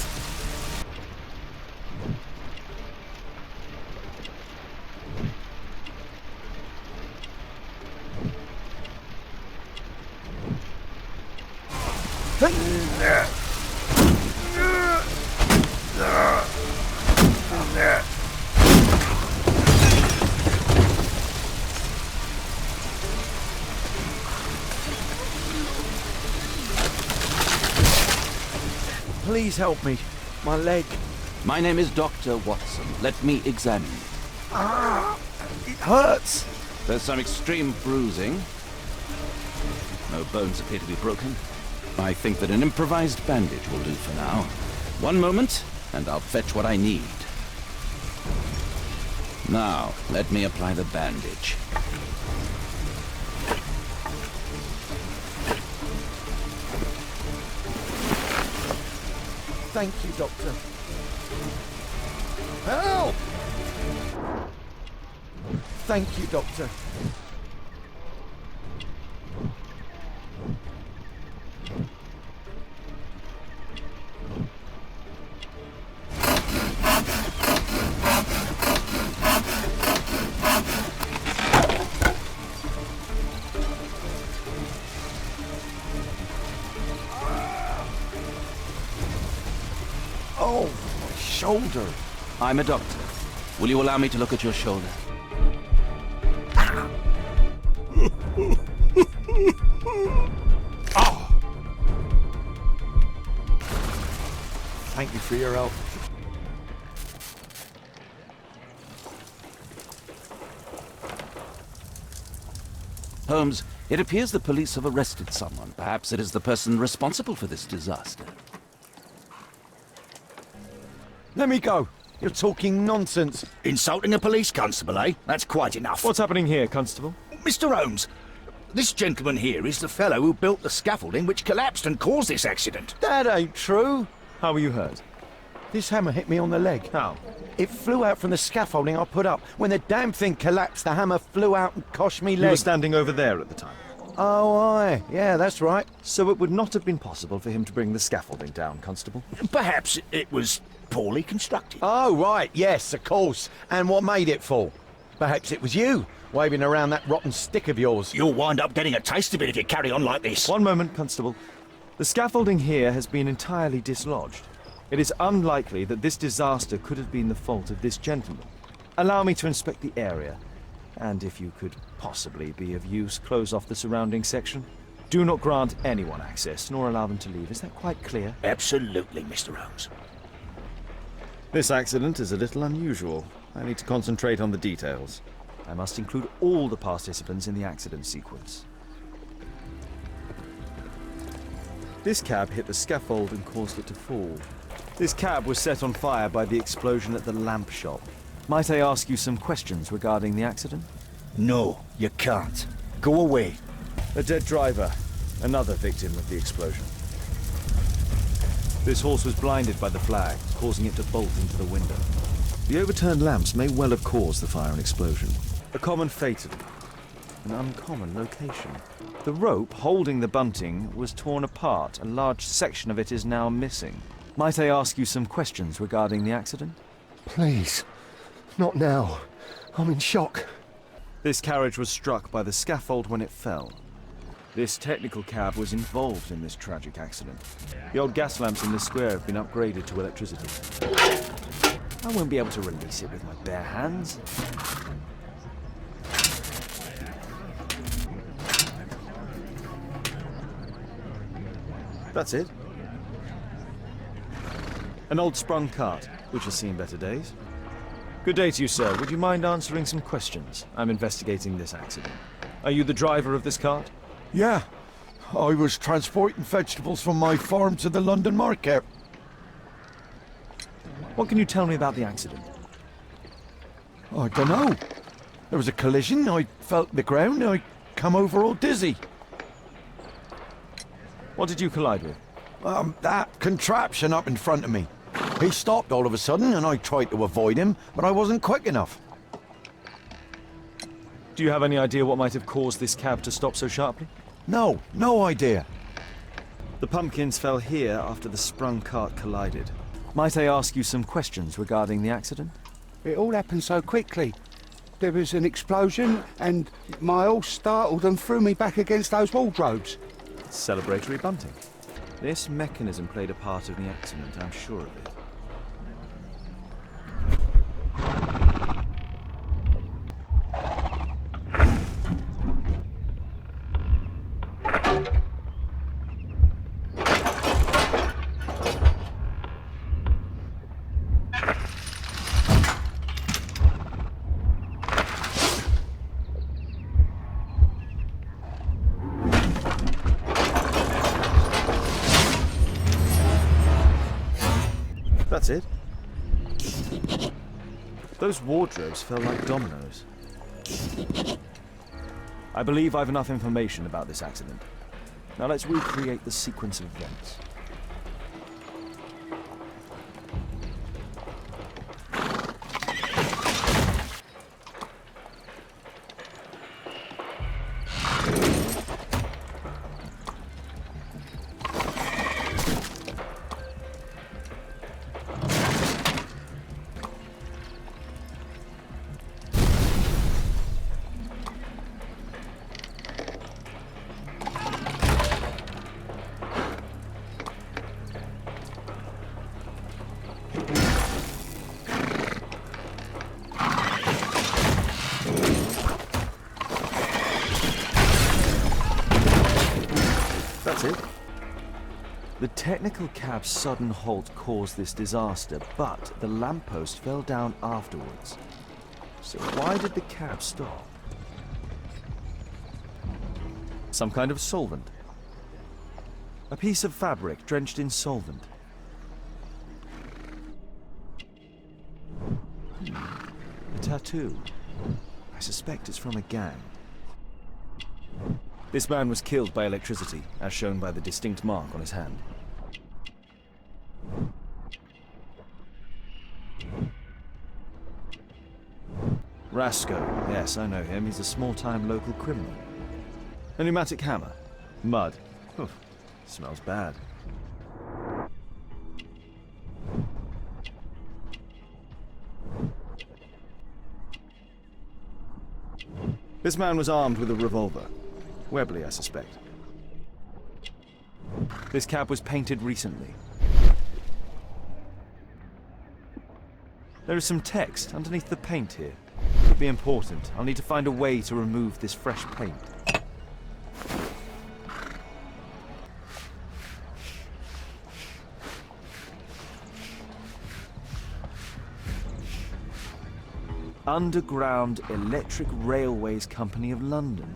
Please help me. My leg. My name is Dr. Watson. Let me examine you. Ah, it hurts. There's some extreme bruising. No bones appear to be broken. I think that an improvised bandage will do for now. One moment, and I'll fetch what I need. Now, let me apply the bandage. Thank you, Doctor. Help! Thank you, Doctor. Oh, my shoulder. I'm a doctor. Will you allow me to look at your shoulder? Oh! Thank you for your help. Holmes, it appears the police have arrested someone. Perhaps it is the person responsible for this disaster. Let me go. You're talking nonsense. Insulting a police constable, eh? That's quite enough. What's happening here, Constable? Mr. Holmes, this gentleman here is the fellow who built the scaffolding which collapsed and caused this accident. That ain't true. How were you hurt? This hammer hit me on the leg. How? It flew out from the scaffolding I put up. When the damn thing collapsed, the hammer flew out and cost me You leg. were standing over there at the time. Oh, aye. Yeah, that's right. So it would not have been possible for him to bring the scaffolding down, Constable? Perhaps it was poorly constructed. Oh, right. Yes, of course. And what made it fall? Perhaps it was you, waving around that rotten stick of yours. You'll wind up getting a taste of it if you carry on like this. One moment, Constable. The scaffolding here has been entirely dislodged. It is unlikely that this disaster could have been the fault of this gentleman. Allow me to inspect the area, and if you could possibly be of use, close off the surrounding section. Do not grant anyone access, nor allow them to leave. Is that quite clear? Absolutely, Mr. Holmes. This accident is a little unusual. I need to concentrate on the details. I must include all the participants in the accident sequence. This cab hit the scaffold and caused it to fall. This cab was set on fire by the explosion at the lamp shop. Might I ask you some questions regarding the accident? No, you can't. Go away. A dead driver. Another victim of the explosion. This horse was blinded by the flag, causing it to bolt into the window. The overturned lamps may well have caused the fire and explosion. A common fatality. An uncommon location. The rope holding the bunting was torn apart. A large section of it is now missing. Might I ask you some questions regarding the accident? Please. Not now. I'm in shock. This carriage was struck by the scaffold when it fell. This technical cab was involved in this tragic accident. The old gas lamps in the square have been upgraded to electricity. I won't be able to release it with my bare hands. That's it. An old sprung cart, which has seen better days. Good day to you, sir. Would you mind answering some questions? I'm investigating this accident. Are you the driver of this cart? Yeah. I was transporting vegetables from my farm to the London market. What can you tell me about the accident? I don't know. There was a collision. I felt the ground. I come over all dizzy. What did you collide with? That contraption up in front of me. He stopped all of a sudden, and I tried to avoid him, but I wasn't quick enough. Do you have any idea what might have caused this cab to stop so sharply? No, no idea. The pumpkins fell here after the sprung cart collided. Might I ask you some questions regarding the accident? It all happened so quickly. There was an explosion, and my horse startled and threw me back against those wardrobes. Celebratory bunting. This mechanism played a part of the accident, I'm sure of it. That's it. Those wardrobes fell like dominoes. I believe I've enough information about this accident. Now let's recreate the sequence of events. it. The technical cab's sudden halt caused this disaster, but the lamppost fell down afterwards. So why did the cab stop? Some kind of solvent. A piece of fabric drenched in solvent. A tattoo. I suspect it's from a gang. This man was killed by electricity, as shown by the distinct mark on his hand. Rasco. Yes, I know him. He's a small-time local criminal. A pneumatic hammer. Mud. Oof. Smells bad. This man was armed with a revolver. Webley, I suspect. This cab was painted recently. There is some text underneath the paint here. Could be important. I'll need to find a way to remove this fresh paint. Underground Electric Railways Company of London.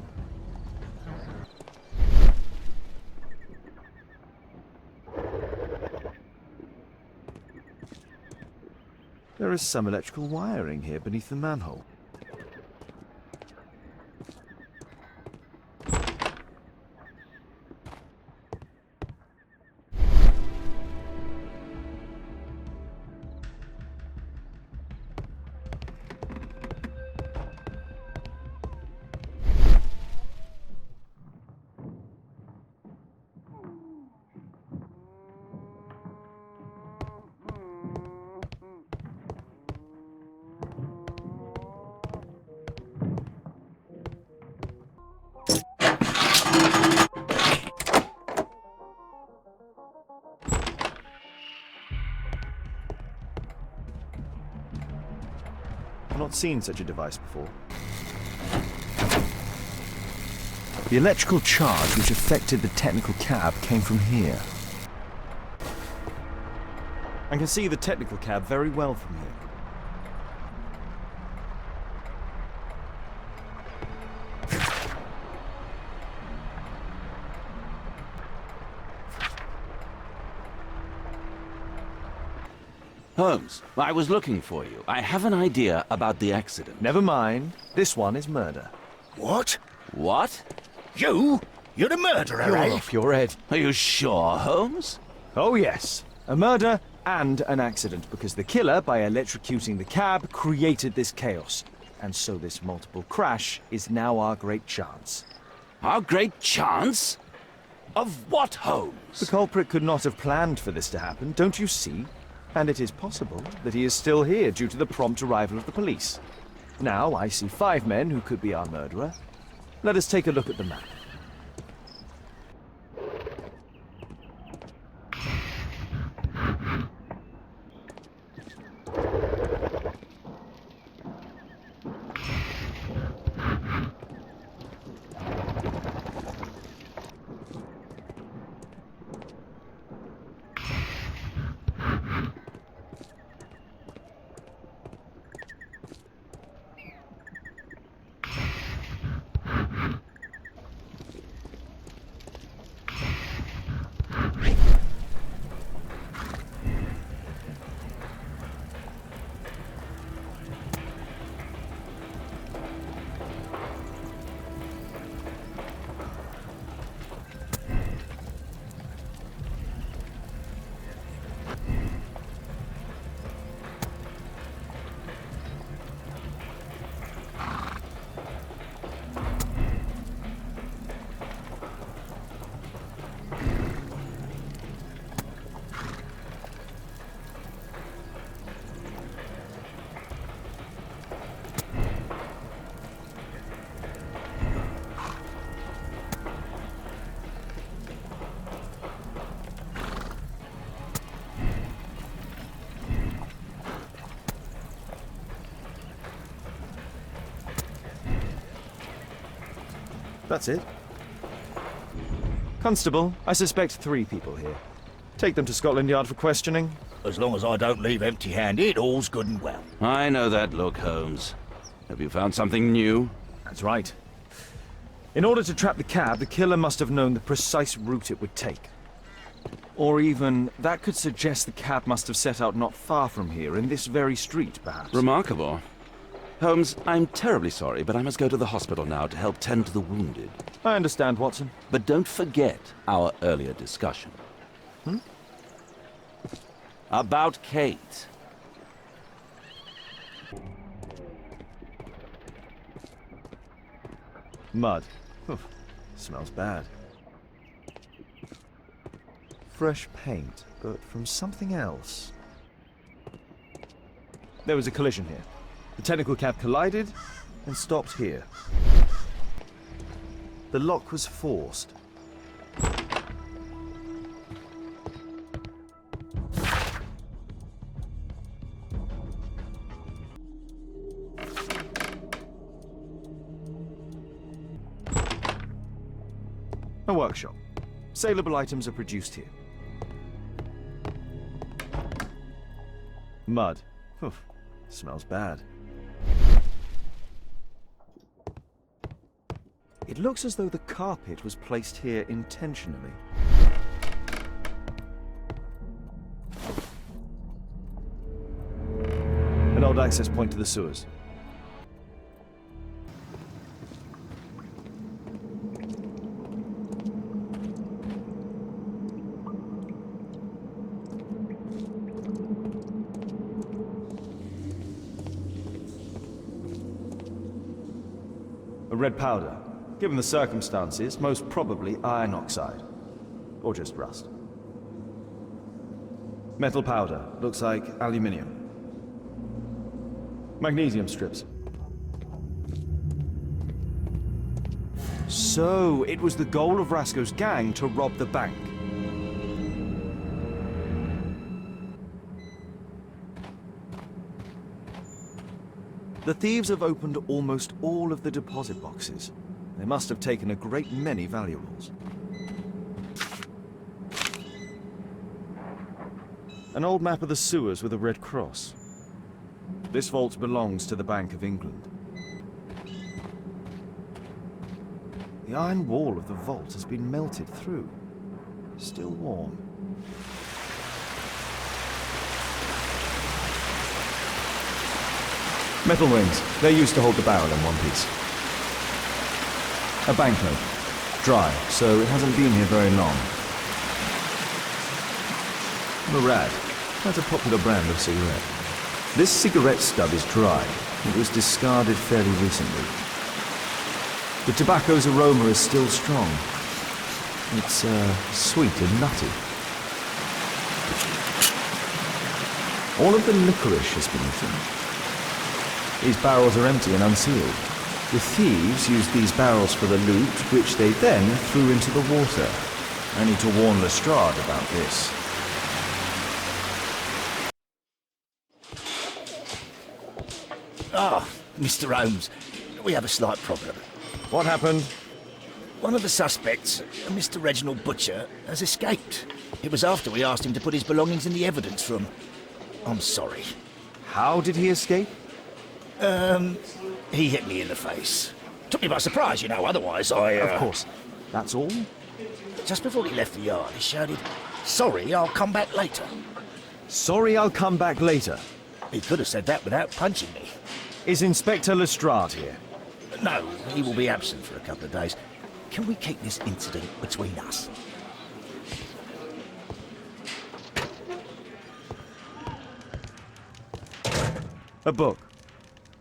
There is some electrical wiring here beneath the manhole. I've not seen such a device before. The electrical charge which affected the technical cab came from here. I can see the technical cab very well from here. Holmes, I was looking for you. I have an idea about the accident. Never mind. This one is murder. What? What? You? You're the murderer, You're eh? off your head. Are you sure, Holmes? Oh yes. A murder and an accident, because the killer, by electrocuting the cab, created this chaos. And so this multiple crash is now our great chance. Our great chance? Of what, Holmes? The culprit could not have planned for this to happen, don't you see? And it is possible that he is still here due to the prompt arrival of the police. Now I see 5 men who could be our murderer. Let us take a look at the map. That's it. Constable, I suspect 3 people here. Take them to Scotland Yard for questioning. As long as I don't leave empty-handed, all's good and well. I know that look, Holmes. Have you found something new? That's right. In order to trap the cab, the killer must have known the precise route it would take. Or even, that could suggest the cab must have set out not far from here, in this very street, perhaps. Remarkable. Holmes, I'm terribly sorry, but I must go to the hospital now to help tend to the wounded. I understand, Watson. But don't forget our earlier discussion. About Kate. Mud. Oof, smells bad. Fresh paint, but from something else. There was a collision here. The technical cab collided and stopped here. The lock was forced. A workshop. Saleable items are produced here. Mud. Oof, smells bad. It looks as though the carpet was placed here intentionally. An old access point to the sewers. A red powder. Given the circumstances, most probably iron oxide. Or just rust. Metal powder. Looks like aluminium. Magnesium strips. So, it was the goal of Rasco's gang to rob the bank. The thieves have opened almost all of the deposit boxes. They must have taken a great many valuables. An old map of the sewers with a red cross. This vault belongs to the Bank of England. The iron wall of the vault has been melted through. Still warm. Metal rings. They're used to hold the barrel in one piece. A banknote. Dry, so it hasn't been here very long. Murad. That's a popular brand of cigarette. This cigarette stub is dry. It was discarded fairly recently. The tobacco's aroma is still strong. It's sweet and nutty. All of the licorice has been eaten. These barrels are empty and unsealed. The thieves used these barrels for the loot, which they then threw into the water. I need to warn Lestrade about this. Ah, Mr. Holmes, we have a slight problem. What happened? One of the suspects, Mr. Reginald Butcher, has escaped. It was after we asked him to put his belongings in the evidence room. I'm sorry. How did he escape? He hit me in the face. Took me by surprise, you know, otherwise I... Of course. That's all? Just before he left the yard, he shouted, "Sorry, I'll come back later." Sorry, I'll come back later. He could have said that without punching me. Is Inspector Lestrade here? No, he will be absent for a couple of days. Can we keep this incident between us? A book.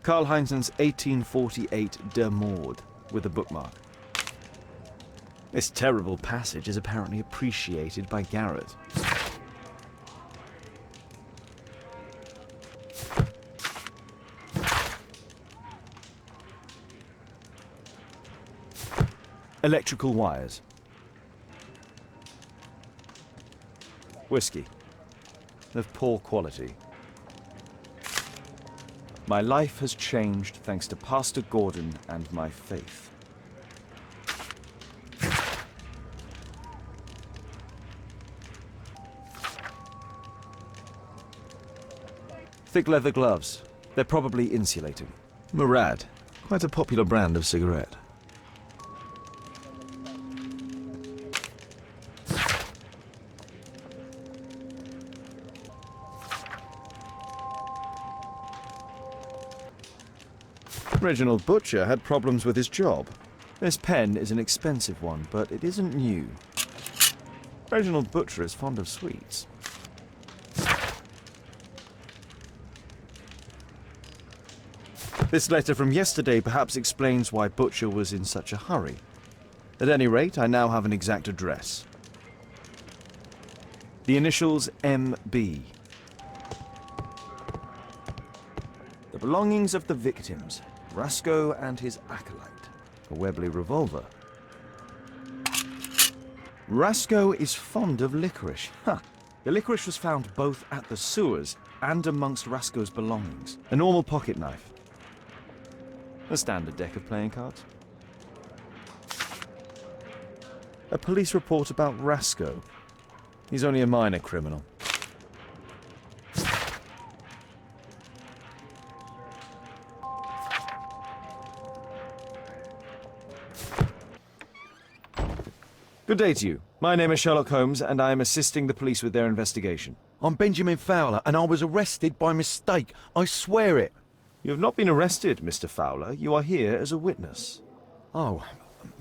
Karl Heinzen's 1848 Der Mord, with a bookmark. This terrible passage is apparently appreciated by Garrett. Electrical wires. Whiskey. Of poor quality. My life has changed thanks to Pastor Gordon and my faith. Thick leather gloves. They're probably insulating. Murad. Quite a popular brand of cigarette. Reginald Butcher had problems with his job. This pen is an expensive one, but it isn't new. Reginald Butcher is fond of sweets. This letter from yesterday perhaps explains why Butcher was in such a hurry. At any rate, I now have an exact address. The initials MB. The belongings of the victims, Rasco and his acolyte. A Webley revolver. Rasco is fond of licorice. Huh. The licorice was found both at the sewers and amongst Rasco's belongings. A normal pocket knife. A standard deck of playing cards. A police report about Rasco. He's only a minor criminal. Good day to you. My name is Sherlock Holmes, and I am assisting the police with their investigation. I'm Benjamin Fowler, and I was arrested by mistake. I swear it. You have not been arrested, Mr. Fowler. You are here as a witness. Oh,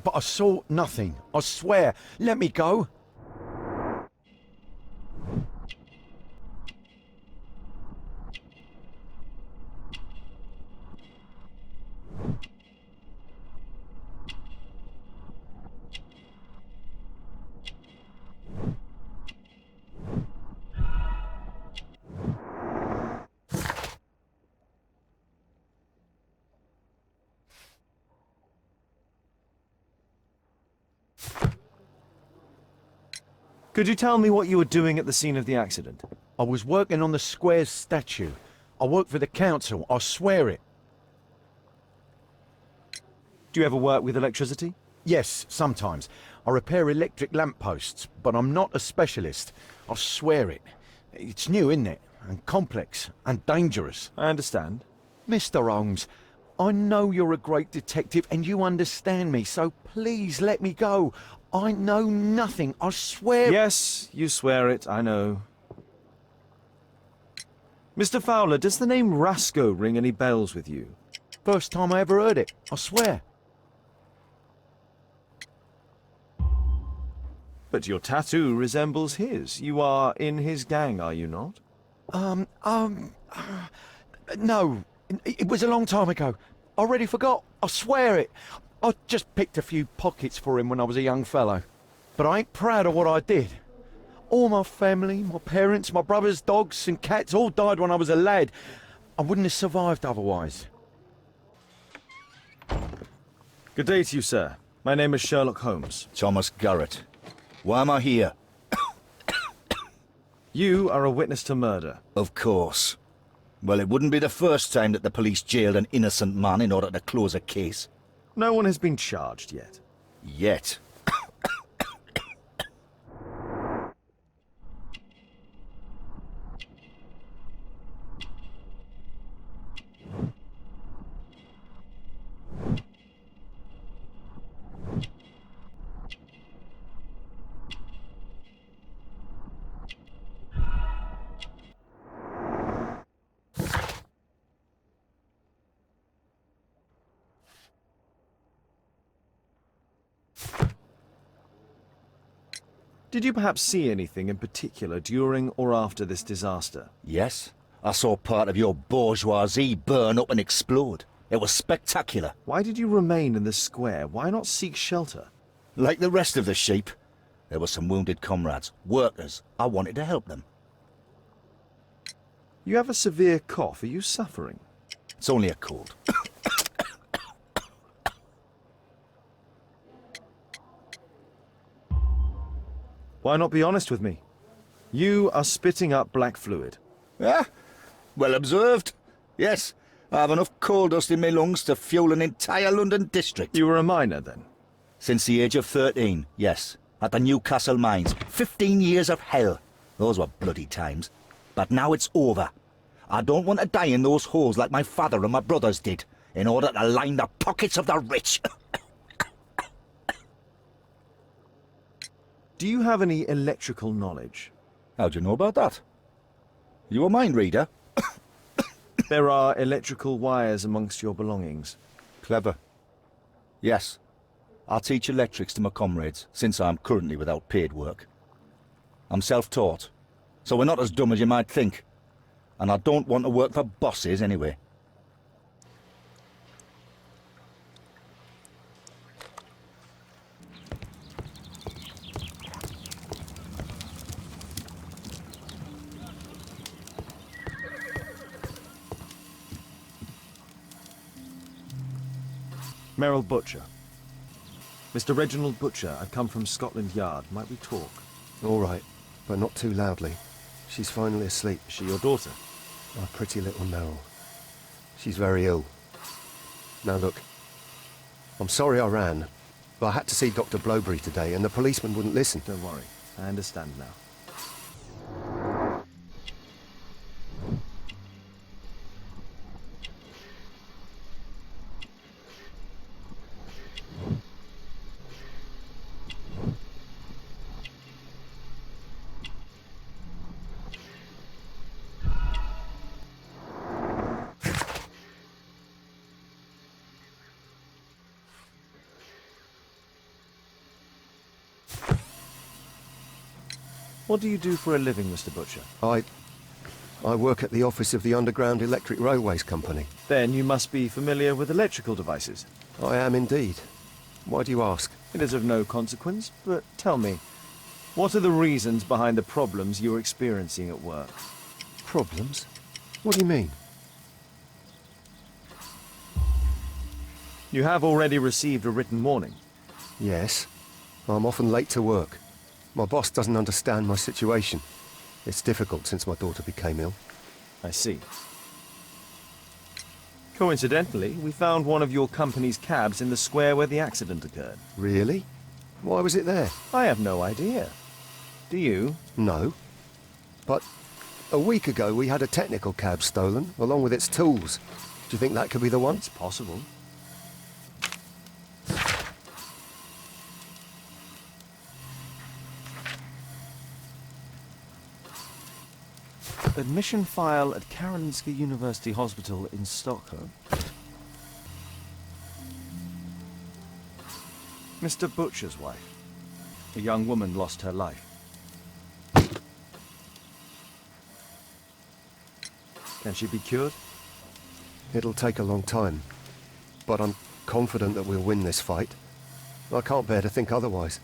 but I saw nothing. I swear. Let me go. Could you tell me what you were doing at the scene of the accident? I was working on the square's statue. I work for the council. I swear it. Do you ever work with electricity? Yes, sometimes. I repair electric lampposts, but I'm not a specialist. I swear it. It's new, isn't it? And complex and dangerous. I understand. Mr. Holmes, I know you're a great detective and you understand me, so please let me go. I know nothing, I swear. Yes, you swear it, I know. Mr. Fowler, does the name Rasco ring any bells with you? First time I ever heard it, I swear. But your tattoo resembles his. You are in his gang, are you not? No. It was a long time ago. I already forgot. I swear it. I just picked a few pockets for him when I was a young fellow. But I ain't proud of what I did. All my family, my parents, my brothers, dogs and cats all died when I was a lad. I wouldn't have survived otherwise. Good day to you, sir. My name is Sherlock Holmes. Thomas Garrett. Why am I here? You are a witness to murder. Of course. Well, it wouldn't be the first time that the police jailed an innocent man in order to close a case. No one has been charged yet. Yet. Did you perhaps see anything in particular during or after this disaster? Yes. I saw part of your bourgeoisie burn up and explode. It was spectacular. Why did you remain in the square? Why not seek shelter? Like the rest of the sheep. There were some wounded comrades, workers. I wanted to help them. You have a severe cough. Are you suffering? It's only a cold. Why not be honest with me? You are spitting up black fluid. Ah, well observed. Yes, I have enough coal dust in my lungs to fuel an entire London district. You were a miner, then? Since the age of 13, yes. At the Newcastle mines. 15 years of hell. Those were bloody times. But now it's over. I don't want to die in those holes like my father and my brothers did, in order to line the pockets of the rich. Do you have any electrical knowledge? How do you know about that? You a mind reader? There are electrical wires amongst your belongings. Clever. Yes. I teach electrics to my comrades, since I'm currently without paid work. I'm self-taught, so we're not as dumb as you might think. And I don't want to work for bosses anyway. Merrill Butcher. Mr. Reginald Butcher, I've come from Scotland Yard. Might we talk? All right, but not too loudly. She's finally asleep. Is she your daughter? My pretty little Merrill. She's very ill. Now look, I'm sorry I ran, but I had to see Dr. Blowberry today and the policeman wouldn't listen. Don't worry, I understand now. What do you do for a living, Mr. Butcher? I work at the office of the Underground Electric Railways Company. Then you must be familiar with electrical devices. I am indeed. Why do you ask? It is of no consequence, but tell me, what are the reasons behind the problems you're experiencing at work? Problems? What do you mean? You have already received a written warning. Yes. I'm often late to work. My boss doesn't understand my situation. It's difficult since my daughter became ill. I see. Coincidentally, we found one of your company's cabs in the square where the accident occurred. Really? Why was it there? I have no idea. Do you? No. But a week ago we had a technical cab stolen, along with its tools. Do you think that could be the one? It's possible. Admission file at Karolinska University Hospital in Stockholm. Mr. Butcher's wife. A young woman lost her life. Can she be cured? It'll take a long time. But I'm confident that we'll win this fight. I can't bear to think otherwise.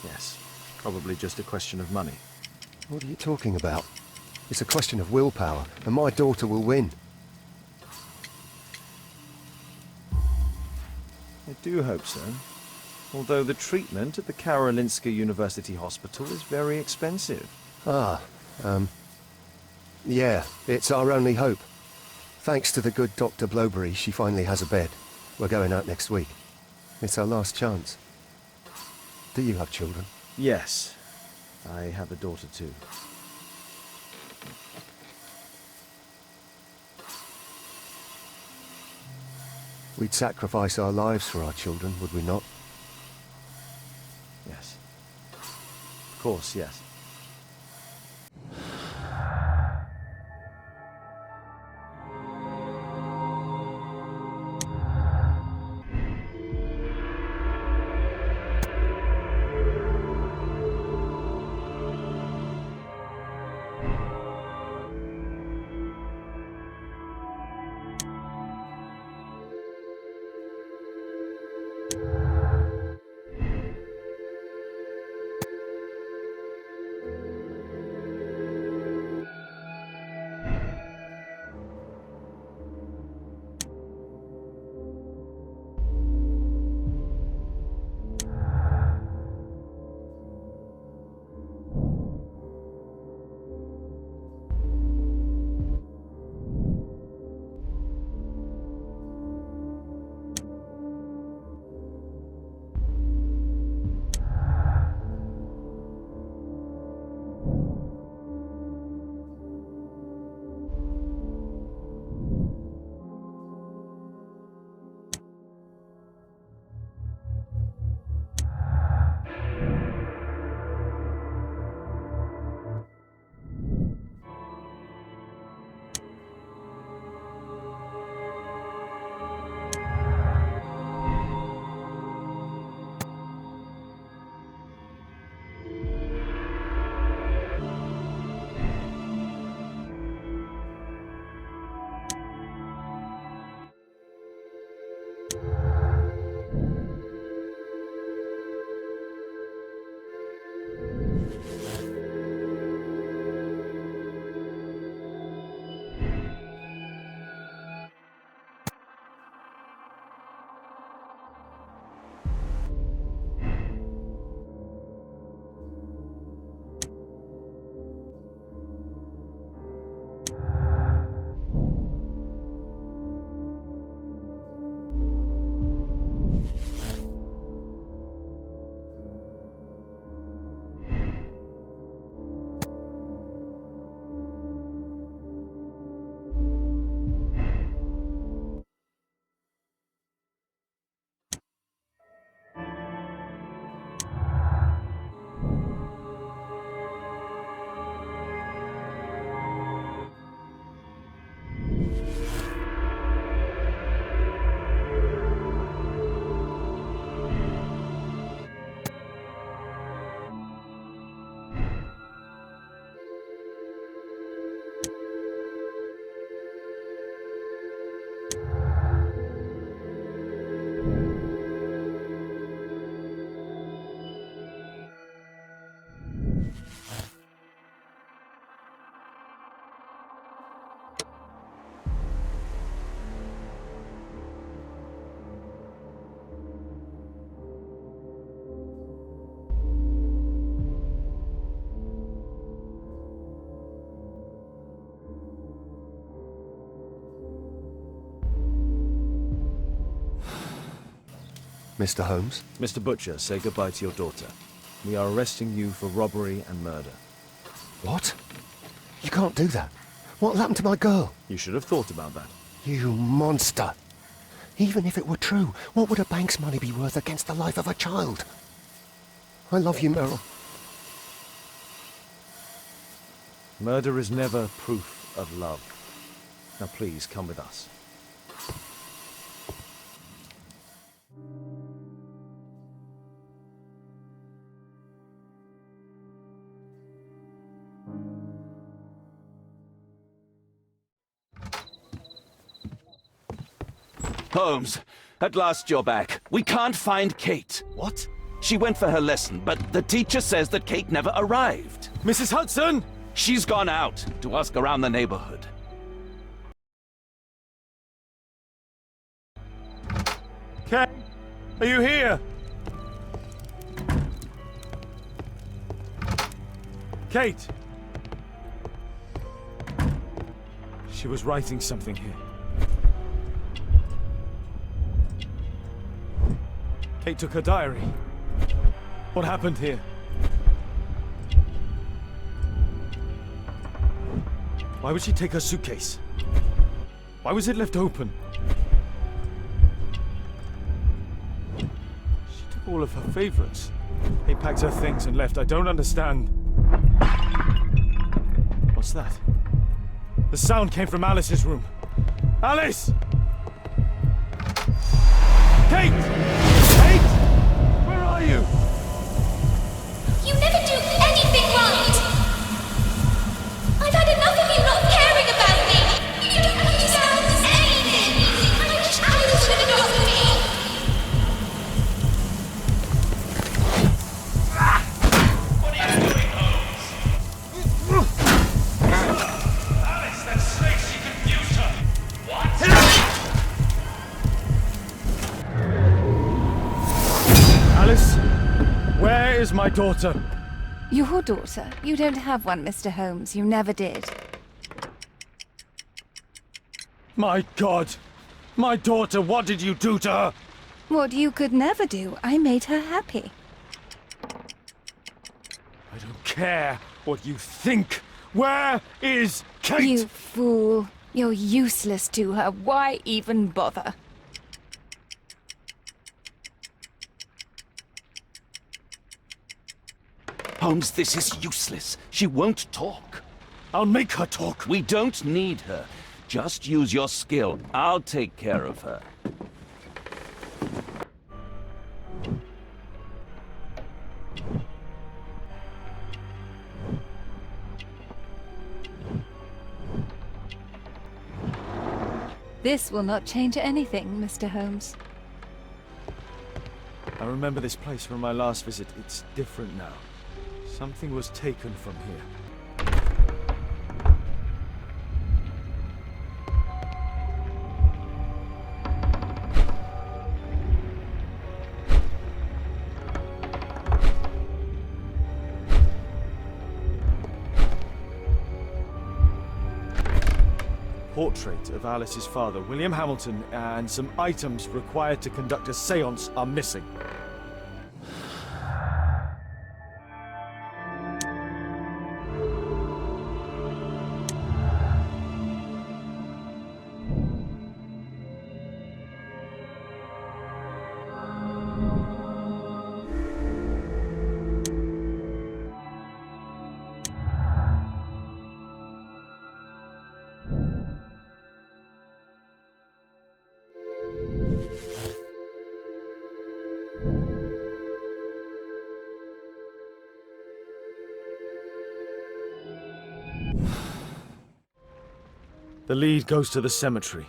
Yes. Probably just a question of money. What are you talking about? It's a question of willpower, and my daughter will win. I do hope so. Although the treatment at the Karolinska University Hospital is very expensive. Yeah, it's our only hope. Thanks to the good Dr. Blowberry, she finally has a bed. We're going out next week. It's our last chance. Do you have children? Yes. I have a daughter too. We'd sacrifice our lives for our children, would we not? Yes. Of course, yes. Mr. Holmes? Mr. Butcher, say goodbye to your daughter. We are arresting you for robbery and murder. What? You can't do that. What happened to my girl? You should have thought about that. You monster. Even if it were true, what would a bank's money be worth against the life of a child? I love you, Meryl. Murder is never proof of love. Now please, come with us. Holmes, at last you're back. We can't find Kate. What? She went for her lesson, but the teacher says that Kate never arrived. Mrs. Hudson! She's gone out to ask around the neighborhood. Kate, are you here? Kate! She was writing something here. Kate took her diary. What happened here? Why would she take her suitcase? Why was it left open? She took all of her favorites. They packed her things and left. I don't understand. What's that? The sound came from Alice's room. Alice! Kate! Kate! Where are you? You never do anything right! I've had enough of you not caring about me! You don't understand anything! I wish Alice would adopt me! What are you doing, Holmes? Alice, that snake, she confused her! What? Alice? Where is my daughter? Your daughter? You don't have one, Mr. Holmes. You never did. My God! My daughter, what did you do to her? What you could never do. I made her happy. I don't care what you think. Where is Kate? You fool. You're useless to her. Why even bother? Holmes, this is useless. She won't talk. I'll make her talk. We don't need her. Just use your skill. I'll take care of her. This will not change anything, Mr. Holmes. I remember this place from my last visit. It's different now. Something was taken from here. Portrait of Alice's father, William Hamilton, and some items required to conduct a séance are missing. The lead goes to the cemetery.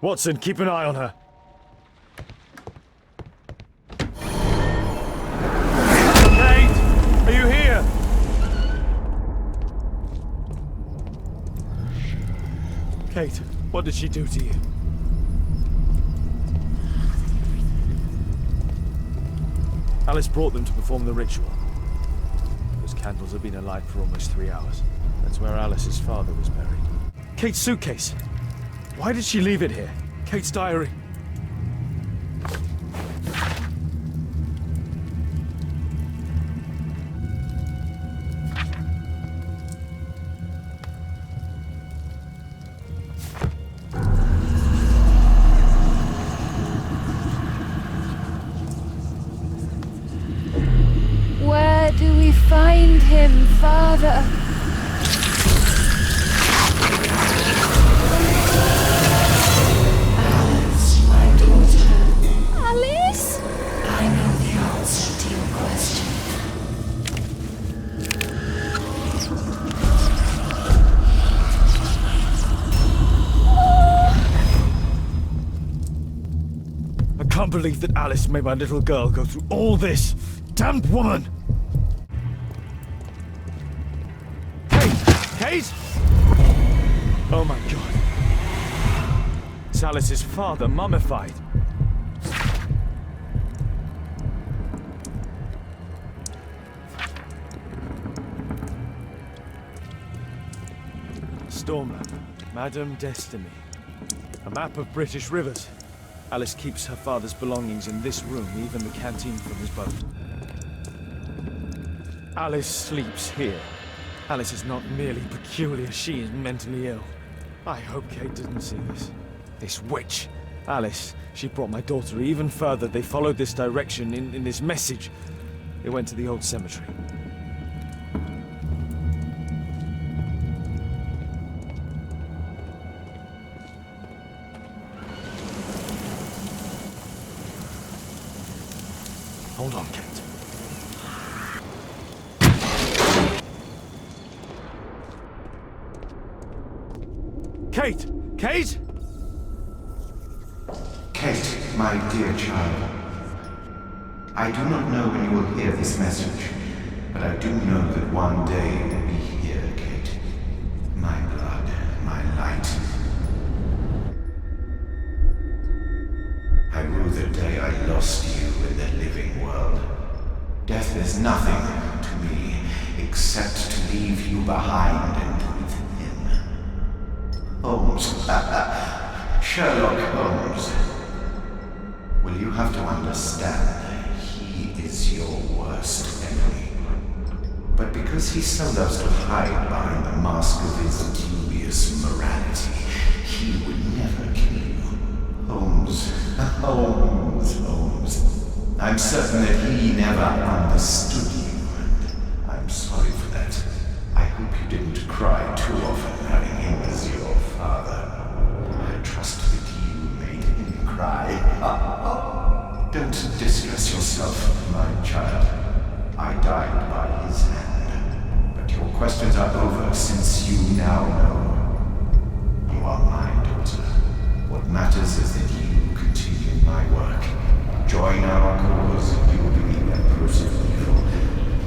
Watson, keep an eye on her. Kate! Are you here? Kate, what did she do to you? Alice brought them to perform the ritual. Those candles have been alight for almost 3 hours. That's where Alice's father was buried. Kate's suitcase. Why did she leave it here? Kate's diary. father. Alice, my daughter. Alice? I know the answer to your question. I can't believe that Alice made my little girl go through all this. Damned woman! Kate! Kate! Oh my god. It's Alice's father, mummified. Stormlamp, Madame Destiny. A map of British rivers. Alice keeps her father's belongings in this room, even the canteen from his boat. Alice sleeps here. Alice is not merely peculiar, she is mentally ill. I hope Kate doesn't see this. This witch. Alice, she brought my daughter even further. They followed this direction in this message. They went to the old cemetery. Hold on, Kate. Kate! Kate! Kate, my dear child. I do not know when you will hear this message, but I do know that one day you will be here, Kate. My blood, my light. I rue the day I lost you in the living world. Death is nothing to me, except to leave you behind and with him. Holmes. Sherlock Holmes. Will you have to understand, he is your worst enemy. But because he so loves to hide behind the mask of his dubious morality, he would never kill you. Holmes. Holmes. I'm certain that he never understood you, and I'm sorry for that. I hope you didn't cry too often having him as your father. I trust that you made him cry. Don't distress yourself, my child. I died by his hand. But your questions are over since you now know. You are my daughter. What matters is that you continue my work. Join our cause, you will be the empress of evil.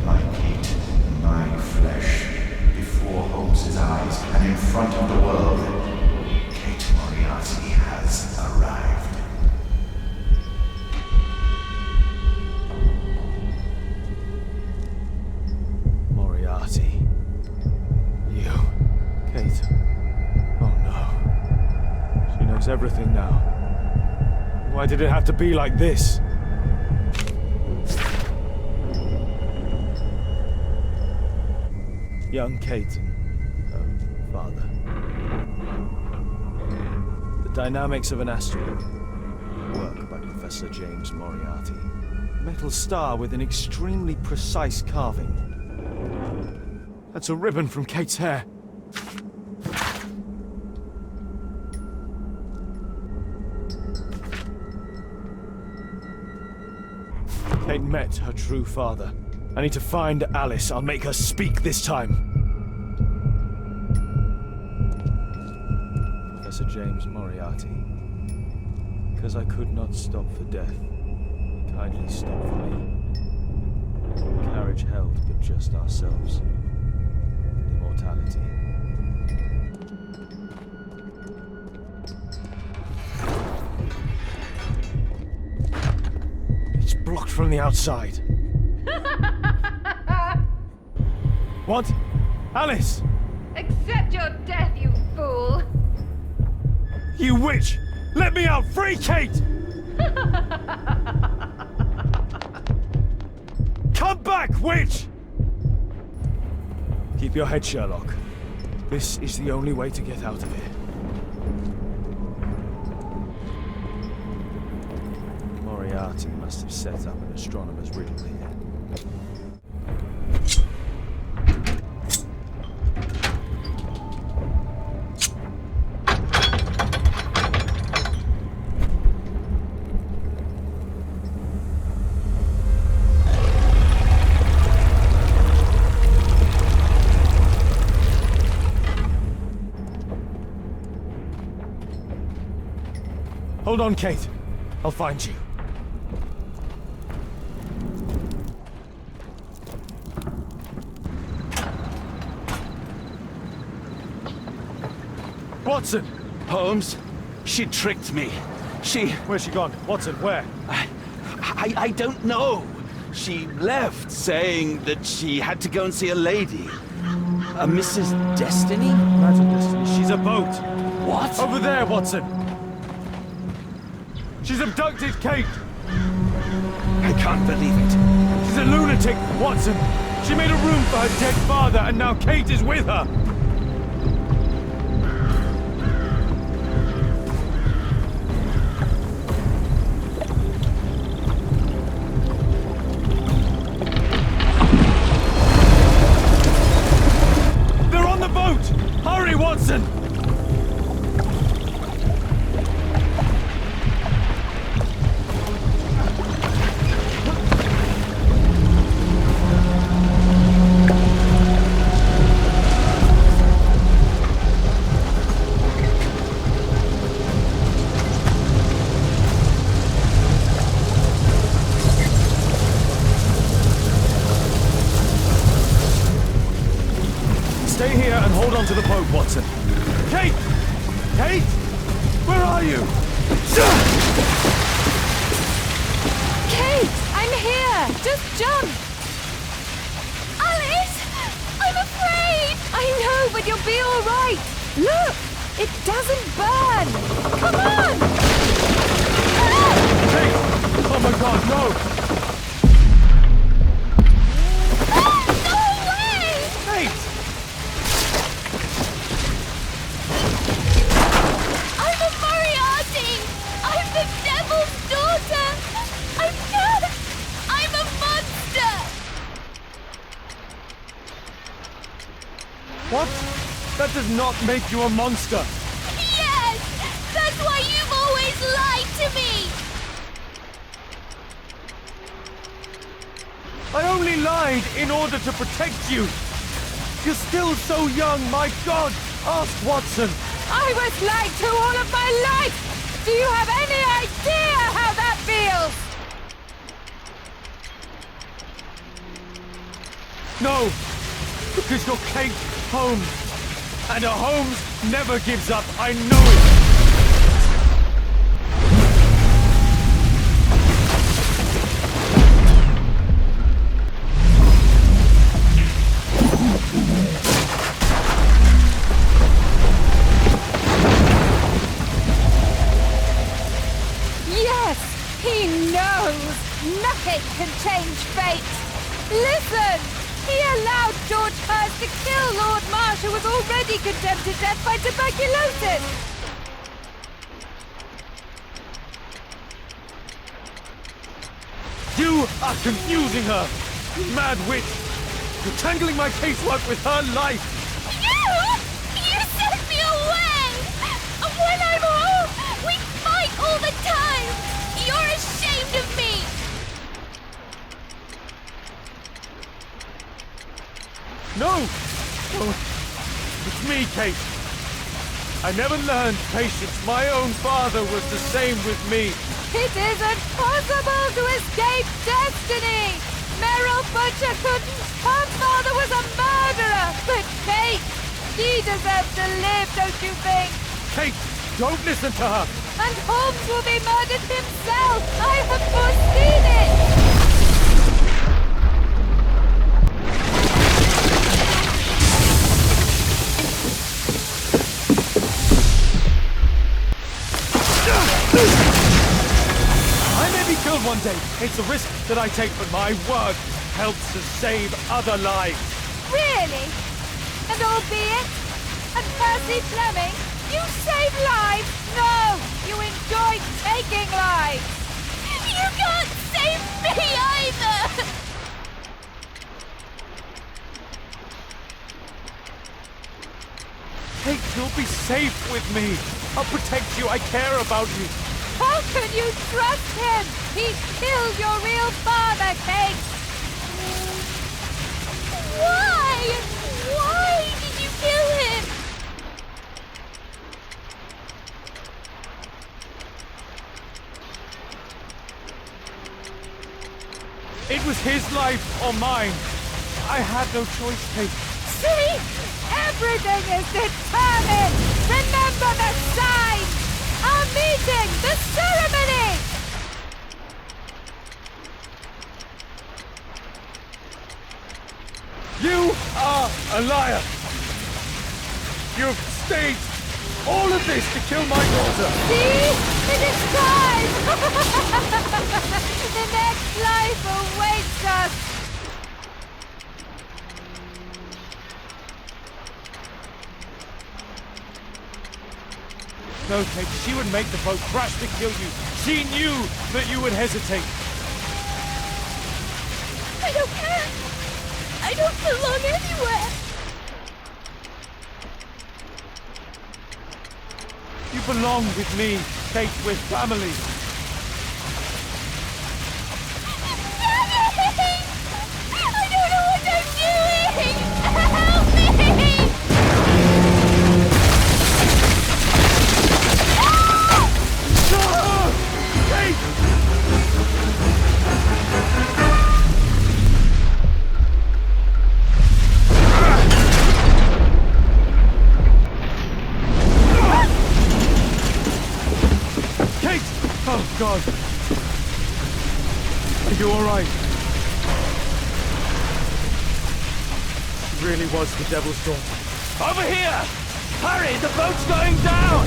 My Kate, my flesh, before Holmes's eyes and in front of the world. Kate Moriarty has arrived. Moriarty. You. Kate. Oh no. She knows everything now. Why did it have to be like this? Young Kate and her father. The Dynamics of an Asteroid. Work by Professor James Moriarty. Metal star with an extremely precise carving. That's a ribbon from Kate's hair. Kate met her true father. I need to find Alice. I'll make her speak this time. Professor James Moriarty. Because I could not stop for death, kindly stop for me. The carriage held but just ourselves. Immortality. It's blocked from the outside. What? Alice! Accept your death, you fool! You witch! Let me out! Free Kate! Come back, witch! Keep your head, Sherlock. This is the only way to get out of here. Moriarty must have set up an astronomer's riddle here. Hold on, Kate. I'll find you. Watson! Holmes, she tricked me. Where's she gone? Watson, where? I don't know. She left, saying that she had to go and see a lady. A Mrs. Destiny? Madam Destiny, she's a boat. What? Over there, Watson! She's abducted Kate! I can't believe it. She's a lunatic, Watson! She made a room for her dead father, and now Kate is with her! They're on the boat! Hurry, Watson! Stay here and hold on to the boat, Watson. Kate! Kate! Where are you? Kate, I'm here! Just jump! Alice! I'm afraid! I know, but you'll be all right! Look! It doesn't burn! Come on! Kate! Oh my god, no! Go away! Kate! I'm a Moriarty! I'm the devil's daughter! I'm cursed! I'm a monster! What? That does not make you a monster! Yes! That's why you've always lied to me! I only lied in order to protect you! You're still so young, my god! Ask Watson! I was lied to all of my life! Do you have any idea how that feels? No! Because you're Kate Holmes! And a Holmes never gives up, I know it! Yes! He knows! Nothing can change fate! Listen! He allowed George Hurst to kill Lord Marsh, who was already condemned to death by tuberculosis! You are confusing her! You mad witch! You're tangling my casework with her life! You sent me away! When I'm home, we fight all the time! You're ashamed of me! No! Oh, it's me, Kate. I never learned patience. My own father was the same with me. It isn't possible to escape destiny! Meryl Butcher couldn't. Her father was a murderer! But Kate, she deserves to live, don't you think? Kate, don't listen to her! And Holmes will be murdered himself! I have foreseen it! I may be killed one day. It's a risk that I take, but my word helps to save other lives. Really? And albeit? And Percy Fleming? You save lives? No! You enjoy taking lives! You can't save me either! Kate, you'll be safe with me. I'll protect you. I care about you. How can you trust him? He killed your real father, Kate! Why? Why did you kill him? It was his life or mine. I had no choice, Kate. See? Everything is determined! Remember the sign! Our meeting! The ceremony! You are a liar! You've staged all of this to kill my daughter! See? It is time! The next life awaits us! No, Kate, she would make the boat crash to kill you. She knew that you would hesitate. I don't care! I don't belong anywhere! You belong with me, Kate, with family. Daddy! I don't know what I'm doing! Help me! Oh, God. Are you all right? She really was the Devil's daughter. Over here! Hurry, the boat's going down!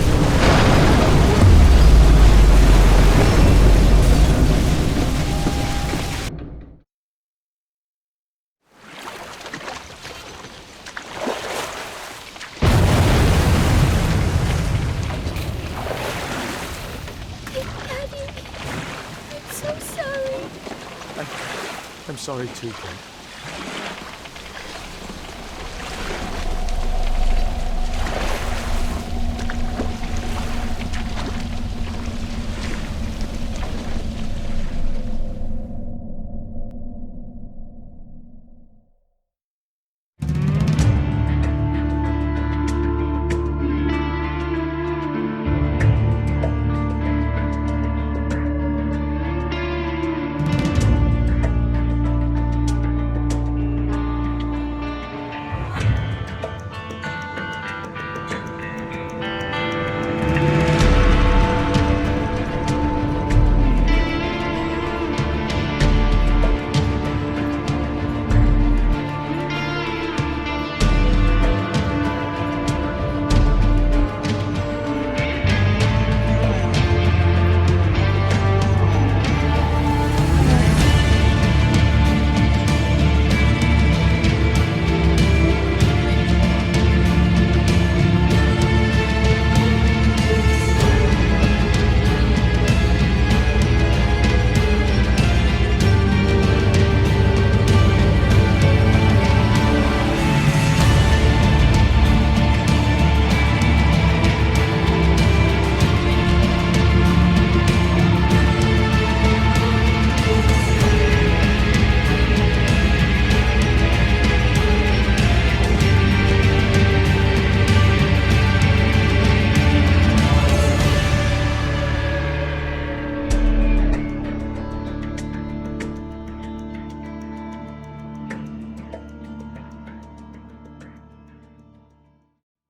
I'm sorry too, Kate.